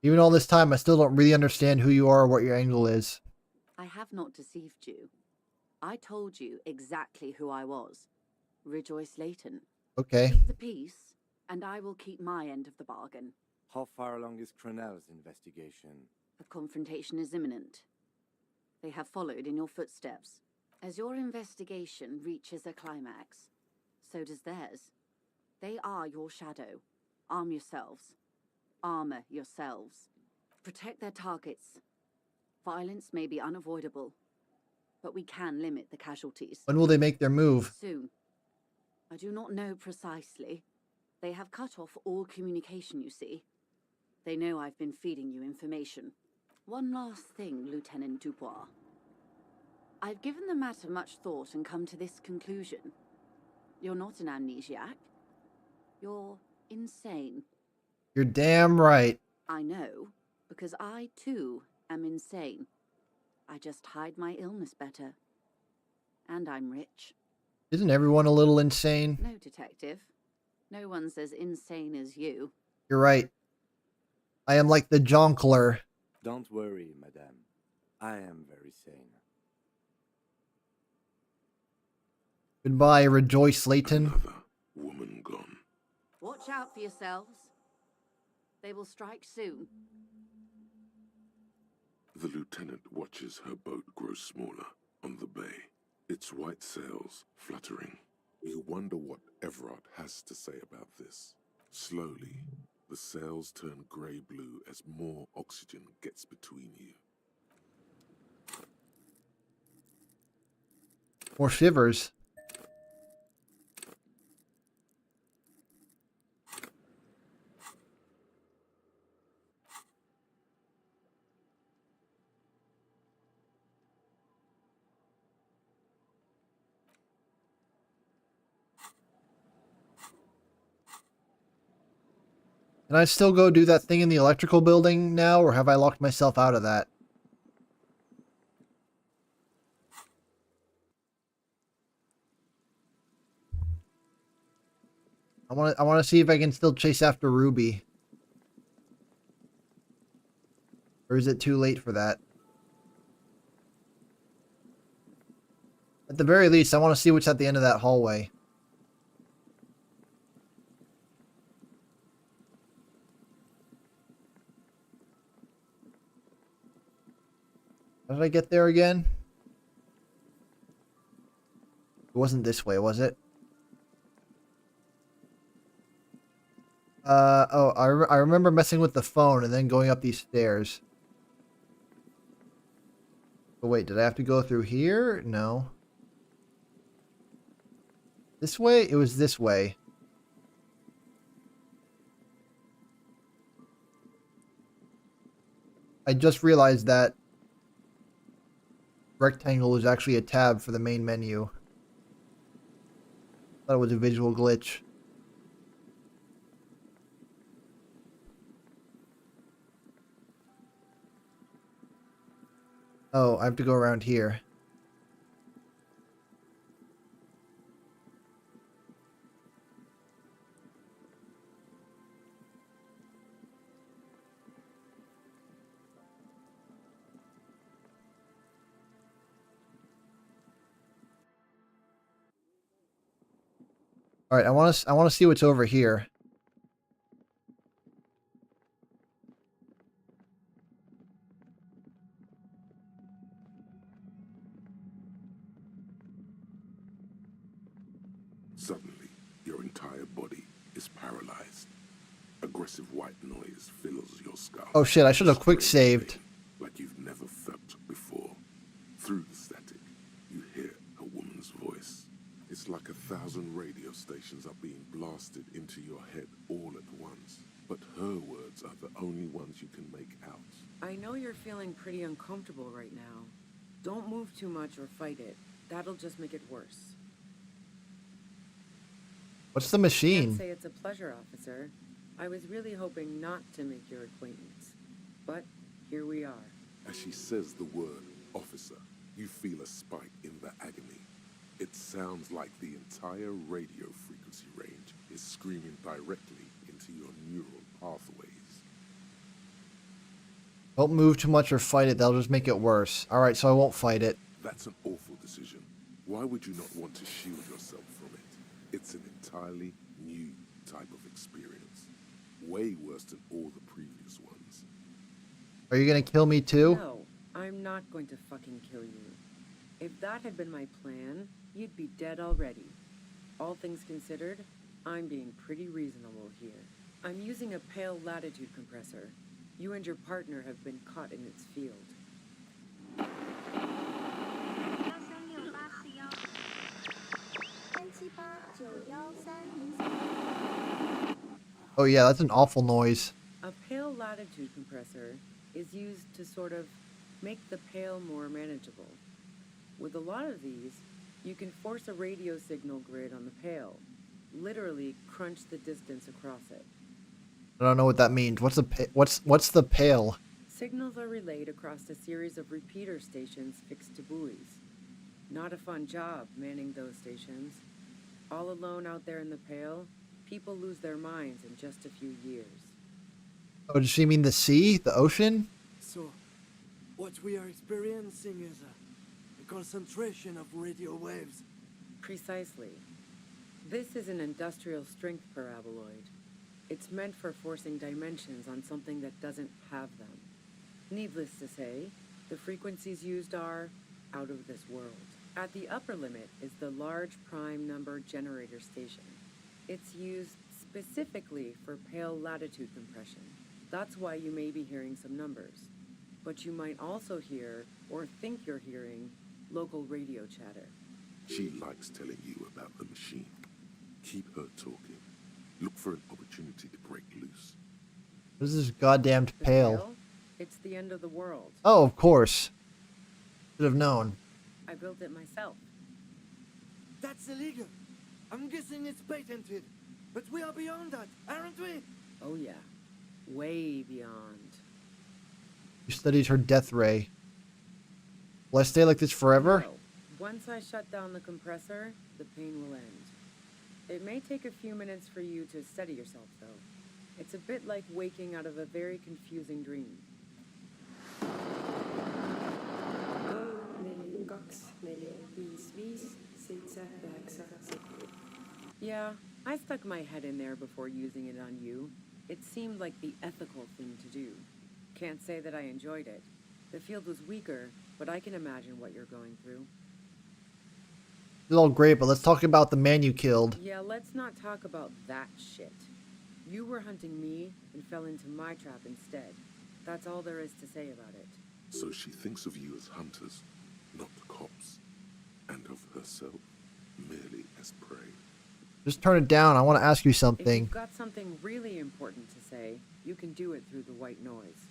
[SPEAKER 1] Even all this time, I still don't really understand who you are or what your angle is.
[SPEAKER 19] I have not deceived you. I told you exactly who I was. Rejoice Layton.
[SPEAKER 1] Okay.
[SPEAKER 19] Keep the peace, and I will keep my end of the bargain.
[SPEAKER 5] How far along is Cronell's investigation?
[SPEAKER 19] A confrontation is imminent. They have followed in your footsteps. As your investigation reaches a climax, so does theirs. They are your shadow. Arm yourselves. Armor yourselves. Protect their targets. Violence may be unavoidable, but we can limit the casualties.
[SPEAKER 1] When will they make their move?
[SPEAKER 19] Soon. I do not know precisely. They have cut off all communication, you see. They know I've been feeding you information. One last thing, Lieutenant Dubois. I've given the matter much thought and come to this conclusion. You're not an amnesiac. You're insane.
[SPEAKER 1] You're damn right.
[SPEAKER 19] I know, because I, too, am insane. I just hide my illness better. And I'm rich.
[SPEAKER 1] Isn't everyone a little insane?
[SPEAKER 19] No, detective. No one's as insane as you.
[SPEAKER 1] You're right. I am like the jongleur.
[SPEAKER 5] Don't worry, madame. I am very sane.
[SPEAKER 1] Goodbye, Rejoice Layton.
[SPEAKER 2] Another woman gone.
[SPEAKER 19] Watch out for yourselves. They will strike soon.
[SPEAKER 2] The lieutenant watches her boat grow smaller on the bay, its white sails fluttering. You wonder what Everard has to say about this. Slowly, the sails turn grey-blue as more oxygen gets between you.
[SPEAKER 1] More shivers. Can I still go do that thing in the electrical building now, or have I locked myself out of that? I want to see if I can still chase after Ruby. Or is it too late for that? At the very least, I want to see what's at the end of that hallway. How did I get there again? It wasn't this way, was it? Oh, I remember messing with the phone and then going up these stairs. But wait, did I have to go through here? No. This way? It was this way. I just realized that rectangle is actually a tab for the main menu. Thought it was a visual glitch. Oh, I have to go around here. All right, I want to see what's over here.
[SPEAKER 2] Suddenly, your entire body is paralyzed. Aggressive white noise fills your skull.
[SPEAKER 1] Oh shit, I should have quick saved.
[SPEAKER 2] Like you've never felt before. Through the static, you hear a woman's voice. It's like 1,000 radio stations are being blasted into your head all at once. But her words are the only ones you can make out.
[SPEAKER 20] I know you're feeling pretty uncomfortable right now. Don't move too much or fight it. That'll just make it worse.
[SPEAKER 1] What's the
[SPEAKER 20] Can't
[SPEAKER 1] machine?
[SPEAKER 20] say it's a pleasure, officer. I was really hoping not to make your acquaintance. But here we are.
[SPEAKER 2] As she says the word officer, you feel a spike in the agony. It sounds like the entire radio frequency range is screaming directly into your neural pathways.
[SPEAKER 1] Don't move too much or fight it. That'll just make it worse. All right, so I won't fight it.
[SPEAKER 2] That's an awful decision. Why would you not want to shield yourself from it? It's an entirely new type of experience. Way worse than all the previous ones.
[SPEAKER 1] Are you gonna kill me too?
[SPEAKER 20] No, I'm not going to fucking kill you. If that had been my plan, you'd be dead already. All things considered, I'm being pretty reasonable here. I'm using a pale latitude compressor. You and your partner have been caught in its field.
[SPEAKER 1] Oh yeah, that's an awful noise.
[SPEAKER 20] A pale latitude compressor is used to sort of make the pale more manageable. With a lot of these, you can force a radio signal grid on the pale, literally crunch the distance across it.
[SPEAKER 1] I don't know what that means. What's the pale?
[SPEAKER 20] Signals are relayed across a series of repeater stations fixed to buoys. Not a fun job manning those stations. All alone out there in the pale, people lose their minds in just a few years.
[SPEAKER 1] Oh, does she mean the sea? The ocean?
[SPEAKER 21] So, what we are experiencing is a concentration of radio waves.
[SPEAKER 20] Precisely. This is an industrial strength paraboloid. It's meant for forcing dimensions on something that doesn't have them. Needless to say, the frequencies used are out of this world. At the upper limit is the large prime number generator station. It's used specifically for pale latitude compression. That's why you may be hearing some numbers. But you might also hear, or think you're hearing, local radio chatter.
[SPEAKER 2] She likes telling you about the machine. Keep her talking. Look for an opportunity to break loose.
[SPEAKER 1] This is goddamned
[SPEAKER 20] The
[SPEAKER 1] pale.
[SPEAKER 20] It's the end of the world.
[SPEAKER 1] Oh, of course. Should have known.
[SPEAKER 20] I built it myself.
[SPEAKER 21] That's illegal. I'm guessing it's patented. But we are beyond that, aren't we?
[SPEAKER 20] Oh yeah. Way beyond.
[SPEAKER 1] You studied her death ray. Will I stay like this forever?
[SPEAKER 20] No. Once I shut down the compressor, the pain will end. It may take a few minutes for you to steady yourself, though. It's a bit like waking out of a very confusing dream. Yeah, I stuck my head in there before using it on you. It seemed like the ethical thing to do. Can't say that I enjoyed it. The field was weaker, but I can imagine what you're going through.
[SPEAKER 1] It's all great, but let's talk about the man you killed.
[SPEAKER 20] Yeah, let's not talk about that shit. You were hunting me and fell into my trap instead. That's all there is to say about it.
[SPEAKER 2] So she thinks of you as hunters, not cops, and of herself merely as prey.
[SPEAKER 1] Just turn it down. I want to ask you
[SPEAKER 20] If
[SPEAKER 1] something.
[SPEAKER 20] you've got something really important to say, you can do it through the white noise.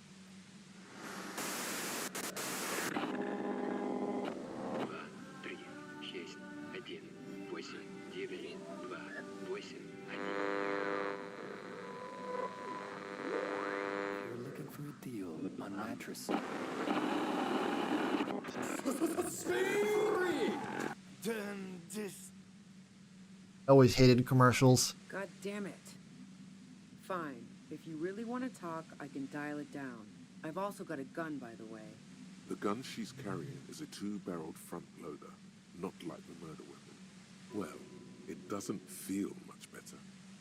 [SPEAKER 17] You're looking for a deal on mattress.
[SPEAKER 21] Then this.
[SPEAKER 1] I always hated commercials.
[SPEAKER 20] God damn it. Fine. If you really want to talk, I can dial it down. I've also got a gun, by the way.
[SPEAKER 2] The gun she's carrying is a 2-barreled front loader, not like the murder weapon. Well, it doesn't feel much much better,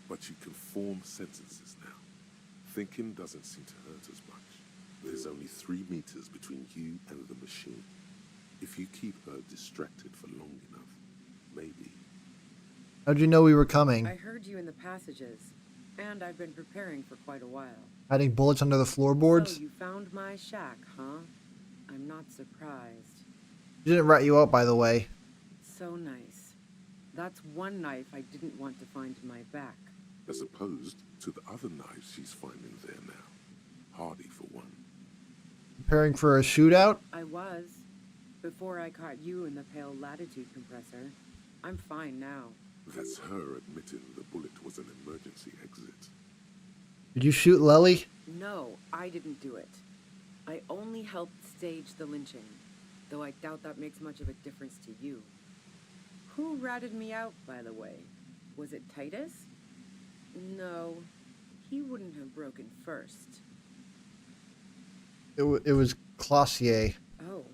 [SPEAKER 2] but you can form sentences now. Thinking doesn't seem to hurt as much. There's only 3 meters between you and the machine. If you keep her distracted for long enough, maybe.
[SPEAKER 1] How'd you know we were coming?
[SPEAKER 20] I heard you in the passages, and I've been preparing for quite a while.
[SPEAKER 1] Hiding bullets under the floorboards?
[SPEAKER 20] So you found my shack, huh? I'm not surprised.
[SPEAKER 1] She didn't rat you out, by the way.
[SPEAKER 20] So nice. That's one knife I didn't want to find in my back.
[SPEAKER 2] As opposed to the other knives she's finding there now. Hardy for one.
[SPEAKER 1] Preparing for a shootout?
[SPEAKER 20] I was. Before I caught you in the pale latitude compressor. I'm fine now.
[SPEAKER 2] That's her admitting the bullet was an emergency exit.
[SPEAKER 1] Did you shoot Lely?
[SPEAKER 20] No, I didn't do it. I only helped stage the lynching, though I doubt that makes much of a difference to you. Who ratted me out, by the way? Was it Titus? No, he wouldn't have broken first.
[SPEAKER 1] It was Clossier.
[SPEAKER 20] Oh,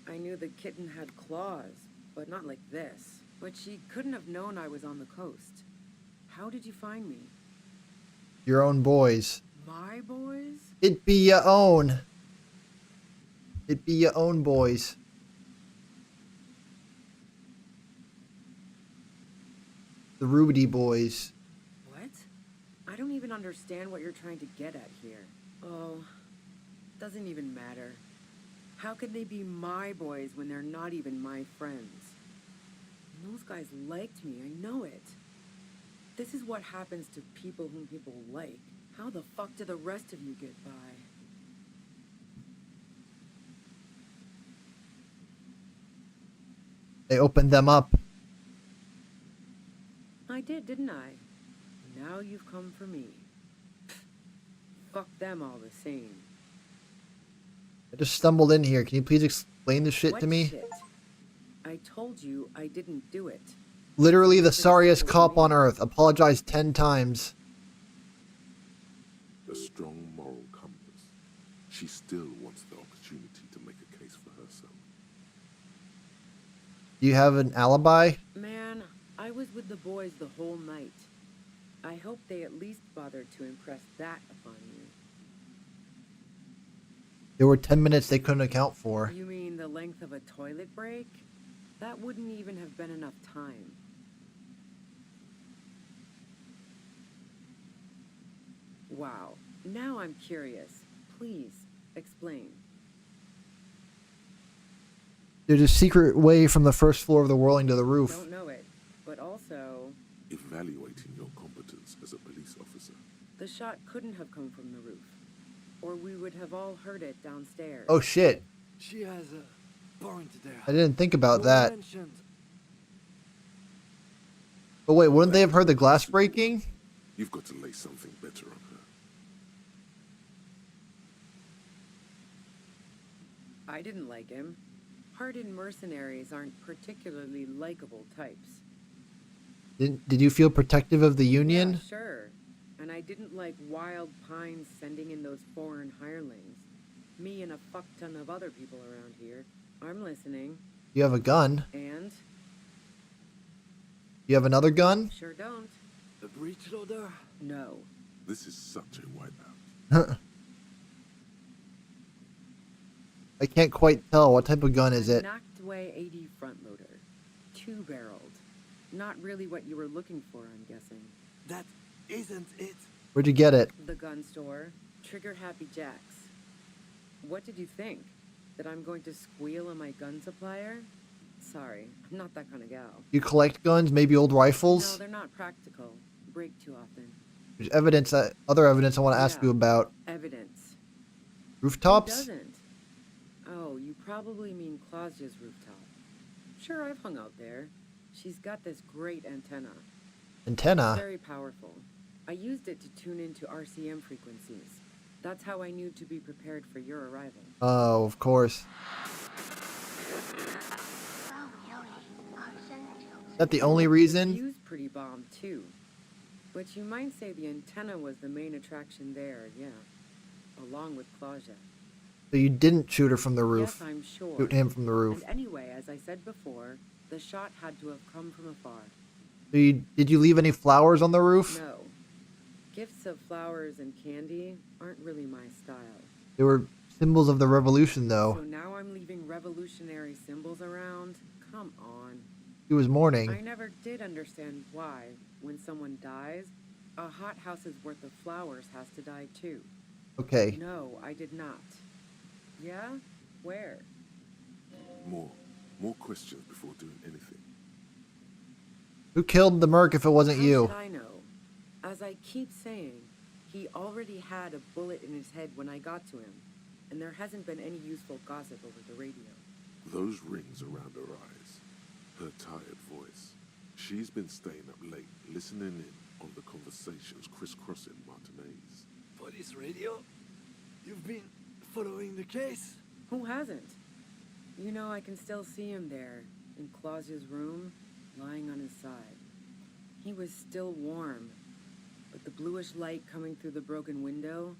[SPEAKER 20] I knew the kitten had claws, but not like this. But she couldn't have known I was on the coast. How did you find me?
[SPEAKER 1] Your own boys.
[SPEAKER 20] My boys?
[SPEAKER 1] It be your own. It be your own boys. The Ruby boys.
[SPEAKER 20] What? I don't even understand what you're trying to get at here. Oh, doesn't even matter. How could they be my boys when they're not even my friends? Those guys liked me, I know it. This is what happens to people whom people like. How the fuck do the rest of you get by?
[SPEAKER 1] They opened them up.
[SPEAKER 20] I did, didn't I? Now you've come for me. Fuck them all the same.
[SPEAKER 1] I just stumbled in here. Can you please explain this shit
[SPEAKER 20] What
[SPEAKER 1] to me?
[SPEAKER 20] shit? I told you I didn't do it.
[SPEAKER 1] Literally the sorriest cop on earth. Apologized 10 times.
[SPEAKER 2] A strong moral compass. She still wants the opportunity to make a case for herself.
[SPEAKER 1] Do you have an alibi?
[SPEAKER 20] Man, I was with the boys the whole night. I hope they at least bothered to impress that upon you.
[SPEAKER 1] There were 10 minutes they couldn't account for.
[SPEAKER 20] You mean the length of a toilet break? That wouldn't even have been enough time. Wow. Now I'm curious. Please, explain.
[SPEAKER 1] There's a secret way from the first floor of the whirling to the roof.
[SPEAKER 20] Don't know it, but also...
[SPEAKER 2] Evaluating your competence as a police officer.
[SPEAKER 20] The shot couldn't have come from the roof. Or we would have all heard it downstairs.
[SPEAKER 1] Oh shit.
[SPEAKER 21] She has a point there.
[SPEAKER 1] I didn't think about
[SPEAKER 21] You
[SPEAKER 1] that.
[SPEAKER 21] mentioned
[SPEAKER 1] But wait, wouldn't they have heard the glass breaking?
[SPEAKER 2] You've got to lay something better on her.
[SPEAKER 20] I didn't like him. Hardened mercenaries aren't particularly likable types.
[SPEAKER 1] Did you feel protective of the Union?
[SPEAKER 20] Yeah, sure. And I didn't like Wild Pines sending in those foreign hirelings. Me and a fuck ton of other people around here. I'm listening.
[SPEAKER 1] You have a gun.
[SPEAKER 20] And?
[SPEAKER 1] You have another gun?
[SPEAKER 20] Sure don't.
[SPEAKER 21] a breech loader?
[SPEAKER 20] No.
[SPEAKER 2] This is such a wipeout.
[SPEAKER 1] I can't quite tell. What type of gun is it?
[SPEAKER 20] Knocked away 80 front loader. 2-barreled. Not really what you were looking for, I'm guessing.
[SPEAKER 21] That isn't it.
[SPEAKER 1] Where'd you get it?
[SPEAKER 20] The gun store. Trigger Happy Jacks. What did you think? That I'm going to squeal on my gun supplier? Sorry, I'm not that kind of gal.
[SPEAKER 1] You collect guns, maybe old rifles?
[SPEAKER 20] No, they're not practical. Break too often.
[SPEAKER 1] There's evidence, other evidence I want to ask you about.
[SPEAKER 20] Evidence.
[SPEAKER 1] Rooftops?
[SPEAKER 20] Who doesn't? Oh, you probably mean Claudia's rooftop. Sure, I've hung out there. She's got this great antenna.
[SPEAKER 1] Antenna?
[SPEAKER 20] It's very powerful. I used it to tune into RCM frequencies. That's how I knew to be prepared for your arrival.
[SPEAKER 1] Oh, of course. Is that the only reason?
[SPEAKER 20] The view's pretty bomb, too. But you might say the antenna was the main attraction there, yeah. Along with Claudia.
[SPEAKER 1] So you didn't shoot her from the roof?
[SPEAKER 20] Yes, I'm sure.
[SPEAKER 1] Shoot him from the roof.
[SPEAKER 20] And anyway, as I said before, the shot had to have come from afar.
[SPEAKER 1] Did you leave any flowers on the roof?
[SPEAKER 20] No. Gifts of flowers and candy aren't really my style.
[SPEAKER 1] They were symbols of the revolution, though.
[SPEAKER 20] So now I'm leaving revolutionary symbols around? Come on.
[SPEAKER 1] He was mourning.
[SPEAKER 20] I never did understand why, when someone dies, a hothouse's worth of flowers has to die too.
[SPEAKER 1] Okay.
[SPEAKER 20] No, I did not. Yeah? Where?
[SPEAKER 2] More questions before doing anything.
[SPEAKER 1] Who killed the merc if it wasn't you?
[SPEAKER 20] How should I know? As I keep saying, he already had a bullet in his head when I got to him, and there hasn't been any useful gossip over the radio.
[SPEAKER 2] Those rings around her eyes, her tired voice. She's been staying up late, listening in on the conversations crisscrossing Martinez.
[SPEAKER 21] Police radio? You've been following the case?
[SPEAKER 20] Who hasn't? You know, I can still see him there, in Clausia's room, lying on his side. He was still warm, but the bluish light coming through the broken window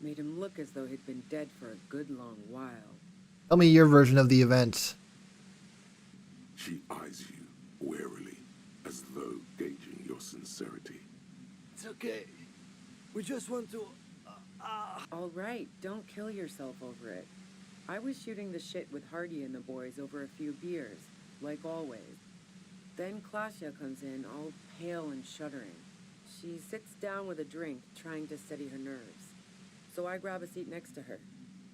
[SPEAKER 20] made him look as though he'd been dead for a good long while.
[SPEAKER 1] Tell me your version of the events.
[SPEAKER 2] She eyes you warily, as though gauging your sincerity.
[SPEAKER 21] It's okay. We just want to...
[SPEAKER 20] All right, don't kill yourself over it. I was shooting the shit with Hardy and the boys over a few beers, like always. Then Clausia comes in, all pale and shuddering. She sits down with a drink, trying to steady her nerves. So I grab a seat next to her.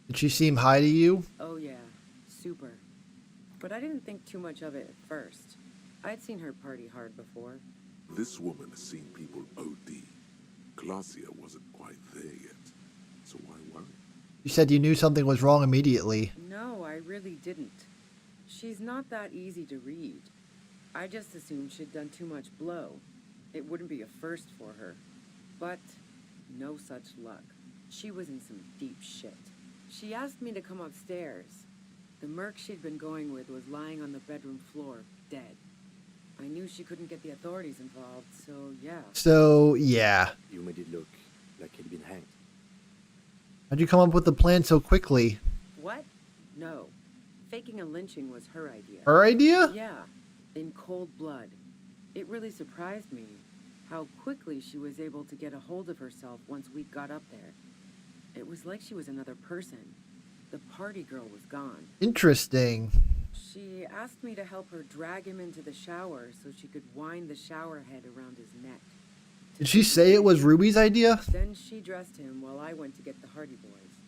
[SPEAKER 1] Did she seem high to you?
[SPEAKER 20] Oh yeah, super. But I didn't think too much of it at first. I'd seen her party hard before.
[SPEAKER 2] This woman has seen people OD. Glacia wasn't quite there yet. So why worry?
[SPEAKER 1] You said you knew something was wrong immediately.
[SPEAKER 20] No, I really didn't. She's not that easy to read. I just assumed she'd done too much blow. It wouldn't be a first for her. But no such luck. She was in some deep shit. She asked me to come upstairs. The merc she'd been going with was lying on the bedroom floor, dead. I knew she couldn't get the authorities involved, so yeah.
[SPEAKER 5] You made it look like he'd been hanged.
[SPEAKER 1] How'd you come up with the plan so quickly?
[SPEAKER 20] What? No. Faking a lynching was her idea.
[SPEAKER 1] Her idea?
[SPEAKER 20] Yeah. In cold blood. It really surprised me how quickly she was able to get a hold of herself once we got up there. It was like she was another person. The party girl was gone.
[SPEAKER 1] Interesting.
[SPEAKER 20] She asked me to help her drag him into the shower so she could wind the shower head around his neck.
[SPEAKER 1] Did she say it was Ruby's idea?
[SPEAKER 20] Then she dressed him while I went to get the Hardy Boys.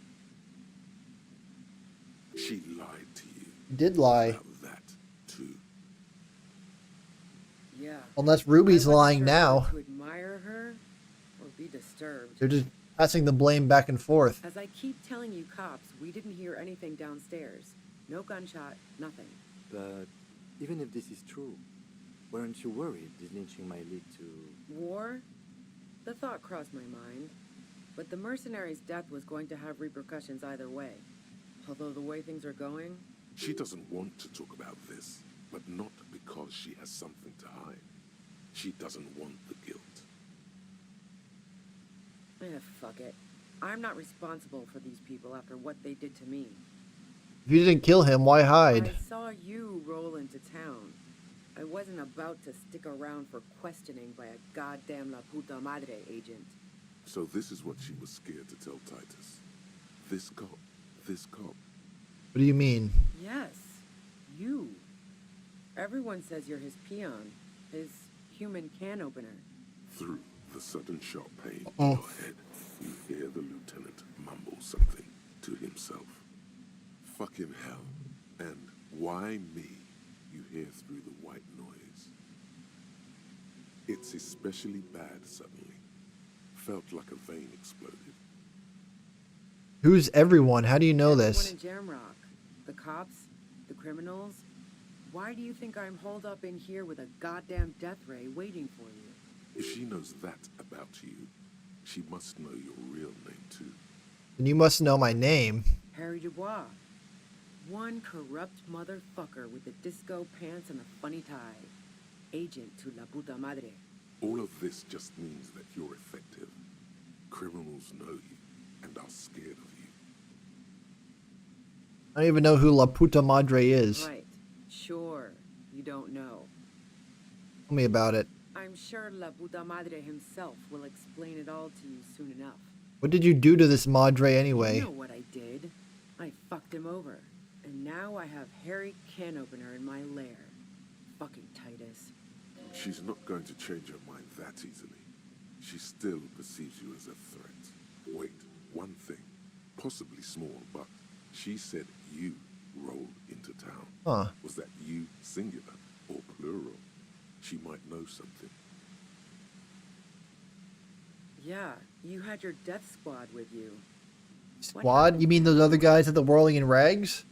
[SPEAKER 2] She lied to you.
[SPEAKER 1] You did lie.
[SPEAKER 2] About that, too.
[SPEAKER 20] Yeah.
[SPEAKER 1] Unless Ruby's
[SPEAKER 20] I wasn't
[SPEAKER 1] lying
[SPEAKER 20] sure
[SPEAKER 1] now.
[SPEAKER 20] whether to admire her or be disturbed.
[SPEAKER 1] They're just passing the blame back and forth.
[SPEAKER 20] As I keep telling you cops, we didn't hear anything downstairs. No gunshot, nothing.
[SPEAKER 5] But even if this is true, weren't you worried this lynching might lead to...
[SPEAKER 20] War? The thought crossed my mind. But the mercenary's death was going to have repercussions either way. Although the way things are going...
[SPEAKER 2] She doesn't want to talk about this, but not because she has something to hide. She doesn't want the guilt.
[SPEAKER 20] Fuck it. I'm not responsible for these people after what they did to me.
[SPEAKER 1] If you didn't kill him, why hide?
[SPEAKER 20] I saw you roll into town. I wasn't about to stick around for questioning by a goddamn La Puta Madre agent.
[SPEAKER 2] So this is what she was scared to tell Titus. This cop.
[SPEAKER 1] What do you mean?
[SPEAKER 20] Yes, you. Everyone says you're his peon, his human can opener.
[SPEAKER 2] Through the sudden sharp pain in your head, you hear the lieutenant mumble something to himself. Fucking hell. And why me? You hear through the white noise. It's especially bad suddenly. Felt like a vein exploded.
[SPEAKER 1] Who's everyone? How do you know this?
[SPEAKER 20] Everyone in Jamrock. The cops, the criminals. Why do you think I'm holed up in here with a goddamn death ray waiting for you?
[SPEAKER 2] If she knows that about you, she must know your real name too.
[SPEAKER 1] Then you must know my name.
[SPEAKER 20] Harry Dubois. One corrupt motherfucker with the disco pants and a funny tie. Agent to La Puta Madre.
[SPEAKER 2] All of this just means that you're effective. Criminals know you and are scared of you.
[SPEAKER 1] I don't even know who La Puta Madre is.
[SPEAKER 20] Right. Sure. You don't know.
[SPEAKER 1] Tell me about it.
[SPEAKER 20] I'm sure La Puta Madre himself will explain it all to you soon enough.
[SPEAKER 1] What did you do to this Madre
[SPEAKER 20] You
[SPEAKER 1] anyway?
[SPEAKER 20] know what I did. I fucked him over. And now I have Harry Can Opener in my lair. Fucking Titus.
[SPEAKER 2] She's not going to change her mind that easily. She still perceives you as a threat. Wait, one thing, possibly small, but she said you rolled into town.
[SPEAKER 1] Huh.
[SPEAKER 2] Was that you singular or plural? She might know something.
[SPEAKER 20] Yeah, you had your death squad with you.
[SPEAKER 1] Squad? You mean those other guys that the whirling in rags?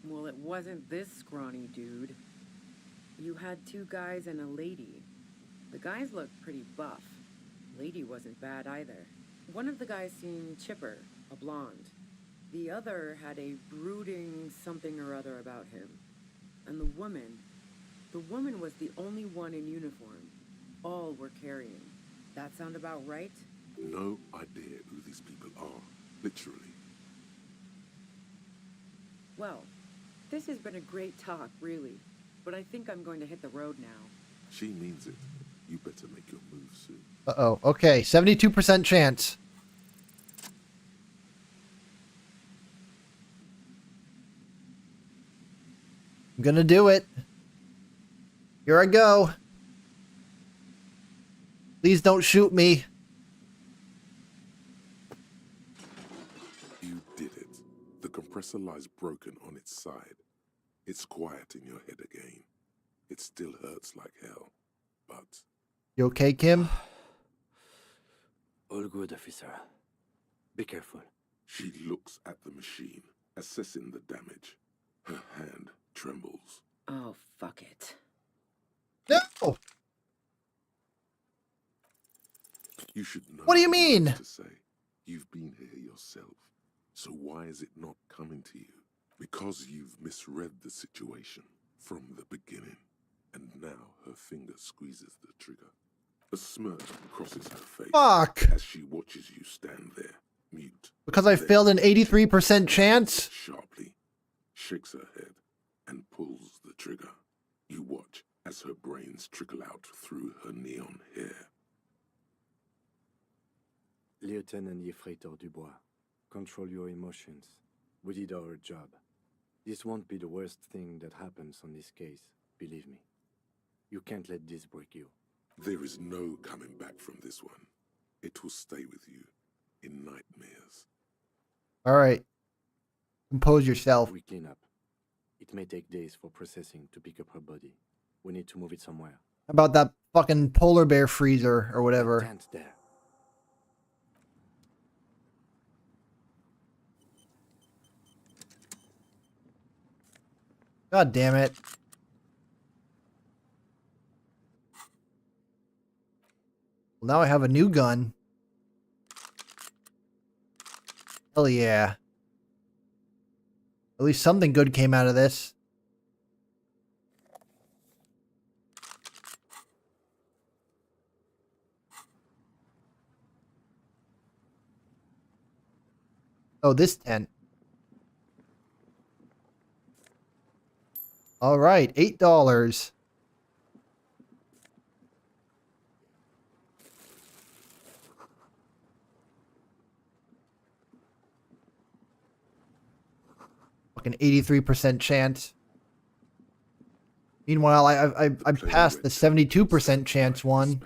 [SPEAKER 20] Well, it wasn't this scrawny dude. You had 2 guys and a lady. The guys looked pretty buff. Lady wasn't bad either. One of the guys seemed chipper, a blonde. The other had a brooding something or other about him. And the woman was the only one in uniform. All were carrying. That sound about right?
[SPEAKER 2] No idea who these people are, literally.
[SPEAKER 20] Well, this has been a great talk, really. But I think I'm going to hit the road now.
[SPEAKER 2] She means it. You better make your move soon.
[SPEAKER 1] Uh-oh. Okay, 72% chance. I'm gonna do it. Here I go. Please don't shoot me.
[SPEAKER 2] You did it. The compressor lies broken on its side. It's quiet in your head again. It still hurts like hell, but...
[SPEAKER 1] You okay, Kim?
[SPEAKER 5] All good, officer. Be careful.
[SPEAKER 2] She looks at the machine, assessing the damage. Her hand trembles.
[SPEAKER 20] Oh, fuck it.
[SPEAKER 1] No!
[SPEAKER 2] You should know.
[SPEAKER 1] What do you mean?
[SPEAKER 2] To say. You've been here yourself. So why is it not coming to you? Because you've misread the situation from the beginning. And now her finger squeezes the trigger. A smirk crosses her face.
[SPEAKER 1] Fuck!
[SPEAKER 2] As she watches you stand there, mute.
[SPEAKER 1] Because I failed an 83% chance?
[SPEAKER 2] Sharply, shakes her head, and pulls the trigger. You watch as her brains trickle out through her neon hair.
[SPEAKER 5] Lieutenant Yefreitor Dubois, control your emotions. We did our job. This won't be the worst thing that happens on this case, believe me. You can't let this break you.
[SPEAKER 2] There is no coming back from this one. It will stay with you in nightmares.
[SPEAKER 1] Alright. Compose yourself.
[SPEAKER 5] We clean up. It may take days for processing to pick up her body. We need to move it somewhere.
[SPEAKER 1] How about that fucking polar bear freezer or whatever?
[SPEAKER 5] Stand there.
[SPEAKER 1] God damn it. Well, now I have a new gun. Hell yeah. At least something good came out of this. Oh, this tent. All right, $8. Fucking 83% chance. Meanwhile, I passed the 72% chance one.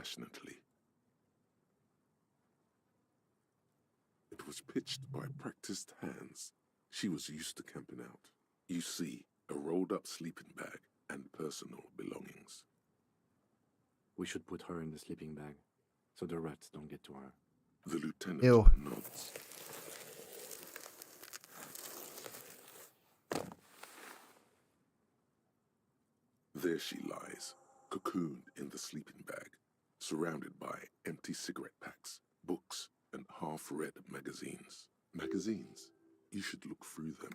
[SPEAKER 2] It was pitched by practiced hands. She was used to camping out. You see, a rolled-up sleeping bag and personal belongings.
[SPEAKER 5] We should put her in the sleeping bag, so the rats don't get to her.
[SPEAKER 2] The lieutenant
[SPEAKER 1] Ew.
[SPEAKER 2] nods. There she lies, cocooned in the sleeping bag, surrounded by empty cigarette packs, books, and half-read magazines. Magazines? You should look through them.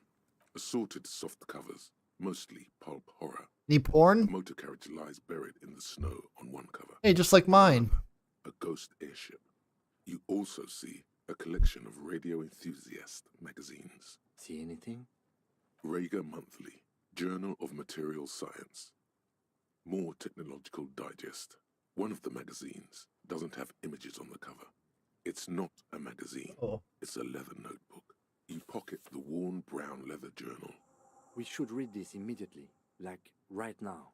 [SPEAKER 2] Assorted soft covers, mostly pulp horror.
[SPEAKER 1] Any porn?
[SPEAKER 2] A motor carriage lies buried in the snow on one cover.
[SPEAKER 1] Hey, just like mine.
[SPEAKER 2] A ghost airship. You also see a collection of radio enthusiast magazines.
[SPEAKER 5] See anything?
[SPEAKER 2] Rager Monthly, Journal of Material Science. More Technological Digest. One of the magazines doesn't have images on the cover. It's not a magazine.
[SPEAKER 1] Oh.
[SPEAKER 2] It's a leather notebook. You pocket the worn brown leather journal.
[SPEAKER 5] We should read this immediately, like right now.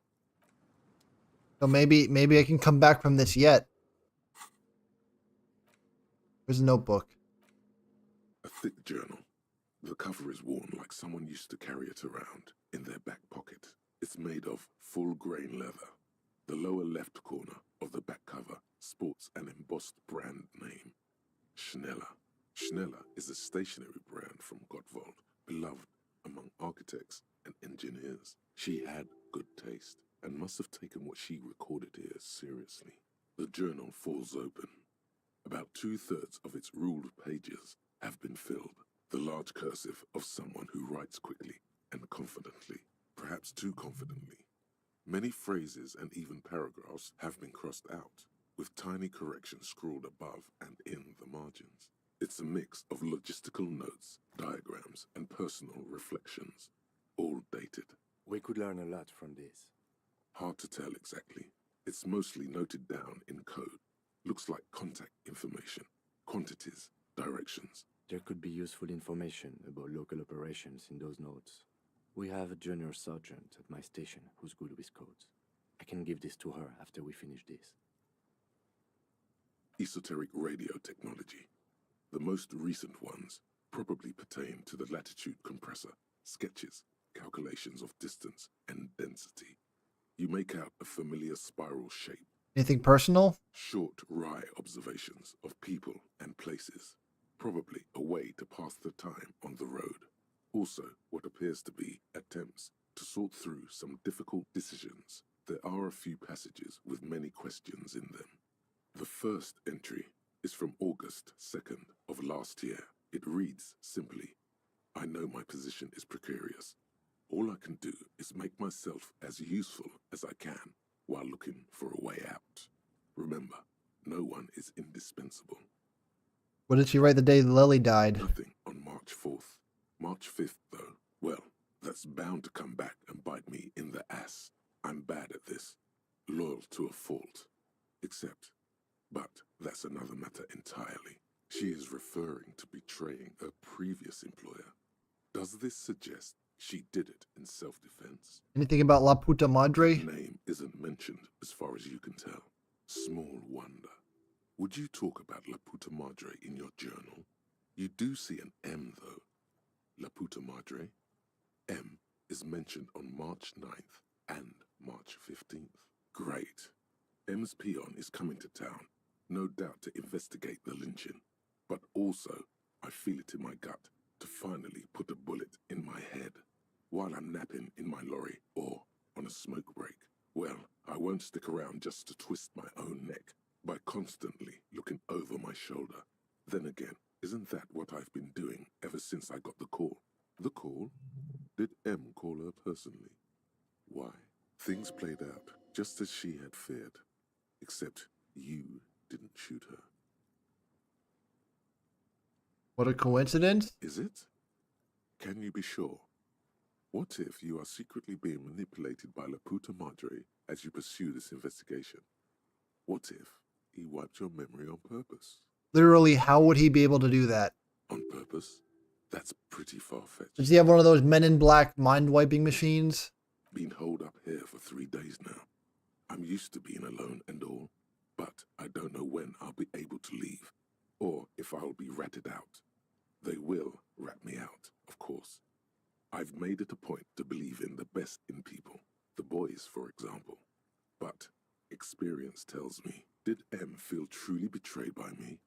[SPEAKER 1] So maybe I can come back from this yet. There's a notebook.
[SPEAKER 2] A thick journal. The cover is worn like someone used to carry it around in their back pocket. It's made of full-grain leather. The lower left corner of the back cover sports an embossed brand name, Schneller. Schneller is a stationery brand from Gottwald, beloved among architects and engineers. She had good taste and must have taken what she recorded here seriously. The journal falls open. About 2/3 of its ruled pages have been filled. The large cursive of someone who writes quickly and confidently, perhaps too confidently. Many phrases and even paragraphs have been crossed out, with tiny corrections scrawled above and in the margins. It's a mix of logistical notes, diagrams, and personal reflections, all dated.
[SPEAKER 5] We could learn a lot from this.
[SPEAKER 2] Hard to tell exactly. It's mostly noted down in code. Looks like contact information, quantities, directions.
[SPEAKER 5] There could be useful information about local operations in those notes. We have a junior sergeant at my station who's good with codes. I can give this to her after we finish this.
[SPEAKER 2] Esoteric radio technology. The most recent ones probably pertain to the latitude compressor, sketches, calculations of distance and density. You make out a familiar spiral shape.
[SPEAKER 1] Anything personal?
[SPEAKER 2] Short, wry observations of people and places. Probably a way to pass the time on the road. Also, what appears to be attempts to sort through some difficult decisions. There are a few passages with many questions in them. The first entry is from August 2nd of last year. It reads simply, I know my position is precarious. All I can do is make myself as useful as I can while looking for a way out. Remember, no one is indispensable.
[SPEAKER 1] What did she write the day Lily died?
[SPEAKER 2] Nothing on March 4th. March 5th, though, well, that's bound to come back and bite me in the ass. I'm bad at this. Loyal to a fault. But that's another matter entirely. She is referring to betraying her previous employer. Does this suggest she did it in self-defense?
[SPEAKER 1] Anything about La Puta Madre?
[SPEAKER 2] Her name isn't mentioned as far as you can tell. Small wonder. Would you talk about La Puta Madre in your journal? You do see an M, though. La Puta Madre. M is mentioned on March 9th and March 15th. Great. M's peon is coming to town, no doubt to investigate the lynching. But also, I feel it in my gut to finally put a bullet in my head while I'm napping in my lorry or on a smoke break. Well, I won't stick around just to twist my own neck by constantly looking over my shoulder. Then again, isn't that what I've been doing ever since I got the call? The call? Did M call her personally? Why? Things played out just as she had feared, except you didn't shoot her.
[SPEAKER 1] What a coincidence?
[SPEAKER 2] Is it? Can you be sure? What if you are secretly being manipulated by La Puta Madre as you pursue this investigation? What if he wiped your memory on purpose?
[SPEAKER 1] Literally, how would he be able to do that?
[SPEAKER 2] On purpose? That's pretty far-fetched.
[SPEAKER 1] Does he have one of those Men in Black mind-wiping machines?
[SPEAKER 2] Been holed up here for 3 days now. I'm used to being alone and all, but I don't know when I'll be able to leave, or if I'll be ratted out. They will rat me out, of course. I've made it a point to believe in the best in people, the boys, for example. But experience tells me, did M feel truly betrayed by me?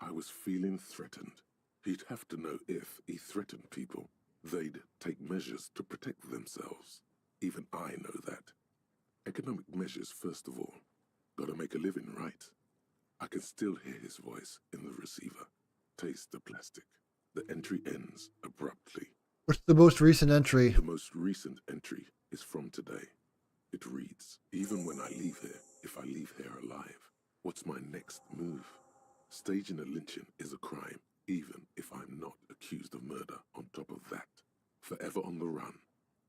[SPEAKER 2] I was feeling threatened. He'd have to know if he threatened people, they'd take measures to protect themselves. Even I know that. Economic measures, first of all. Gotta make a living, right? I can still hear his voice in the receiver. Taste the plastic. The entry ends abruptly.
[SPEAKER 1] What's the most recent entry?
[SPEAKER 2] The most recent entry is from today. It reads, even when I leave here, if I leave here alive, what's my next move? Staging a lynching is a crime, even if I'm not accused of murder on top of that. Forever on the run.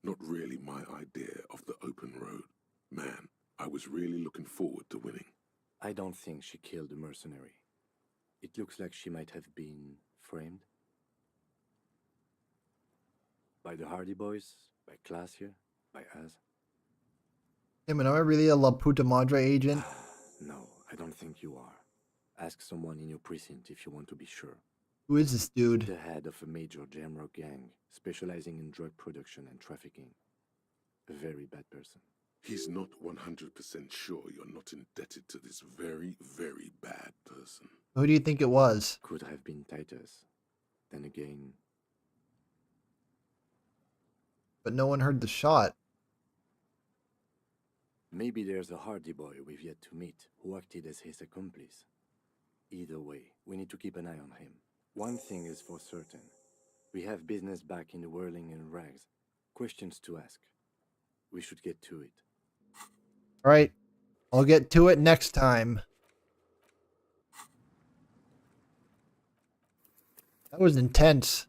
[SPEAKER 2] Not really my idea of the open road. Man, I was really looking forward to winning.
[SPEAKER 5] I don't think she killed the mercenary. It looks like she might have been framed. By the Hardy Boys, by Classier, by us.
[SPEAKER 1] Hey man, am I really a La Puta Madre agent?
[SPEAKER 5] No, I don't think you are. Ask someone in your precinct if you want to be sure.
[SPEAKER 1] Who is this dude?
[SPEAKER 5] The head of a major Jamrock gang, specializing in drug production and trafficking. A very bad person.
[SPEAKER 2] He's not 100% sure you're not indebted to this very, very bad person.
[SPEAKER 1] Who do you think it was?
[SPEAKER 5] Could have been Titus. Then again...
[SPEAKER 1] But no one heard the shot.
[SPEAKER 5] Maybe there's a Hardy Boy we've yet to meet, who acted as his accomplice. Either way, we need to keep an eye on him. One thing is for certain. We have business back in the whirling and rags. Questions to ask. We should get to it.
[SPEAKER 1] Alright. I'll get to it next time. That was intense.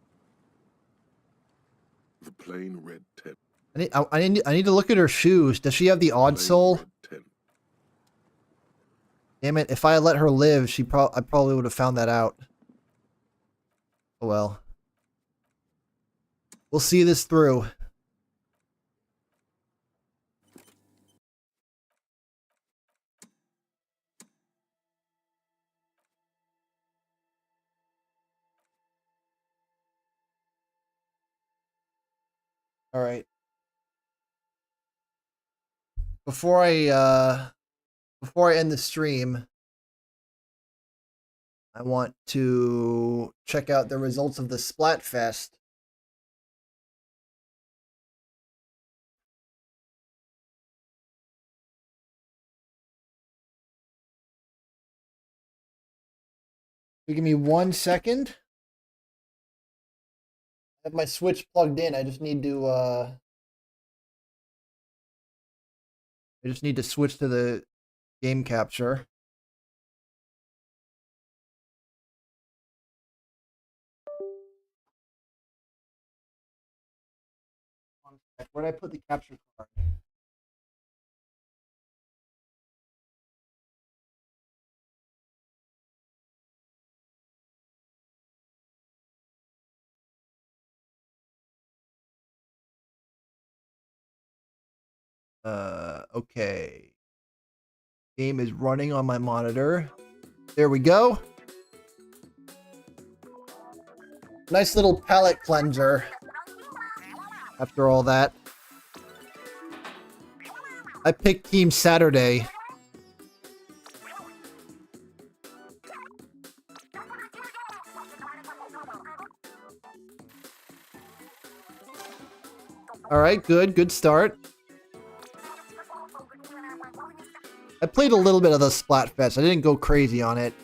[SPEAKER 2] The plain red tent.
[SPEAKER 1] I need to look at her shoes. Does she have the odd sole? Damn it, if I had let her live, I probably would have found that out. Oh well. We'll see this through. All right. Before I end the stream, I want to check out the results of the Splatfest. Give me 1 second. I have my Switch plugged in. I just need to switch to the game capture. Where did I put the capture card? Okay. Game is running on my monitor. There we go. Nice little palate cleanser. After all that. I picked Team Saturday. Alright, good start. I played a little bit of the Splatfest. I didn't go crazy on it.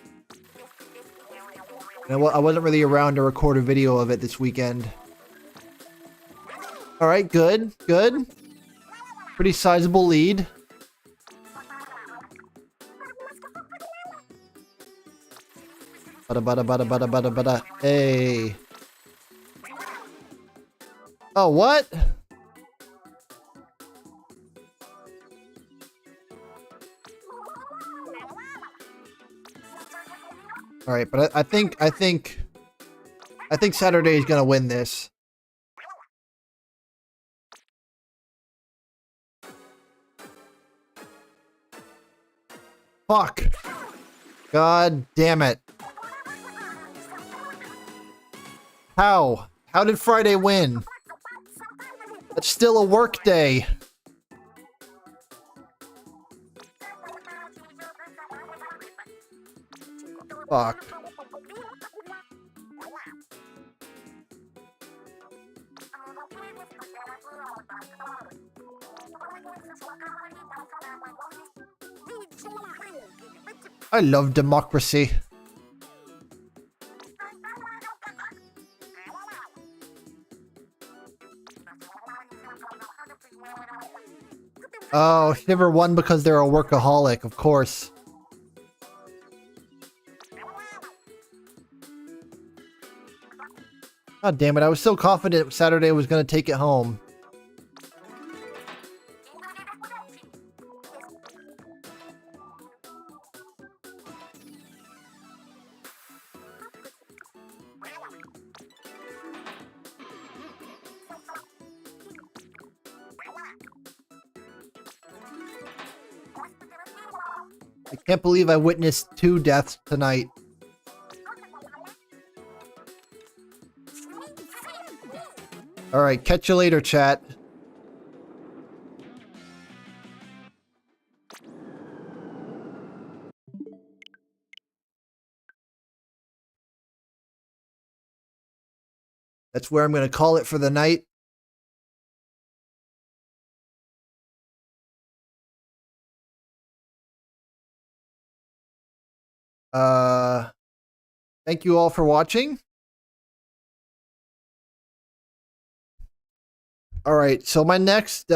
[SPEAKER 1] And I wasn't really around to record a video of it this weekend. Alright, good. Pretty sizable lead. Bada. Hey. Oh, what? All right, but I think Saturday is gonna win this. Fuck. God damn it. How? How did Friday win? It's still a work day. Fuck. I love democracy. Oh, Shiver won because they're a workaholic, of course. God damn it, I was so confident Saturday was going to take it home. I can't believe I witnessed 2 deaths tonight. Alright, catch you later, chat. That's where I'm going to call it for the night. Thank you all for watching. All right, so my next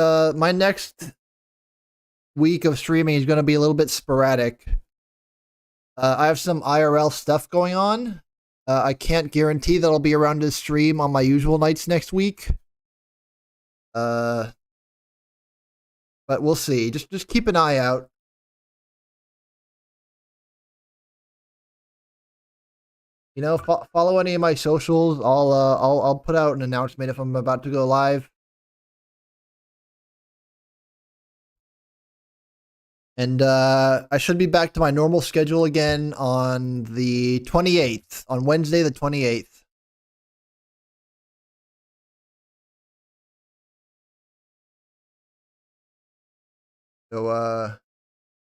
[SPEAKER 1] week of streaming is going to be a little bit sporadic. I have some IRL stuff going on. I can't guarantee that I'll be around to stream on my usual nights next week. But we'll see. Just keep an eye out. You know, follow any of my socials. I'll put out an announcement if I'm about to go live. And I should be back to my normal schedule again on the 28th, on Wednesday the 28th. So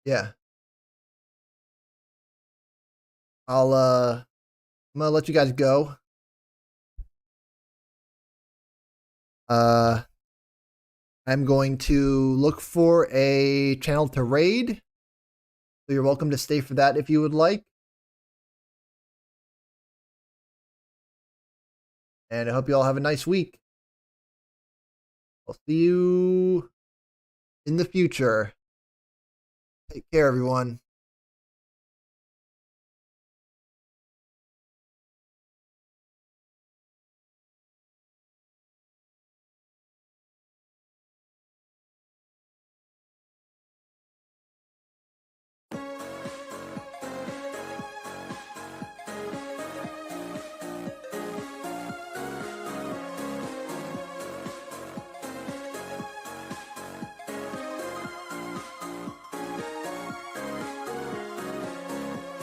[SPEAKER 1] yeah. I'm gonna let you guys go. I'm going to look for a channel to raid. So you're welcome to stay for that if you would like. And I hope you all have a nice week. I'll see you in the future. Take care, everyone.